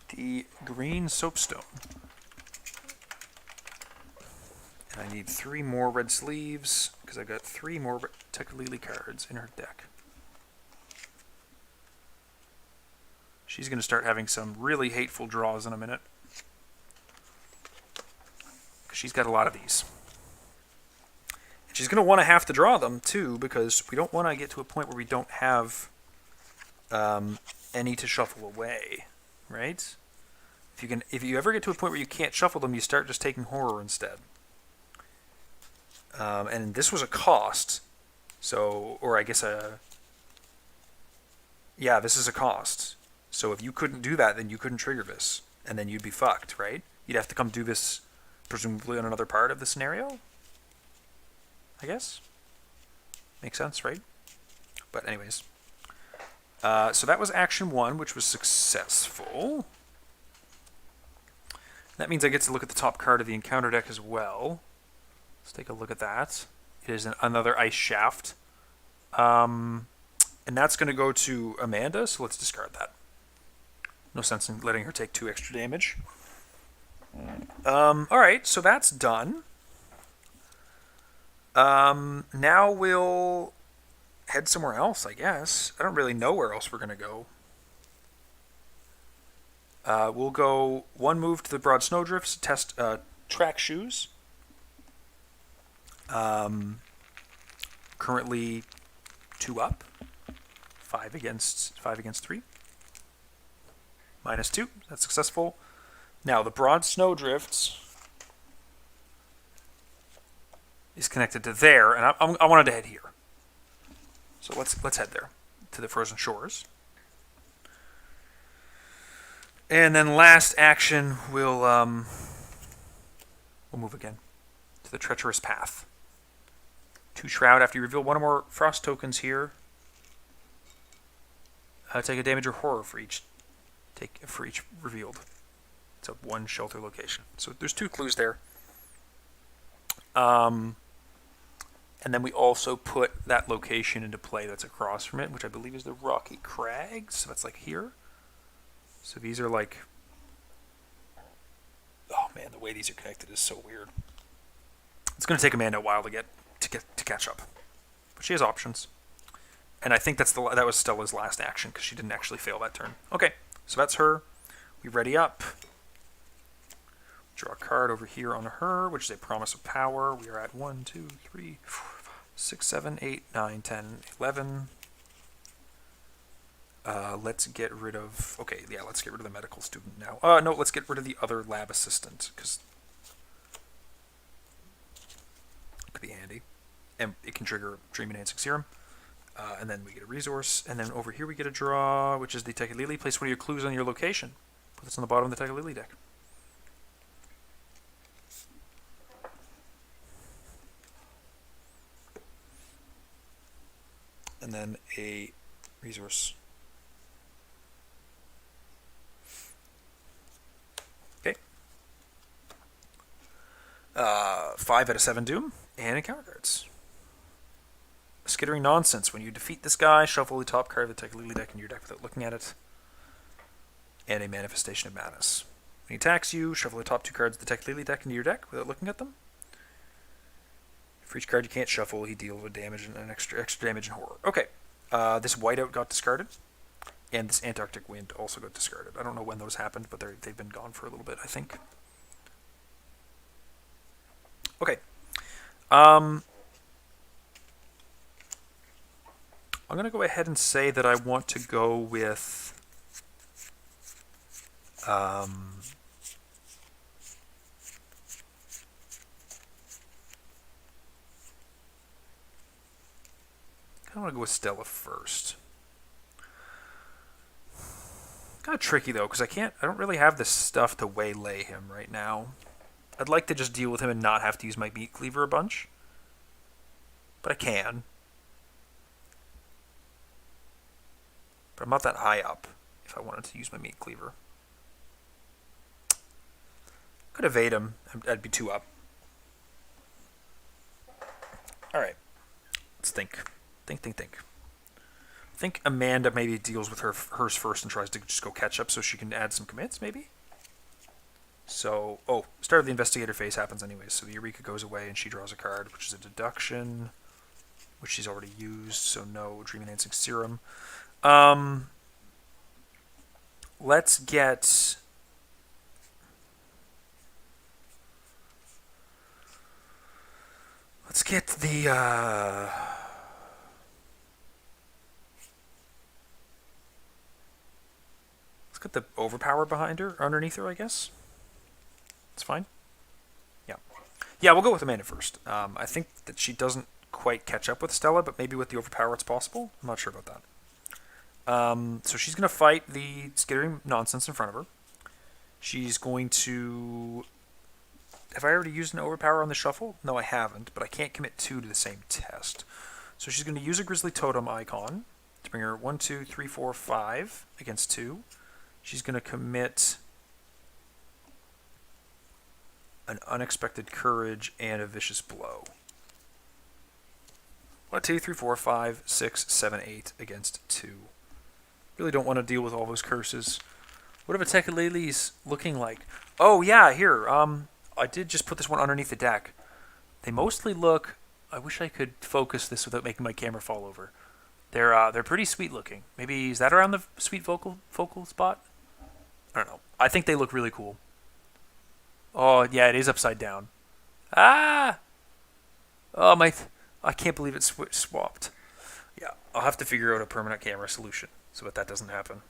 The green soapstone. And I need 3 more red sleeves, because I've got 3 more Deck Lily cards in her deck. She's going to start having some really hateful draws in a minute. Because she's got a lot of these. And she's going to want to have to draw them, too, because we don't want to get to a point where we don't have any to shuffle away, right? If you ever get to a point where you can't shuffle them, you start just taking horror instead. And this was a cost. So, or I guess yeah, this is a cost. So if you couldn't do that, then you couldn't trigger this. And then you'd be fucked, right? You'd have to come do this, presumably, on another part of the scenario? I guess? Makes sense, right? But anyways. So that was action 1, which was successful. That means I get to look at the top card of the encounter deck as well. Let's take a look at that. It is another Ice Shaft. And that's going to go to Amanda, so let's discard that. No sense in letting her take 2 extra damage. Alright, so that's done. Now we'll head somewhere else, I guess. I don't really know where else we're going to go. We'll go 1 move to the Broad Snowdrifts, test track shoes. Currently 2 up. 5 against 3. -2. That's successful. Now the Broad Snowdrifts is connected to there, and I wanted to head here. So let's head there to the Frozen Shores. And then last action, we'll move again to the Treacherous Path. 2 Shroud. After you reveal 1 or more Frost tokens here, take a damage or horror for each revealed. It's a 1 shelter location. So there's 2 clues there. And then we also put that location into play that's across from it, which I believe is the Rocky Crags. So that's like here. So these are like Man, the way these are connected is so weird. It's going to take Amanda a while to catch up, but she has options. And I think that was Stella's last action because she didn't actually fail that turn. Okay, so that's her. We ready up. Draw a card over here on her, which is a promise of power. We are at 1, 2, 3, 4, 5, 6, 7, 8, 9, 10, 11. Let's get rid of... Okay, yeah, let's get rid of the medical student now. No, let's get rid of the other lab assistant, because it could be handy. And it can trigger Dream Enhancing Serum. And then we get a resource. And then over here we get a draw, which is the Tekalili. Place one of your clues on your location. Put this on the bottom of the Tekalili deck. And then a resource. Okay. 5 out of 7 Doom, and encounter cards. Skittering Nonsense. When you defeat this guy, shuffle the top card of the Tekalili deck into your deck without looking at it. And a Manifestation of Madness. When he attacks you, shuffle the top 2 cards of the Tekalili deck into your deck without looking at them. For each card you can't shuffle, he deals with damage and extra damage and horror. Okay. This whiteout got discarded. And this Antarctic Wind also got discarded. I don't know when those happened, but they've been gone for a little bit, I think. Okay. I'm going to go ahead and say that I want to go with... I want to go with Stella first. Kind of tricky though, because I don't really have the stuff to waylay him right now. I'd like to just deal with him and not have to use my meat cleaver a bunch. But I can. But I'm not that high up if I wanted to use my meat cleaver. Could evade him. I'd be 2 up. Alright. Let's think. Think. I think Amanda maybe deals with hers first and tries to just go catch up so she can add some commits, maybe? So, start of the investigator phase happens anyways. So the Eureka goes away and she draws a card, which is a deduction, which she's already used, so no Dream Enhancing Serum. Let's get... Let's get the... Let's get the overpower behind her, underneath her, I guess. It's fine. Yeah. Yeah, we'll go with Amanda first. I think that she doesn't quite catch up with Stella, but maybe with the overpower it's possible. I'm not sure about that. So she's going to fight the skittering nonsense in front of her. She's going to... Have I already used an overpower on the shuffle? No, I haven't, but I can't commit 2 to the same test. So she's going to use a Grizzly Totem icon to bring her 1, 2, 3, 4, 5 against 2. She's going to commit an Unexpected Courage and a Vicious Blow. 1, 2, 3, 4, 5, 6, 7, 8 against 2. Really don't want to deal with all those curses. What are the Tekalili's looking like? Oh, yeah, here. I did just put this one underneath the deck. They mostly look... I wish I could focus this without making my camera fall over. They're pretty sweet looking. Maybe is that around the sweet focal spot? I don't know. I think they look really cool. Oh, yeah, it is upside down. Ah! Oh, I can't believe it swapped. Yeah, I'll have to figure out a permanent camera solution so that doesn't happen.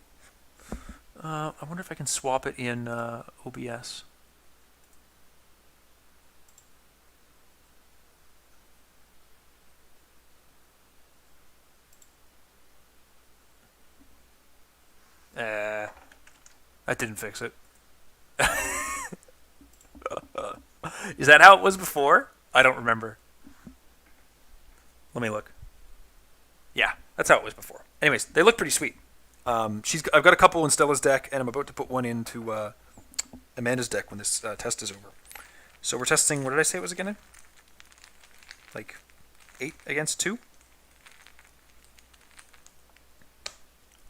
I wonder if I can swap it in OBS. That didn't fix it. Is that how it was before? I don't remember. Let me look. Yeah, that's how it was before. Anyways, they look pretty sweet. I've got a couple in Stella's deck, and I'm about to put one into Amanda's deck when this test is over. So we're testing, what did I say it was again? Like 8 against 2?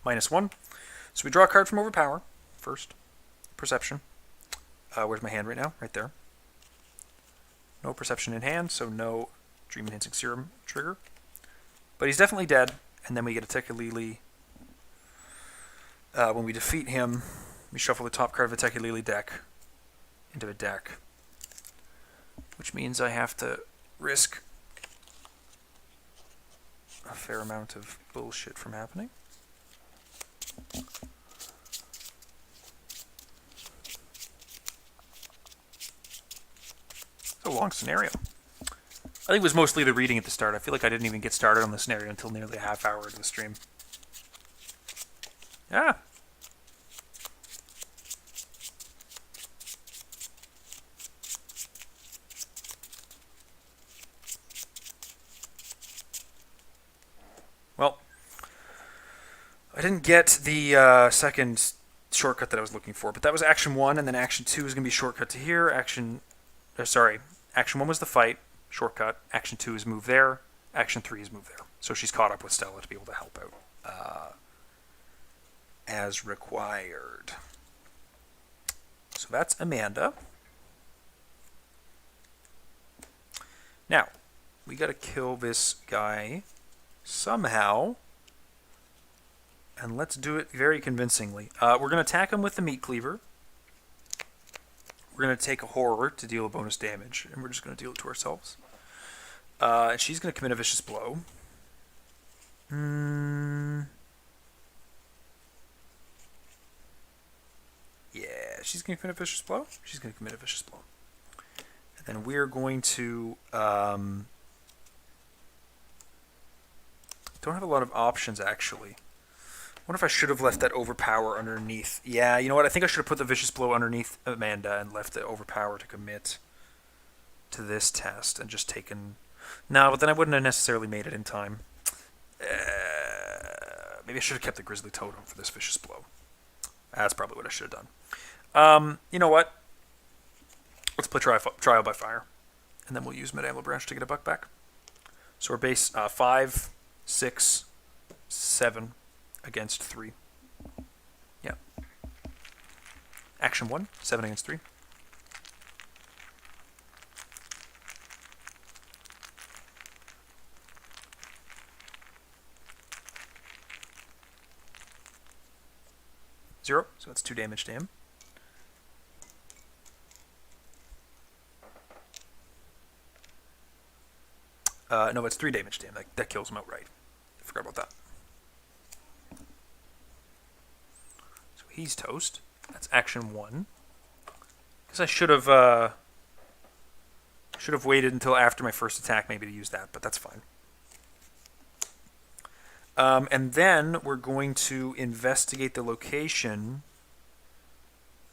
-1. So we draw a card from Overpower first. Perception. Where's my hand right now? Right there. No perception in hand, so no Dream Enhancing Serum trigger. But he's definitely dead, and then we get a Tekulili. When we defeat him, we shuffle the top card of a Tekulili deck into a deck, which means I have to risk a fair amount of bullshit from happening. It's a long scenario. I think it was mostly the reading at the start. I feel like I didn't even get started on the scenario until nearly a half hour into the stream. Yeah. Well, I didn't get the second shortcut that I was looking for, but that was action 1, and then action 2 is going to be shortcut to here. Action 1 was the fight, shortcut. Action 2 is move there. Action 3 is move there. So she's caught up with Stella to be able to help out as required. So that's Amanda. Now, we got to kill this guy somehow, and let's do it very convincingly. We're going to attack him with the meat cleaver. We're going to take a horror to deal a bonus damage, and we're just going to deal it to ourselves. And she's going to commit a vicious blow. Yeah, she's going to commit a vicious blow. She's going to commit a vicious blow. And then we're going to... don't have a lot of options, actually. I wonder if I should have left that overpower underneath. Yeah, you know what? I think I should have put the vicious blow underneath Amanda and left the overpower to commit to this test and just taken... No, but then I wouldn't have necessarily made it in time. Maybe I should have kept the Grizzly Totem for this vicious blow. That's probably what I should have done. You know what? Let's play Trial by Fire. And then we'll use Mid-Ambler Branch to get a buck back. So we're base 5, 6, 7 against 3. Yeah. Action 1, 7 against 3. Zero, so that's 2 damage to him. No, it's 3 damage to him. That kills him outright. I forgot about that. So he's toast. That's action 1. Guess I should have waited until after my first attack maybe to use that, but that's fine. And then we're going to investigate the location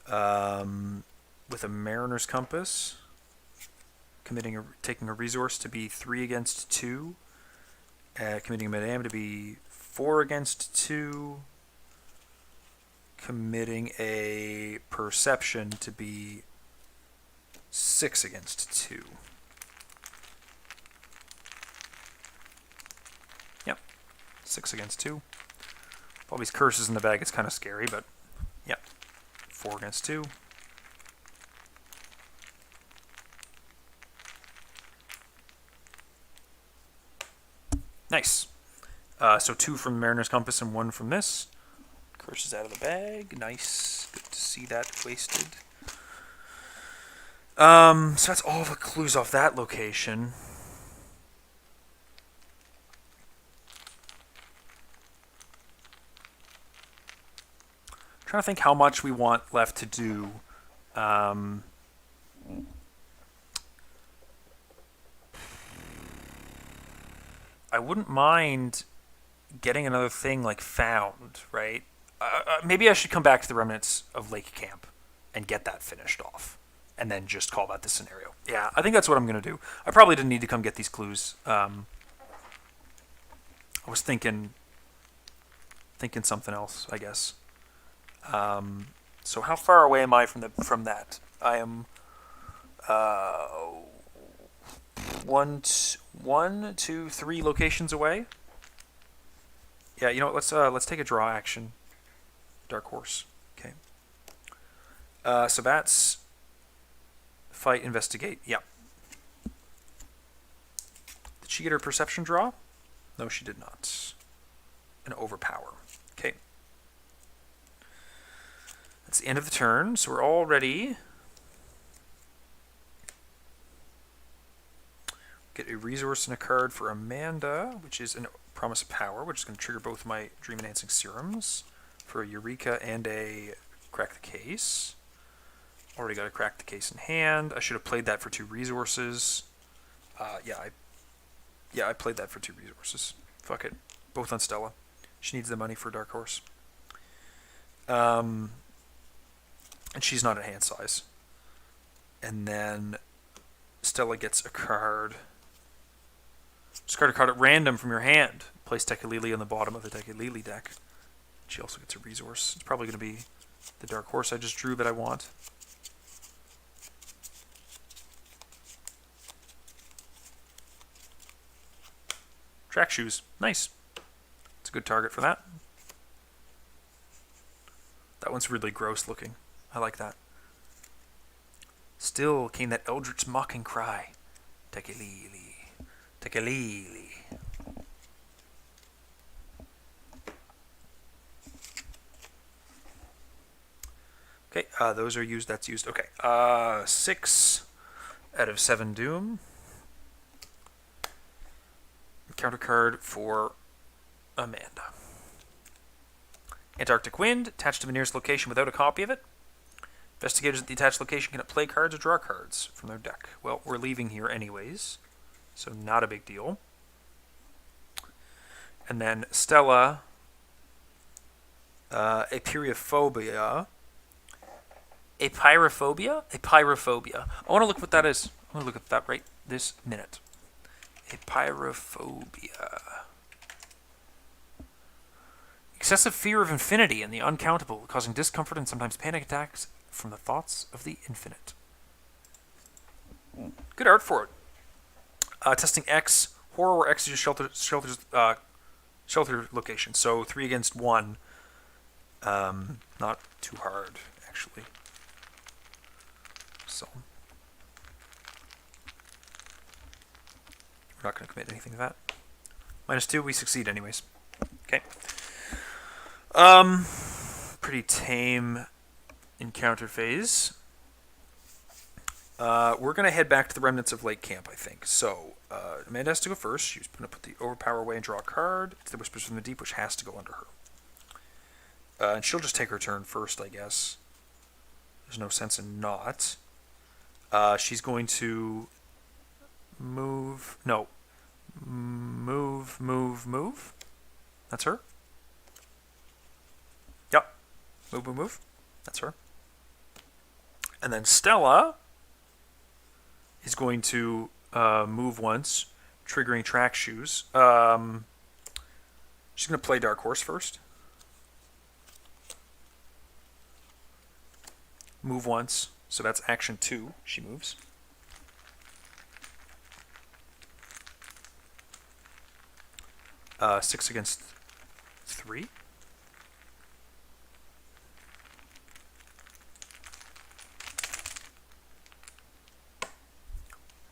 with a Mariner's Compass, taking a resource to be 3 against 2, committing a Madame to be 4 against 2, committing a Perception to be 6 against 2. Yep. 6 against 2. All these curses in the bag, it's kind of scary, but yeah. 4 against 2. Nice. So 2 from Mariner's Compass and 1 from this. Curses out of the bag. Nice. Good to see that wasted. So that's all the clues off that location. Trying to think how much we want left to do. I wouldn't mind getting another thing like found, right? Maybe I should come back to the remnants of Lake Camp and get that finished off, and then just call that the scenario. Yeah, I think that's what I'm going to do. I probably didn't need to come get these clues. I was thinking something else, I guess. So how far away am I from that? I am 1, 2, 3 locations away. Yeah, you know what? Let's take a draw action. Dark Horse. Okay. So that's fight, investigate. Yeah. Did she get her perception draw? No, she did not. An overpower. Okay. That's the end of the turn, so we're all ready. Get a resource and a card for Amanda, which is a Promise of Power, which is going to trigger both my Dream Enhancing Serums for a Eureka and a Crack the Case. Already got a Crack the Case in hand. I should have played that for 2 resources. I played that for 2 resources. Fuck it. Both on Stella. She needs the money for Dark Horse. And she's not at hand size. And then Stella gets a card. Discard a card at random from your hand. Place Tekalili on the bottom of the Tekalili deck. She also gets a resource. It's probably going to be the Dark Horse I just drew that I want. Track shoes. Nice. It's a good target for that. That one's really gross looking. I like that. Still came that eldritch mocking cry. Tekalili. Tekalili. Okay, those are used. That's used. Okay, 6 out of 7 Doom. Counter card for Amanda. Antarctic Wind, attached to the nearest location without a copy of it. Investigators at the attached location can play cards or draw cards from their deck. Well, we're leaving here anyways, so not a big deal. And then Stella, Apeirophobia. Apeirophobia? Apeirophobia. I want to look what that is. I want to look at that right this minute. Apeirophobia. Excessive fear of infinity and the uncountable, causing discomfort and sometimes panic attacks from the thoughts of the infinite. Good art for it. Testing X. Horror where X is shelter location. So 3 against 1. Not too hard, actually. So we're not going to commit anything to that. -2, we succeed anyways. Okay. Pretty tame encounter phase. We're going to head back to the remnants of Lake Camp, I think. So, Amanda has to go first. She's going to put the Overpower away and draw a card. It's the Whispers from the Deep, which has to go under her. And she'll just take her turn first, I guess. There's no sense in not. She's going to move. No. Move. That's her. Yep. Move. That's her. And then Stella is going to move once, triggering track shoes. She's going to play Dark Horse first. Move once. So that's action 2. She moves. Six against 3.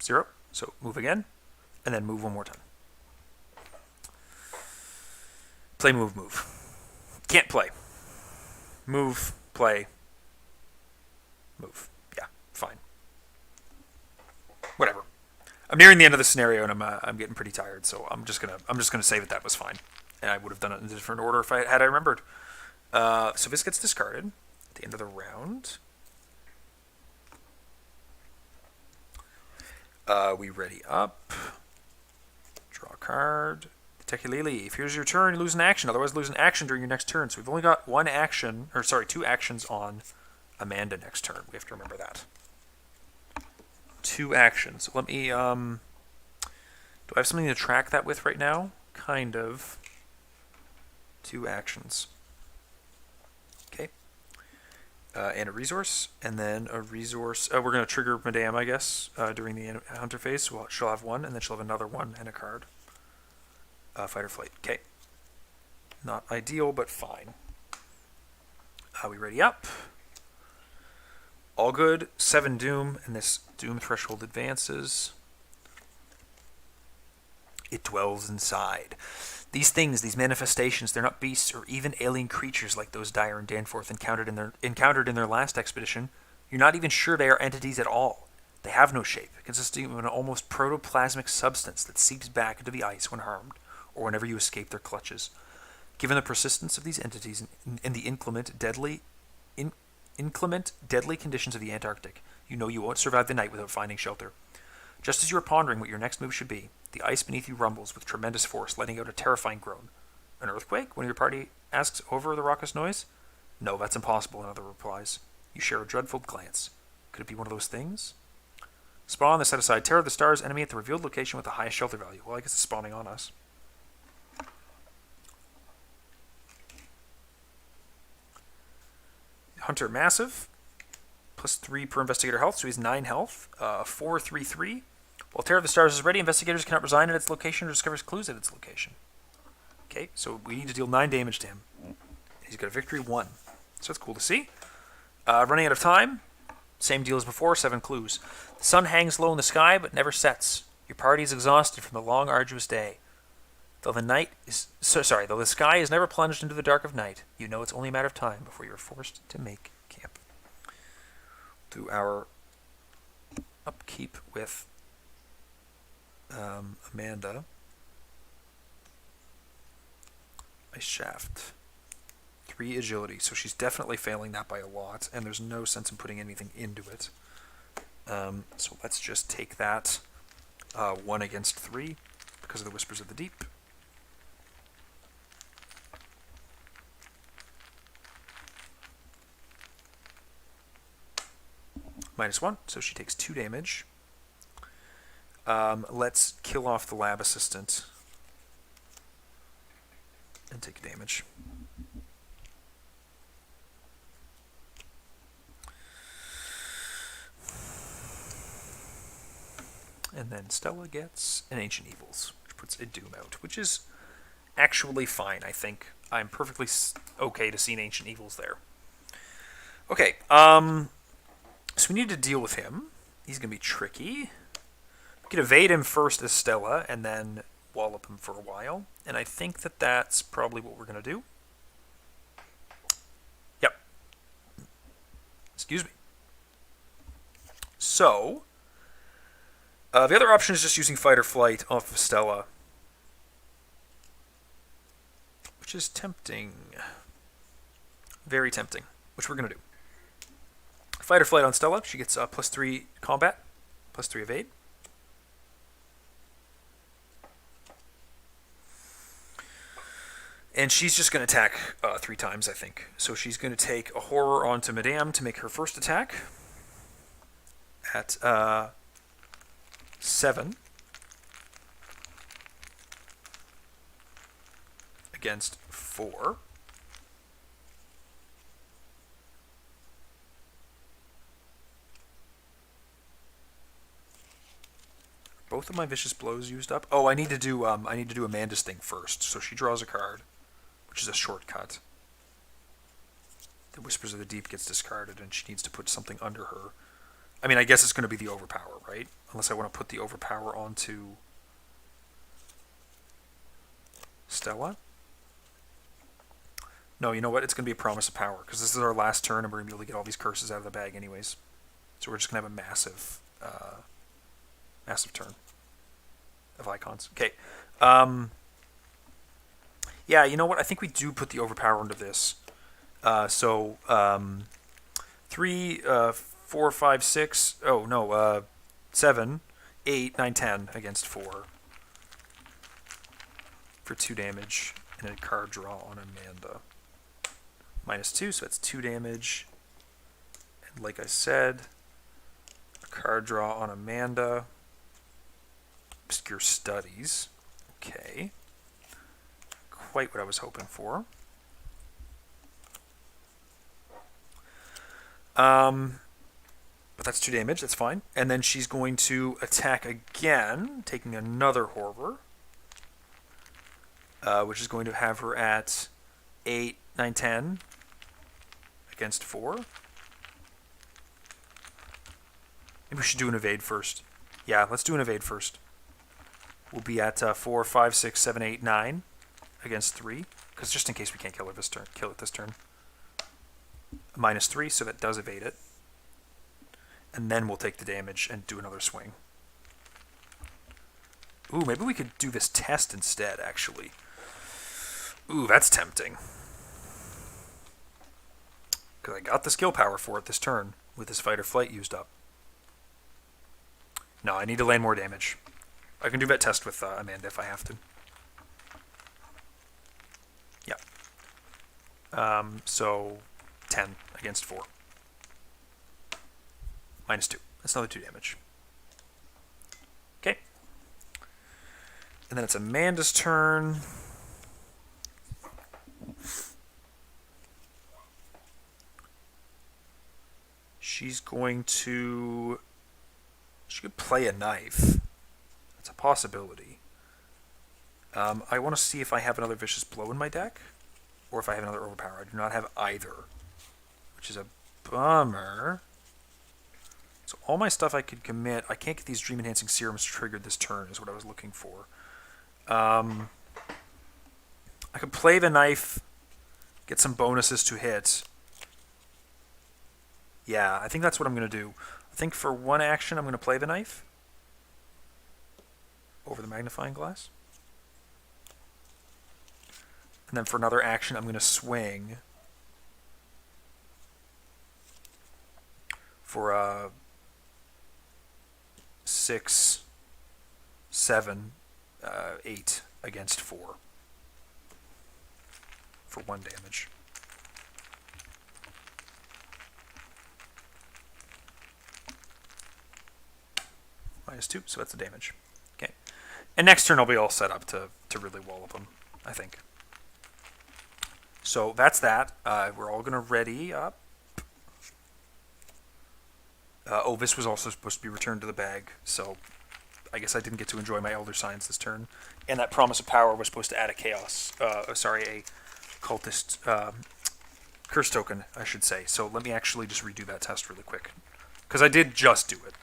Zero. So move again, and then move one more time. Play, move. Can't play. Move, play, move. Yeah, fine. Whatever. I'm nearing the end of the scenario, and I'm getting pretty tired, so I'm just gonna say that was fine, and I would have done it in a different order if I remembered. So this gets discarded at the end of the round. We ready up. Draw a card. Tekalili, if here's your turn, you lose an action. Otherwise, lose an action during your next turn. So we've only got 2 actions on Amanda next turn. We have to remember that. 2 actions. Let me, do I have something to track that with right now? Kind of. 2 actions. Okay. And a resource, and then a resource. We're going to trigger Madame, I guess, during the Hunter phase. So she'll have 1, and then she'll have another 1 and a card. Fight or flight. Okay. Not ideal, but fine. We ready up. All good. 7 Doom, and this Doom threshold advances. It dwells inside. These things, these manifestations, they're not beasts or even alien creatures like those Dyer and Danforth encountered in their last expedition. You're not even sure they are entities at all. They have no shape, consisting of an almost protoplasmic substance that seeps back into the ice when harmed, or whenever you escape their clutches. Given the persistence of these entities and the inclement, deadly conditions of the Antarctic, you know you won't survive the night without finding shelter. Just as you are pondering what your next move should be, the ice beneath you rumbles with tremendous force, letting out a terrifying groan. An earthquake? One of your party asks over the raucous noise. No, that's impossible, another replies. You share a dreadful glance. Could it be one of those things? Spawn the set-aside Terror of the Stars enemy at the revealed location with the highest shelter value. Well, I guess it's spawning on us. Hunter Massive. +3 per investigator health, so he's 9 health. 4-3-3. While Terror of the Stars is ready, investigators cannot resign at its location or discover clues at its location. Okay, so we need to deal 9 damage to him. He's got a victory 1. So that's cool to see. Running out of time. Same deal as before, 7 clues. The sun hangs low in the sky, but never sets. Your party is exhausted from the long, arduous day. Though the sky is never plunged into the dark of night, you know it's only a matter of time before you are forced to make camp. Do our upkeep with Amanda. Ice Shaft. 3 agility, so she's definitely failing that by a lot, and there's no sense in putting anything into it. So let's just take that 1 against 3 because of the Whispers of the Deep. -1, so she takes 2 damage. Let's kill off the lab assistant and take damage. And then Stella gets an Ancient Evils, which puts a Doom out, which is actually fine, I think. I'm perfectly okay to see an Ancient Evils there. Okay, so we need to deal with him. He's going to be tricky. We can evade him first as Stella, and then wallop him for a while. And I think that that's probably what we're going to do. Yep. Excuse me. So, the other option is just using Fight or Flight off of Stella, which is tempting. Very tempting, which we're going to do. Fight or Flight on Stella. She gets +3 combat, +3 evade. And she's just going to attack 3 times, I think. So she's going to take a Horror onto Madame to make her first attack at 7 against 4. Both of my vicious blows used up. Oh, I need to do Amanda's thing first. So she draws a card, which is a shortcut. The Whispers of the Deep gets discarded, and she needs to put something under her. I mean, I guess it's going to be the Overpower, right? Unless I want to put the Overpower onto Stella. No, you know what? It's going to be a Promise of Power, because this is our last turn, and we're going to be able to get all these curses out of the bag anyways. So we're just going to have a massive turn of icons. Okay. Yeah, you know what? I think we do put the Overpower into this. 3, 4, 5, 6. Oh, no. 7, 8, 9, 10 against 4. For 2 damage. And a card draw on Amanda. -2, so that's 2 damage. And like I said, a card draw on Amanda. Obscure Studies. Okay. Quite what I was hoping for. But that's 2 damage, that's fine. And then she's going to attack again, taking another Horror. Which is going to have her at 8, 9, 10 against 4. Maybe we should do an evade first. Yeah, let's do an evade first. We'll be at 4, 5, 6, 7, 8, 9 against 3. Because just in case we can't kill it this turn. -3, so that does evade it. And then we'll take the damage and do another swing. Ooh, maybe we could do this test instead, actually. Ooh, that's tempting. Because I got the skill power for it this turn with this fight or flight used up. No, I need to land more damage. I can do that test with Amanda if I have to. Yeah. So 10 against 4. -2. That's another 2 damage. Okay. And then it's Amanda's turn. She's going to... She could play a knife. That's a possibility. I want to see if I have another Vicious Blow in my deck, or if I have another Overpower. I do not have either, which is a bummer. So all my stuff I could commit. I can't get these Dream Enhancing Serums triggered this turn, is what I was looking for. I could play the knife, get some bonuses to hit. Yeah, I think that's what I'm going to do. I think for one action, I'm going to play the knife over the magnifying glass. And then for another action, I'm going to swing for a 6, 7, 8 against 4 for 1 damage. -2, so that's the damage. Okay. And next turn I'll be all set up to really wallop them, I think. So that's that. We're all going to ready up. Oh, this was also supposed to be returned to the bag, so I guess I didn't get to enjoy my Elder Signs this turn. And that Promise of Power was supposed to add a Chaos, a Cultist Curse token, I should say. So let me actually just redo that test really quick. Because I did just do it.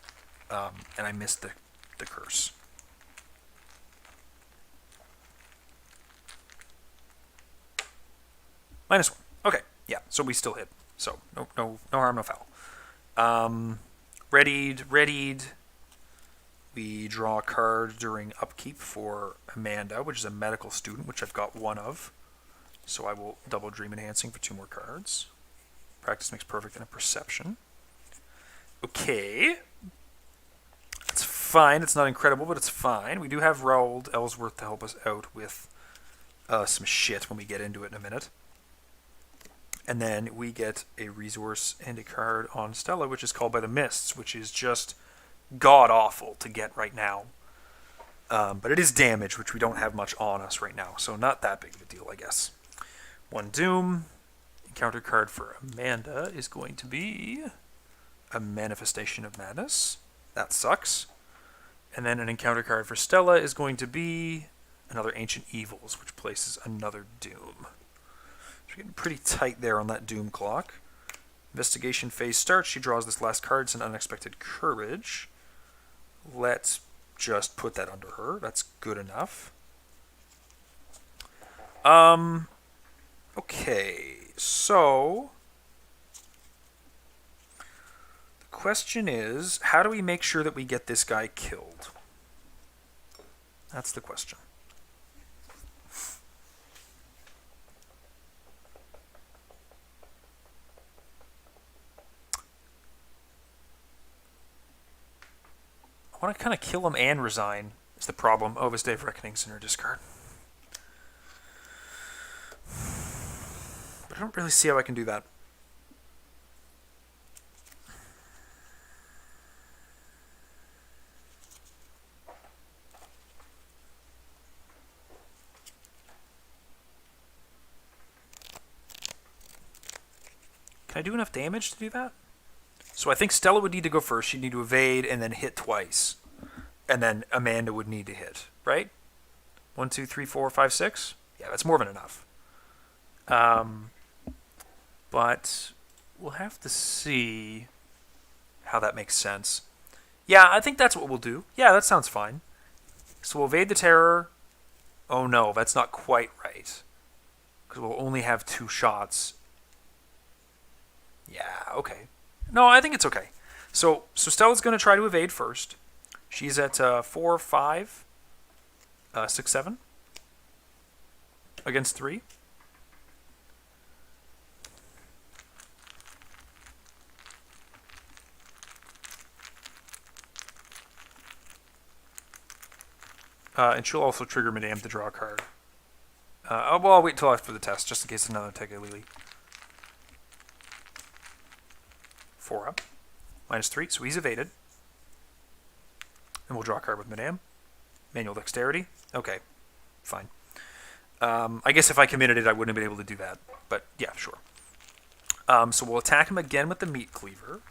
And I missed the curse. -1. Okay, yeah, so we still hit. So no harm, no foul. Readied. We draw a card during upkeep for Amanda, which is a medical student, which I've got 1 of. So I will double Dream Enhancing for 2 more cards. Practice makes perfect and a Perception. Okay. It's fine. It's not incredible, but it's fine. We do have Raoul Ellsworth to help us out with some shit when we get into it in a minute. And then we get a resource and a card on Stella, which is Called by the Mists, which is just god-awful to get right now. But it is damage, which we don't have much on us right now, so not that big of a deal, I guess. 1 Doom. Encounter card for Amanda is going to be a Manifestation of Madness. That sucks. And then an encounter card for Stella is going to be another Ancient Evils, which places another Doom. So we're getting pretty tight there on that Doom clock. Investigation phase starts. She draws this last card. It's an Unexpected Courage. Let's just put that under her. That's good enough. Okay, so question is, how do we make sure that we get this guy killed? That's the question. I want to kind of kill him and resign, is the problem. Oh, this Day of Reckoning's in her discard. But I don't really see how I can do that. Can I do enough damage to do that? So I think Stella would need to go first. She'd need to evade and then hit twice. And then Amanda would need to hit, right? 1, 2, 3, 4, 5, 6? Yeah, that's more than enough. But we'll have to see how that makes sense. Yeah, I think that's what we'll do. Yeah, that sounds fine. So we'll evade the terror. Oh no, that's not quite right. Because we'll only have 2 shots. Yeah, okay. No, I think it's okay. So Stella's going to try to evade first. She's at 4, 5, 6, 7 against 3. And she'll also trigger Madame to draw a card. Well, I'll wait till after the test, just in case another Tegalili. 4 up. -3, so he's evaded. And we'll draw a card with Madame. Manual Dexterity. Okay, fine. I guess if I committed it, I wouldn't have been able to do that. But yeah, sure. So we'll attack him again with the Meat Cleaver.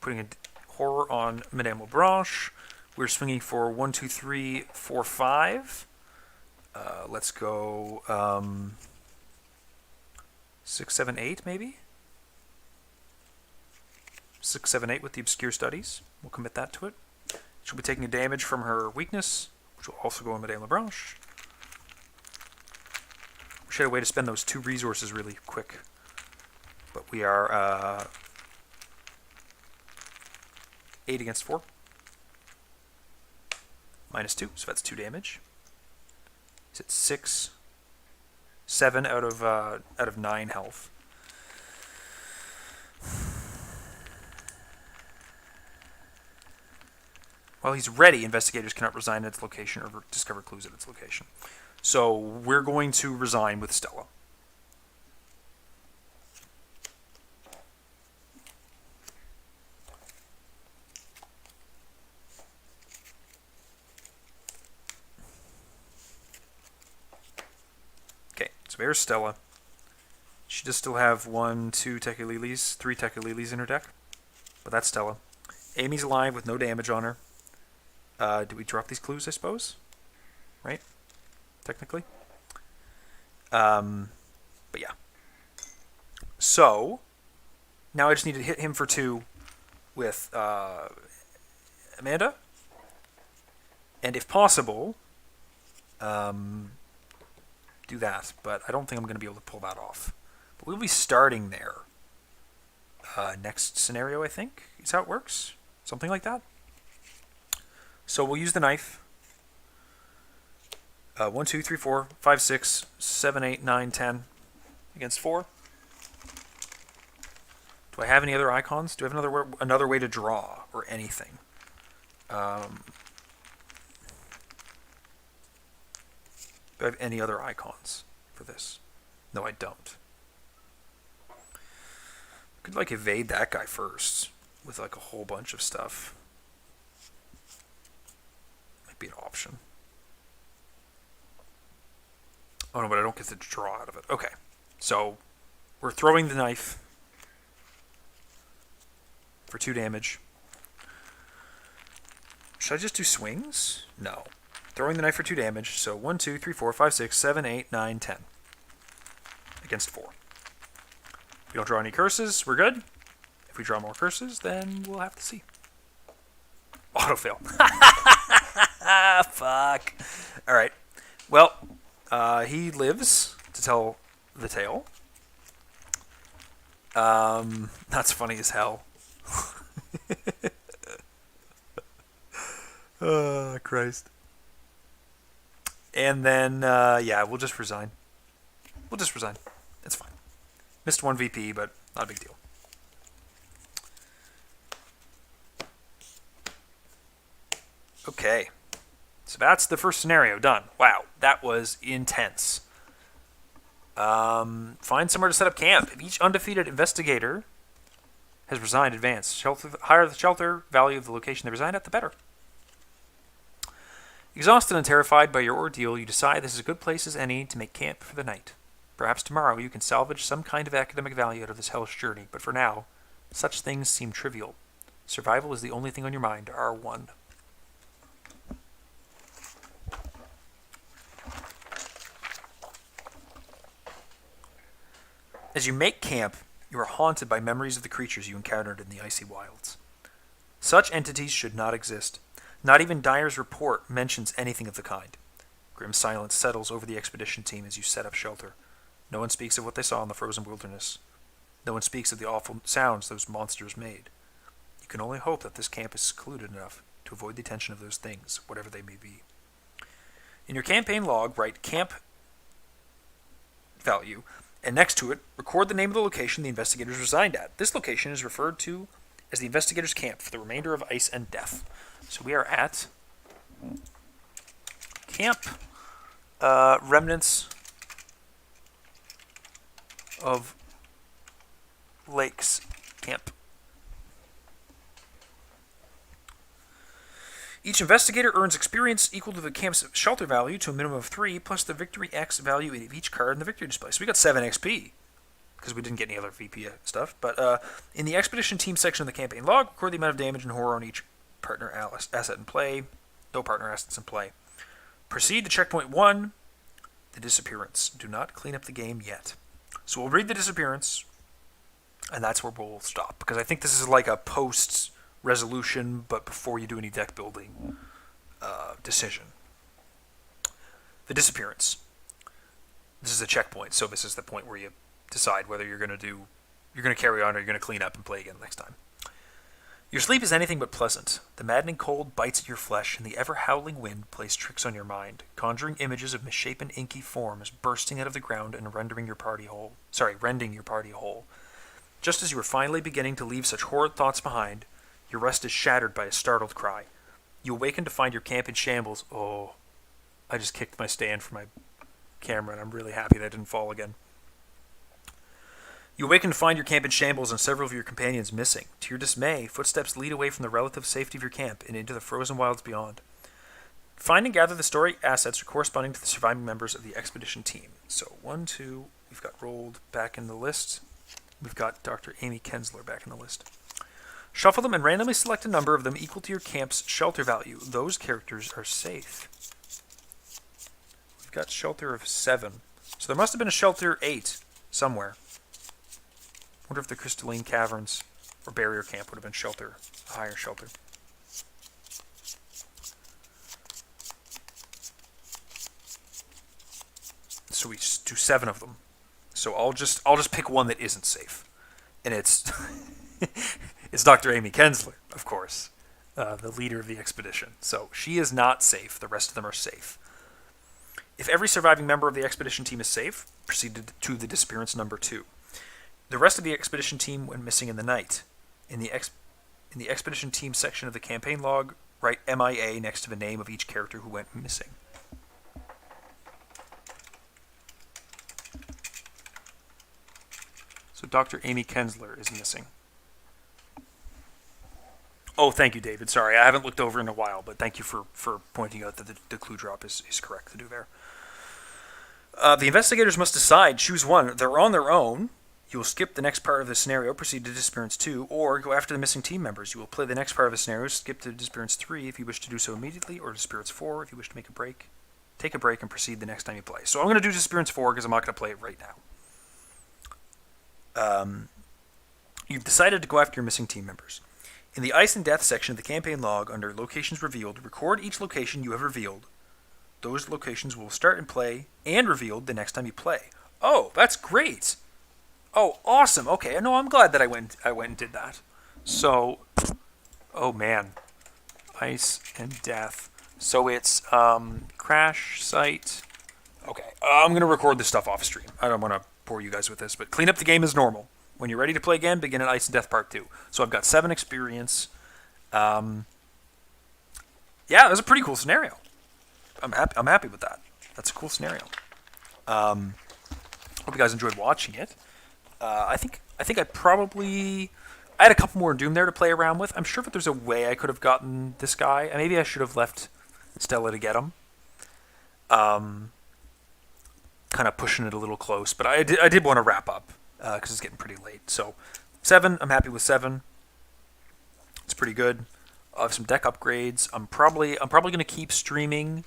Putting a horror on Madame Lebranche. We're swinging for 1, 2, 3, 4, 5. Let's go 6, 7, 8 maybe? 6, 7, 8 with the Obscure Studies. We'll commit that to it. She'll be taking a damage from her weakness, which will also go on Madame Lebranche. We should have a way to spend those 2 resources really quick. But we are 8 against 4. -2, so that's 2 damage. He's at 6, 7 out of 9 health. While he's ready, investigators cannot resign at its location or discover clues at its location. So we're going to resign with Stella. Okay, so there's Stella. She does still have 1, 2 Tekalilis, 3 Tekalilis in her deck. But that's Stella. Amy's alive with no damage on her. Do we drop these clues, I suppose? Right? Technically. But yeah. So, now I just need to hit him for 2 with Amanda. And if possible, do that. But I don't think I'm going to be able to pull that off. But we'll be starting there. Next scenario, I think, is how it works. Something like that. So we'll use the knife. 1, 2, 3, 4, 5, 6, 7, 8, 9, 10 against 4. Do I have any other icons? Do I have another way to draw or anything? Do I have any other icons for this? No, I don't. Could like evade that guy first with like a whole bunch of stuff. Might be an option. Oh no, but I don't get to draw out of it. Okay, so we're throwing the knife for 2 damage. Should I just do swings? No. Throwing the knife for 2 damage. So 1, 2, 3, 4, 5, 6, 7, 8, 9, 10 against 4. If we don't draw any curses, we're good. If we draw more curses, then we'll have to see. Auto-fail. Fuck. Alright. Well, he lives to tell the tale. That's funny as hell. Oh, Christ. And then, yeah, we'll just resign. We'll just resign. It's fine. Missed 1 VP, but not a big deal. Okay. So that's the first scenario done. Wow, that was intense. Find somewhere to set up camp. If each undefeated investigator has resigned, advance. The higher the shelter value of the location they reside at, the better. Exhausted and terrified by your ordeal, you decide this is a good place as any to make camp for the night. Perhaps tomorrow you can salvage some kind of academic value out of this hellish journey, but for now, such things seem trivial. Survival is the only thing on your mind, R1. As you make camp, you are haunted by memories of the creatures you encountered in the icy wilds. Such entities should not exist. Not even Dyer's report mentions anything of the kind. Grim silence settles over the expedition team as you set up shelter. No one speaks of what they saw in the frozen wilderness. No one speaks of the awful sounds those monsters made. You can only hope that this camp is secluded enough to avoid the attention of those things, whatever they may be. In your campaign log, write camp value, and next to it, record the name of the location the investigators resigned at. This location is referred to as the investigators' camp for the remainder of Ice and Death. So we are at Camp Remnants of Lakes Camp. Each investigator earns experience equal to the camp's shelter value to a minimum of 3, plus the victory X value of each card in the victory display. So we got 7 XP, because we didn't get any other VP stuff. But in the expedition team section of the campaign log, record the amount of damage and horror on each partner asset in play. No partner assets in play. Proceed to checkpoint 1, the disappearance. Do not clean up the game yet. So we'll read the disappearance, and that's where we'll stop, because I think this is like a post-resolution, but before you do any deck building decision. The disappearance. This is a checkpoint, so this is the point where you decide whether you're going to carry on or you're going to clean up and play again next time. Your sleep is anything but pleasant. The maddening cold bites at your flesh, and the ever-howling wind plays tricks on your mind, conjuring images of misshapen, inky forms bursting out of the ground and rending your party whole. Just as you are finally beginning to leave such horrid thoughts behind, your rest is shattered by a startled cry. You awaken to find your camp in shambles. Oh, I just kicked my stand for my camera, and I'm really happy that didn't fall again. You awaken to find your camp in shambles and several of your companions missing. To your dismay, footsteps lead away from the relative safety of your camp and into the frozen wilds beyond. Find and gather the story assets corresponding to the surviving members of the expedition team. So 1, 2, we've got rolled back in the list. We've got Dr. Amy Kensler back in the list. Shuffle them and randomly select a number of them equal to your camp's shelter value. Those characters are safe. We've got shelter of 7. So there must have been a shelter 8 somewhere. I wonder if the Crystalline Caverns or Barrier Camp would have been shelter, a higher shelter. So we just do 7 of them. So I'll just pick one that isn't safe, and it's it's Dr. Amy Kensler, of course, the leader of the expedition. So she is not safe. The rest of them are safe. If every surviving member of the expedition team is safe, proceed to the disappearance number 2. The rest of the expedition team went missing in the night. In the expedition team section of the campaign log, write MIA next to the name of each character who went missing. So Dr. Amy Kensler is missing. Oh, thank you, David. Sorry, I haven't looked over in a while, but thank you for pointing out that the clue drop is correct to do there. The investigators must decide. Choose one. They're on their own. You will skip the next part of the scenario, proceed to Disappearance 2, or go after the missing team members. You will play the next part of the scenario, skip to Disappearance 3 if you wish to do so immediately, or Disappearance 4 if you wish to make a break. Take a break and proceed the next time you play. So I'm going to do Disappearance 4 because I'm not going to play it right now. You've decided to go after your missing team members. In the Ice and Death section of the campaign log, under Locations Revealed, record each location you have revealed. Those locations will start in play and revealed the next time you play. Oh, that's great! Oh, awesome! Okay, no, I'm glad that I went and did that. So, oh man, Ice and Death. So it's crash site. Okay, I'm gonna record this stuff off stream. I don't want to bore you guys with this, but clean up the game as normal. When you're ready to play again, begin at Ice and Death Part 2. So I've got 7 experience. Yeah, that was a pretty cool scenario. I'm happy with that. That's a cool scenario. Hope you guys enjoyed watching it. I think I had a couple more Doom there to play around with. I'm sure that there's a way I could have gotten this guy. And maybe I should have left Stella to get him. Kind of pushing it a little close, but I did want to wrap up because it's getting pretty late. So 7, I'm happy with 7. It's pretty good. I have some deck upgrades. I'm probably going to keep streaming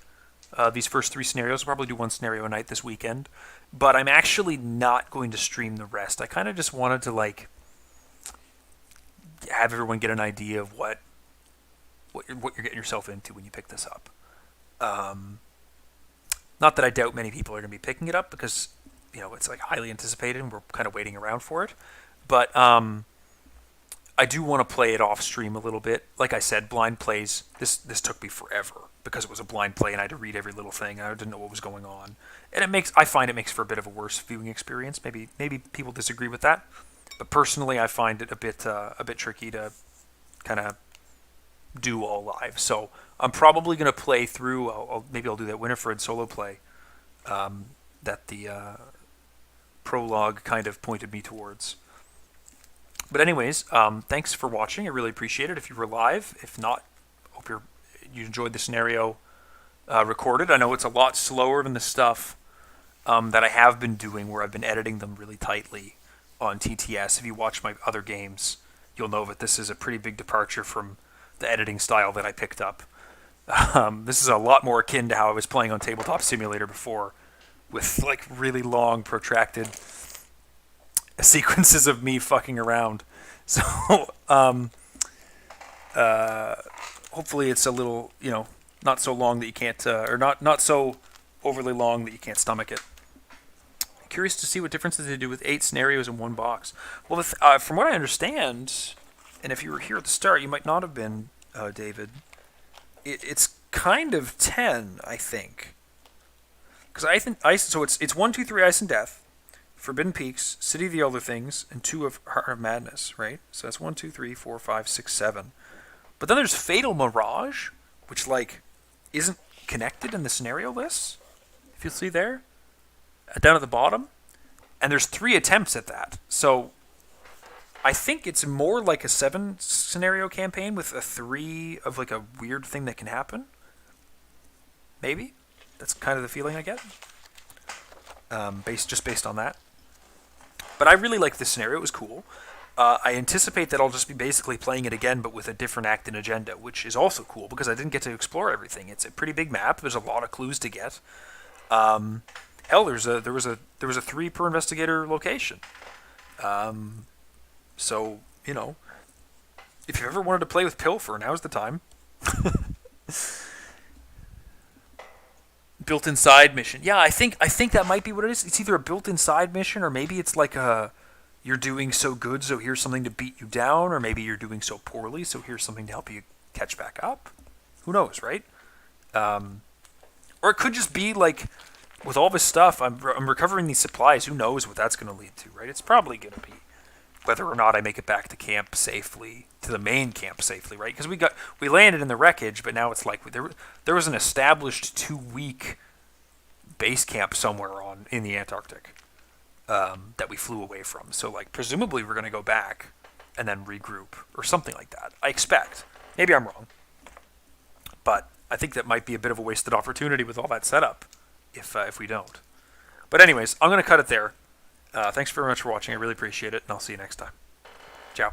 these first 3 scenarios. I'll probably do 1 scenario a night this weekend. But I'm actually not going to stream the rest. I kind of just wanted to have everyone get an idea of what what you're getting yourself into when you pick this up. Not that I doubt many people are going to be picking it up because it's like highly anticipated and we're kind of waiting around for it. But I do want to play it off stream a little bit. Like I said, blind plays. This took me forever because it was a blind play and I had to read every little thing. I didn't know what was going on, and I find it makes for a bit of a worse viewing experience. Maybe people disagree with that, but personally, I find it a bit tricky to kind of do all live. So I'm probably going to play through. Maybe I'll do that Winifred solo play that the prologue kind of pointed me towards. But anyways, thanks for watching. I really appreciate it. If you were live, if not, hope you enjoyed the scenario recorded. I know it's a lot slower than the stuff that I have been doing, where I've been editing them really tightly on TTS. If you watch my other games, you'll know that this is a pretty big departure from the editing style that I picked up. This is a lot more akin to how I was playing on Tabletop Simulator before, with like really long, protracted sequences of me fucking around. So hopefully it's a little, not so long that you can't, or not so overly long that you can't stomach it. Curious to see what differences they do with 8 scenarios in one box. Well, from what I understand, and if you were here at the start, you might not have been, David. It's kind of 10, I think. Because I think so it's 1, 2, 3 Ice and Death, Forbidden Peaks, City of the Elder Things, and 2 of Heart of Madness, right? So that's 1, 2, 3, 4, 5, 6, 7. But then there's Fatal Mirage, which isn't connected in the scenario list. If you'll see there, down at the bottom, and there's 3 attempts at that. So I think it's more like a 7 scenario campaign with a 3 of like a weird thing that can happen. Maybe that's kind of the feeling I get. Based on that. But I really like this scenario. It was cool. I anticipate that I'll just be basically playing it again, but with a different act and agenda, which is also cool because I didn't get to explore everything. It's a pretty big map. There's a lot of clues to get. Hell, there was a 3 per investigator location. So if you ever wanted to play with Pilfer, now's the time. Built-in side mission. Yeah, I think that might be what it is. It's either a built-in side mission, or maybe it's like you're doing so good, so here's something to beat you down, or maybe you're doing so poorly, so here's something to help you catch back up. Who knows, right? Or it could just be like, with all this stuff, I'm recovering these supplies. Who knows what that's going to lead to, right? It's probably going to be whether or not I make it back to camp safely, to the main camp safely, right? Because we landed in the wreckage, but now it's like there was an established 2-week base camp somewhere in the Antarctic that we flew away from. So presumably we're going to go back and then regroup or something like that. I expect. Maybe I'm wrong, but I think that might be a bit of a wasted opportunity with all that setup if we don't. But anyways, I'm going to cut it there. Thanks very much for watching. I really appreciate it, and I'll see you next time. Ciao.